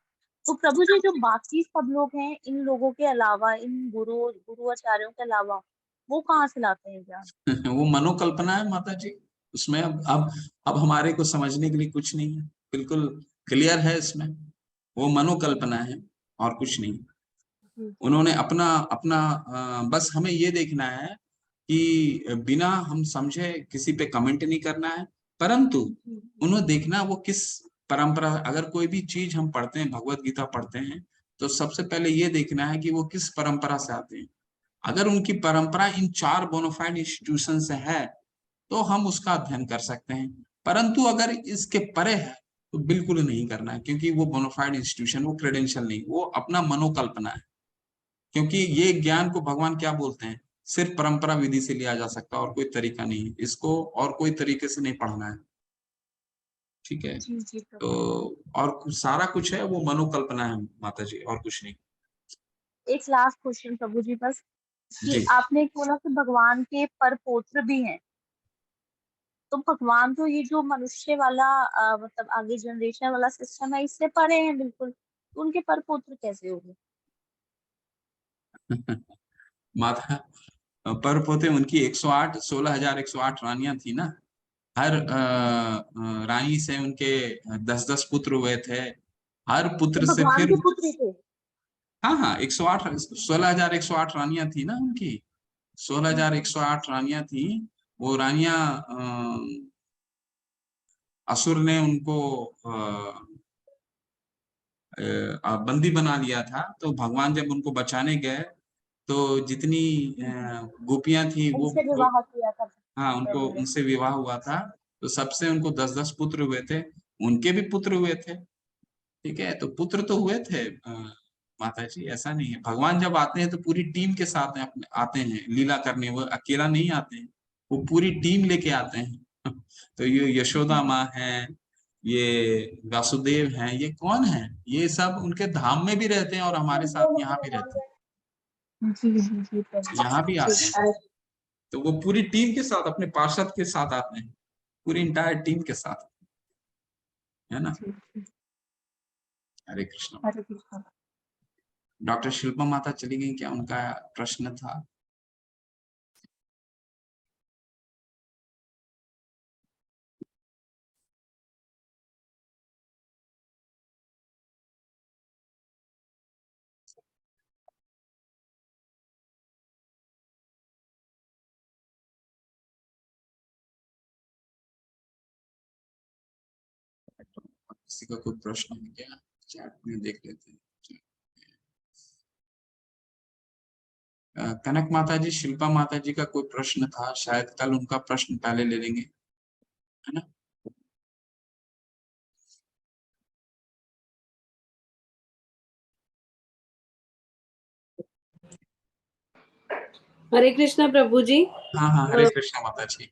तो प्रभु जी, जो बाकी सब लोग हैं, इन लोगों के अलावा, इन गुरु आचार्यों के अलावा, वो कहाँ से लाते हैं ज्ञान?
वो मनोकल्पना है माता जी, उसमें अब हमारे को समझने के लिए कुछ नहीं है, बिल्कुल क्लियर है इसमें। वो मनोकल्पना है और कुछ नहीं। उन्होंने अपना अपना बस हमें ये देखना है कि बिना हम समझे किसी पे कमेंट नहीं करना है, परंतु उन्हें देखना वो किस परंपरा। अगर कोई भी चीज हम पढ़ते हैं, भगवत गीता पढ़ते हैं, तो सबसे पहले ये देखना है कि वो किस परंपरा से आते हैं। अगर उनकी परंपरा इन चार बोनाफाइड इंस्टीट्यूशन से है, तो हम उसका अध्ययन कर सकते हैं। परंतु अगर इसके परे है, तो बिल्कुल नहीं करना है, क्योंकि वो बोनाफाइड इंस्टीट्यूशन, वो क्रेडेंशियल नहीं, वो अपना मनोकल्पना है। क्योंकि ये ज्ञान को भगवान क्या बोलते हैं, सिर्फ परंपरा विधि से लिया जा सकता है, और कोई तरीका नहीं है इसको, और कोई तरीके से नहीं पढ़ना है, ठीक है।
जी जी प्रभु।
तो और सारा कुछ है वो मनोकल्पना है माता जी, और कुछ नहीं।
एक लास्ट क्वेश्चन प्रभु जी बस, कि
जी
आपने बोला कि भगवान के परपौत्र भी हैं, तो भगवान तो ये जो मनुष्य वाला मतलब आगे जनरेशन वाला सिस्टम है, इससे परे हैं बिल्कुल, तो उनके परपौत्र कैसे होंगे?
माता पर पोते उनकी 108 16,108 रानियां थी ना। हर रानी से उनके 10-10 पुत्र हुए थे। हर
तो
पुत्र से
भगवान
फिर
के पुत्र थे?
हाँ हाँ 108 16,108 रानियां थी ना उनकी। 16,108 रानियां थी। वो रानियां असुर ने उनको बंदी बना लिया था। तो भगवान जब उनको बचाने गए, तो जितनी गोपियां थी
उनसे विवाह किया था
हाँ उनको
प्रभु ने।
उनसे विवाह हुआ था। तो सबसे उनको 10-10 पुत्र हुए थे। उनके भी पुत्र हुए थे, ठीक है। तो पुत्र तो हुए थे माता जी, ऐसा नहीं है। भगवान जब आते हैं तो पूरी टीम के साथ अपने आते हैं लीला करने, वो अकेला नहीं आते हैं, वो पूरी टीम लेके आते हैं। तो ये यशोदा माँ है, ये वासुदेव हैं, ये कौन है, ये सब उनके धाम में भी रहते हैं और हमारे साथ यहाँ भी रहते हैं,
जी जी जी प्रभु।
यहाँ भी आते हैं। तो वो पूरी टीम के साथ, अपने पार्षद के साथ आते हैं, पूरी इंटायर टीम के साथ, है ना। हरे कृष्ण।
हरे कृष्ण।
डॉक्टर शिल्पा माता चली गई क्या, उनका प्रश्न था? किसी का कोई प्रश्न है क्या, चैट में देख लेते हैं। कनक माता जी, शिल्पा माता जी का कोई प्रश्न था, शायद कल उनका प्रश्न पहले ले लेंगे, है ना।
हरे कृष्णा प्रभु जी।
हाँ हाँ, हरे कृष्णा माता जी,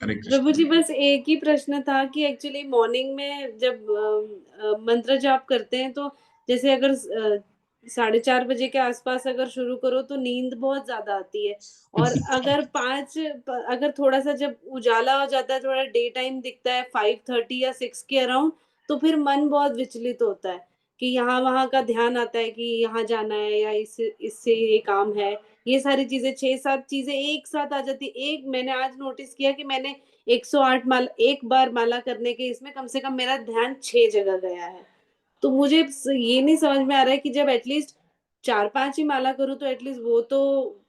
हरे
प्रभु
कृष्णा।
जी बस एक ही प्रश्न था कि एक्चुअली मॉर्निंग में जब मंत्र जाप करते हैं तो जैसे अगर 4:30 बजे के आसपास अगर शुरू करो तो नींद बहुत ज्यादा आती है, और अगर थोड़ा सा जब उजाला हो जाता है, थोड़ा डे टाइम दिखता है 5:30 या 6 के अराउंड, तो फिर मन बहुत विचलित होता है कि यहाँ वहाँ का ध्यान आता है कि यहाँ जाना है या इससे ये काम है, ये सारी चीजें 6-7 चीजें एक साथ आ जाती। एक मैंने आज नोटिस किया कि मैंने 108 माला एक बार माला करने के इसमें कम से कम मेरा ध्यान 6 जगह गया है। तो मुझे ये नहीं समझ में आ रहा है कि जब एटलीस्ट 4-5 ही माला करूं तो एटलीस्ट वो तो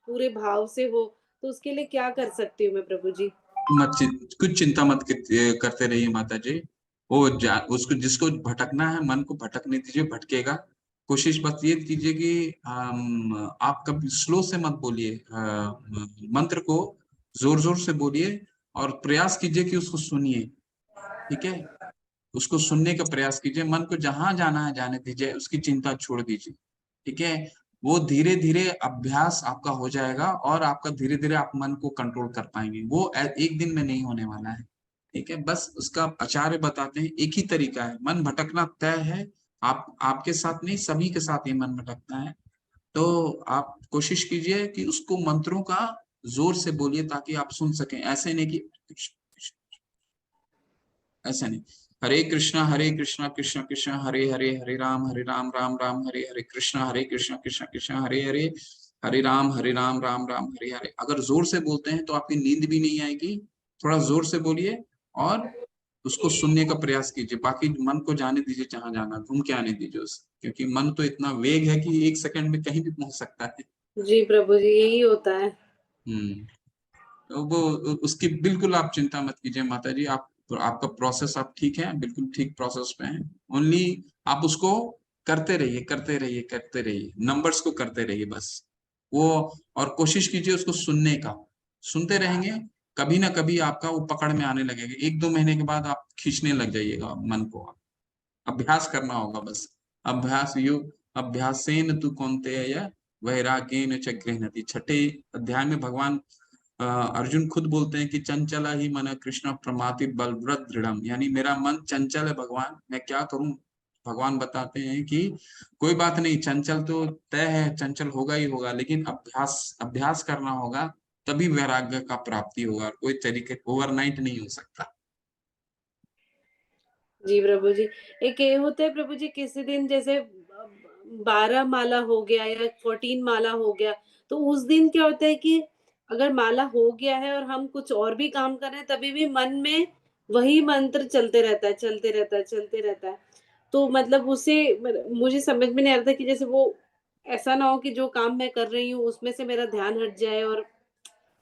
पूरे भाव से हो, तो उसके लिए क्या कर सकती हूँ मैं प्रभु जी?
कुछ चिंता मत करते रहिए माता जी। उसको जिसको भटकना है मन को भटकने दीजिए, भटकेगा। कोशिश बस ये कीजिए कि आप कभी स्लो से मत बोलिए, मंत्र को जोर जोर से बोलिए और प्रयास कीजिए कि उसको सुनिए। ठीक है, उसको सुनने का प्रयास कीजिए। मन को जहां जाना है जाने दीजिए, उसकी चिंता छोड़ दीजिए। ठीक है, वो धीरे धीरे अभ्यास आपका हो जाएगा और आपका धीरे धीरे आप मन को कंट्रोल कर पाएंगे। वो एक दिन में नहीं होने वाला है। ठीक है, बस उसका आचार्य बताते हैं एक ही तरीका है, मन भटकना तय है। आपके साथ नहीं, सभी के साथ ये मन भटकता है। तो आप कोशिश कीजिए कि उसको मंत्रों का जोर से बोलिए ताकि आप सुन सकें। ऐसे नहीं कि ऐसा नहीं। हरे कृष्णा कृष्ण कृष्ण हरे हरे, हरे राम राम राम हरे हरे, हरे कृष्णा कृष्ण कृष्ण हरे हरे, हरे राम राम राम हरे हरे। अगर जोर से बोलते हैं तो आपकी नींद भी नहीं आएगी। थोड़ा जोर से बोलिए और उसको सुनने का प्रयास कीजिए। बाकी मन को जाने दीजिए, जहां जाना घूम के आने दीजिए उसे, क्योंकि मन तो इतना वेग है कि 1 सेकंड में कहीं भी पहुंच सकता है।
जी प्रभु जी, यही होता है।
तो वो उसकी बिल्कुल आप चिंता मत कीजिए माता जी। आपका प्रोसेस आप ठीक है, बिल्कुल ठीक प्रोसेस पे हैं। ओनली आप उसको करते रहिए, करते रहिए, करते रहिए, नंबर्स को करते रहिए बस वो। और कोशिश कीजिए उसको सुनने का। सुनते रहेंगे, कभी ना कभी आपका वो पकड़ में आने लगेगा। 1-2 महीने के बाद आप खींचने लग जाइएगा मन को। अभ्यास करना होगा बस। अभ्यासेन तु कौन्तेय वैराग्येन च गृह्णति। छठे अध्याय में भगवान अर्जुन खुद बोलते हैं कि चंचला ही मन कृष्ण प्रमाति बलवृत दृढ़म, यानी मेरा मन चंचल है भगवान, मैं क्या करूं। भगवान बताते हैं कि कोई बात नहीं, चंचल तो तय है, चंचल होगा ही होगा, लेकिन अभ्यास अभ्यास करना होगा, तभी वैराग्य का प्राप्ति होगा। कोई तरीके ओवरनाइट नहीं हो सकता।
जी प्रभु जी, एक ये होता है प्रभु जी, किसी दिन जैसे 12 माला हो गया या 14 माला हो गया, तो उस दिन क्या होता है कि अगर माला हो गया है और हम कुछ और भी काम कर रहे हैं, तभी भी मन में वही मंत्र चलते रहता है, चलते रहता है, चलते रहता है। तो मतलब उससे मुझे समझ में नहीं आ रहा था कि जैसे वो ऐसा ना हो कि जो काम मैं कर रही हूँ उसमें से मेरा ध्यान हट जाए, और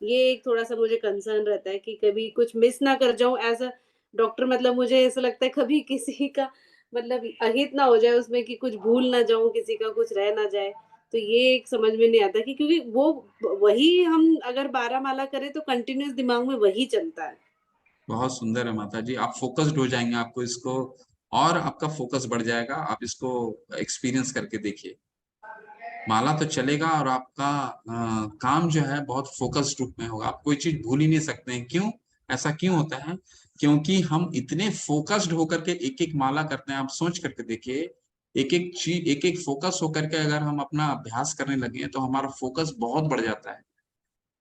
ये एक थोड़ा-सा मुझे कंसर्न रहता है कि कभी कुछ मिस ना कर जाऊँ एज़ अ डॉक्टर। मतलब मुझे ऐसा लगता है कभी किसी का मतलब अहित ना हो जाए उसमें, कि कुछ भूल ना जाऊँ, किसी का कुछ रह ना जाए। तो ये एक समझ में नहीं आता कि क्योंकि वो वही हम अगर 12 माला करें तो कंटिन्यूअस दिमाग में वही चलता है।
बहुत सुंदर है माता जी, आप फोकस्ड हो जाएंगे। आपको इसको और आपका फोकस बढ़ जाएगा। आप इसको एक्सपीरियंस करके देखिए। माला तो चलेगा और आपका काम जो है बहुत फोकस्ड रूप में होगा। आप कोई चीज भूल ही नहीं सकते हैं। क्यों ऐसा क्यों होता है? क्योंकि हम इतने फोकस्ड होकर के एक एक माला करते हैं। आप सोच करके देखिए, एक एक चीज एक एक फोकस होकर के अगर हम अपना अभ्यास करने लगे तो हमारा फोकस बहुत बढ़ जाता है।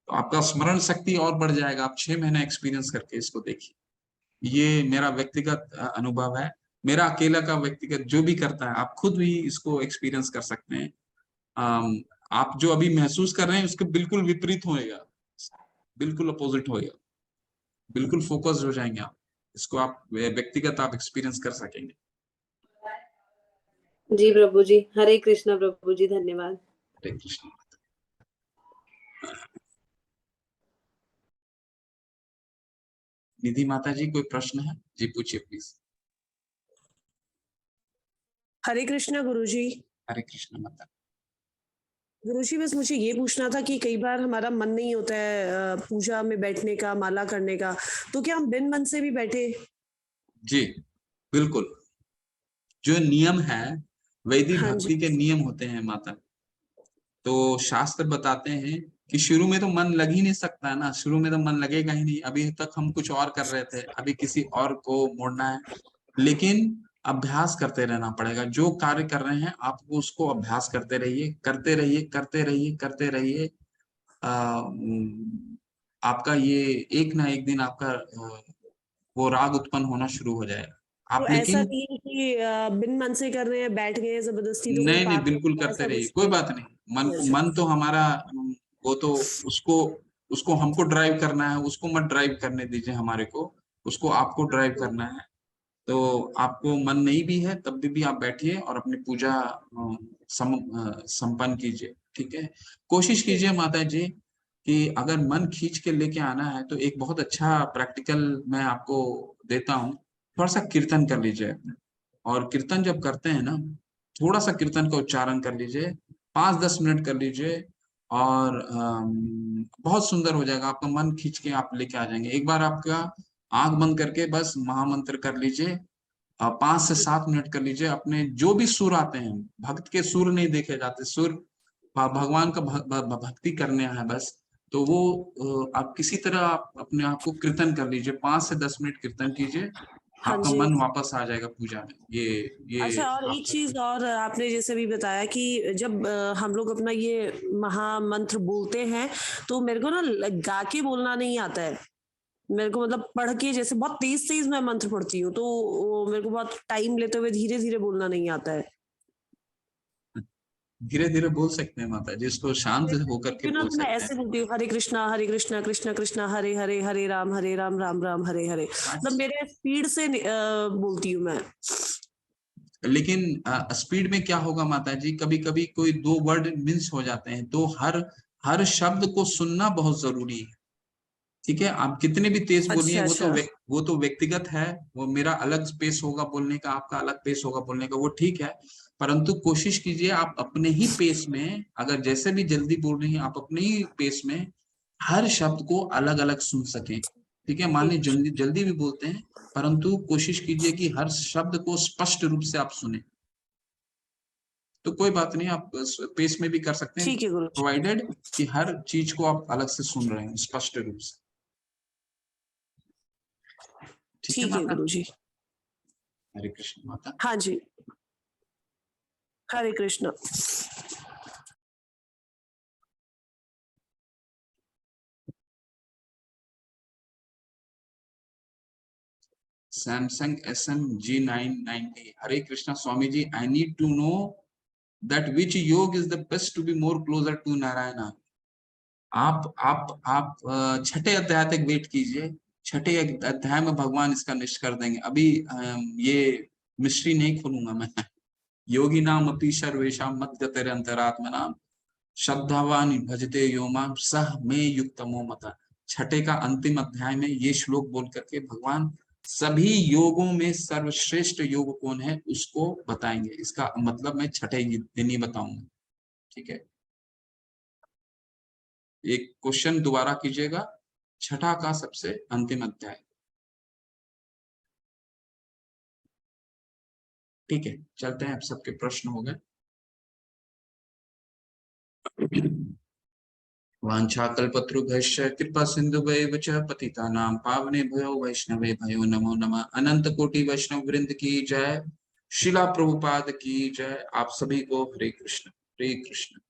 तो आपका स्मरण शक्ति और बढ़ जाएगा। आप 6 महीने एक्सपीरियंस करके इसको देखिए। ये मेरा व्यक्तिगत अनुभव है। मेरा अकेला का व्यक्तिगत जो भी करता है, आप खुद भी इसको एक्सपीरियंस कर सकते हैं। आप जो अभी महसूस कर रहे हैं उसके बिल्कुल विपरीत होएगा, बिल्कुल अपोजिट होएगा। बिल्कुल फोकस्ड हो जाएंगे आप। इसको आप व्यक्तिगत आप एक्सपीरियंस कर सकेंगे।
जी प्रभु जी, हरे कृष्णा प्रभु जी, धन्यवाद।
हरे कृष्ण। निधि माता जी, कोई प्रश्न है? जी पूछिए प्लीज।
हरे कृष्णा गुरुजी।
हरे कृष्ण माता।
गुरुजी बस मुझे ये पूछना था कि कई बार हमारा मन नहीं होता है पूजा में बैठने का, माला करने का, तो क्या हम बिन मन से भी बैठे?
जी बिल्कुल, जो नियम है वैदिक
हाँ जी।
भक्ति के नियम होते हैं माता। तो शास्त्र बताते हैं कि शुरू में तो मन लग ही नहीं सकता है ना, शुरू में तो मन लगेगा ही नहीं। अभी तक हम कुछ और कर रहे थे, अभी किसी और को मोड़ना है, लेकिन अभ्यास करते रहना पड़ेगा। जो कार्य कर रहे हैं आप उसको अभ्यास करते रहिए, करते रहिए, करते रहिए, करते रहिए। आपका ये एक ना एक दिन आपका वो राग उत्पन्न होना शुरू हो जाएगा।
तो
आप
ऐसा
लेकिन
नहीं है कि बिन मन से कर रहे हैं, बैठ गए जबरदस्ती तो कोई
नहीं नहीं,
पाप
बिल्कुल
होगा,
करते
ऐसा
रहिए,
कुछ
कोई
नहीं।
बात नहीं। मन
अच्छा।
मन तो हमारा वो तो उसको उसको हमको ड्राइव करना है, उसको मत ड्राइव करने दीजिए हमारे को, उसको आपको ड्राइव करना है। तो आपको मन नहीं भी है तब भी आप बैठिए और अपनी पूजा संपन्न कीजिए, ठीक है। कोशिश कीजिए माता जी कि अगर मन खींच के लेके आना है तो एक बहुत अच्छा प्रैक्टिकल मैं आपको देता हूँ। थोड़ा सा कीर्तन कर लीजिए, और कीर्तन जब करते हैं ना, थोड़ा सा कीर्तन का उच्चारण कर लीजिए, 5-10 मिनट कर लीजिए, और बहुत सुंदर हो जाएगा। आपका मन खींच के आप लेके आ जाएंगे। एक बार आपका आंख बंद करके बस महामंत्र कर लीजिए, 5 से 7 मिनट कर लीजिए। अपने जो भी सुर आते हैं, भक्त के सुर नहीं देखे जाते, सुर भगवान का भक्ति करने है बस। तो वो आप किसी तरह आप अपने आप को कीर्तन कर लीजिए, 5 से 10 मिनट कीर्तन कीजिए,
हाँ
आपका
जी।
मन वापस आ जाएगा पूजा में। ये
अच्छा, और
आप
एक चीज और आपने जैसे भी बताया कि जब हम लोग अपना ये महामंत्र बोलते हैं तो मेरे को ना गा के बोलना नहीं आता है। मेरे को मतलब पढ़ के, जैसे बहुत तेज तेज मैं मंत्र पढ़ती हूँ तो मेरे को बहुत टाइम लेते हुए धीरे धीरे बोलना नहीं आता है।
धीरे धीरे बोल सकते हैं माता जी, इसको शांत होकर के
क्यों ना,
बोल
तो मैं
सकते
ऐसे
हैं।
बोलती हूँ, हरे कृष्णा कृष्ण कृष्ण हरे हरे, हरे राम राम राम हरे हरे। मतलब मेरे स्पीड से बोलती हूँ मैं।
लेकिन स्पीड में क्या होगा माता जी, कभी कभी कोई 2 वर्ड मिस हो जाते हैं, तो हर शब्द को सुनना बहुत जरूरी है, ठीक है। आप कितने भी तेज बोलिए,
अच्छा अच्छा।
वो तो व्यक्तिगत है, वो मेरा अलग स्पेस होगा बोलने का, आपका अलग पेस होगा बोलने का, वो ठीक है। परंतु कोशिश कीजिए आप अपने ही पेस में, अगर जैसे भी जल्दी बोल रही हैं आप अपने ही पेस में हर शब्द को अलग अलग सुन सकें, ठीक है। मान लीजिए जल्दी जल्दी भी बोलते हैं, परंतु कोशिश कीजिए कि हर शब्द को स्पष्ट रूप से आप सुने। तो कोई बात नहीं, आप पेस में भी कर सकते हैं,
ठीक है गुरु जी।
प्रोवाइडेड कि हर चीज को आप अलग से सुन रहे हैं स्पष्ट रूप से।
ठीक है गुरु जी।
हरे कृष्ण माता।
हाँ जी, हरे Krishna.
Samsung SMG990, Hare Krishna Swamiji, I need to know that which yoga is the best to be more closer to Narayana. आप छठे अध्याय तक वेट कीजिए, छठे अध्याय में भगवान इसका निश्चय कर देंगे। अभी ये मिस्ट्री नहीं खोलूंगा मैं। योगी नाम अपि सर्वेषां मद्गतेर अंतरात्मनाम श्रद्धावान भजते यो मां सह में युक्तमो मता। छठे का अंतिम अध्याय में ये श्लोक बोल करके भगवान सभी योगों में सर्वश्रेष्ठ योग कौन है उसको बताएंगे। इसका मतलब मैं छठे दिन ही बताऊंगा, ठीक है। एक क्वेश्चन दोबारा कीजिएगा, छठा का सबसे अंतिम अध्याय, ठीक है। चलते हैं, अब सबके प्रश्न हो गए। वाञ्छाकल्पतरुभ्यश्च कृपा सिन्धुभ्यैव च पतितानां पावनेभ्यो वैष्णवे भयो नमो नमः। अनंत कोटि वैष्णव वृंद की जय, शिला प्रभुपाद की जय। आप सभी को हरे कृष्ण हरे कृष्ण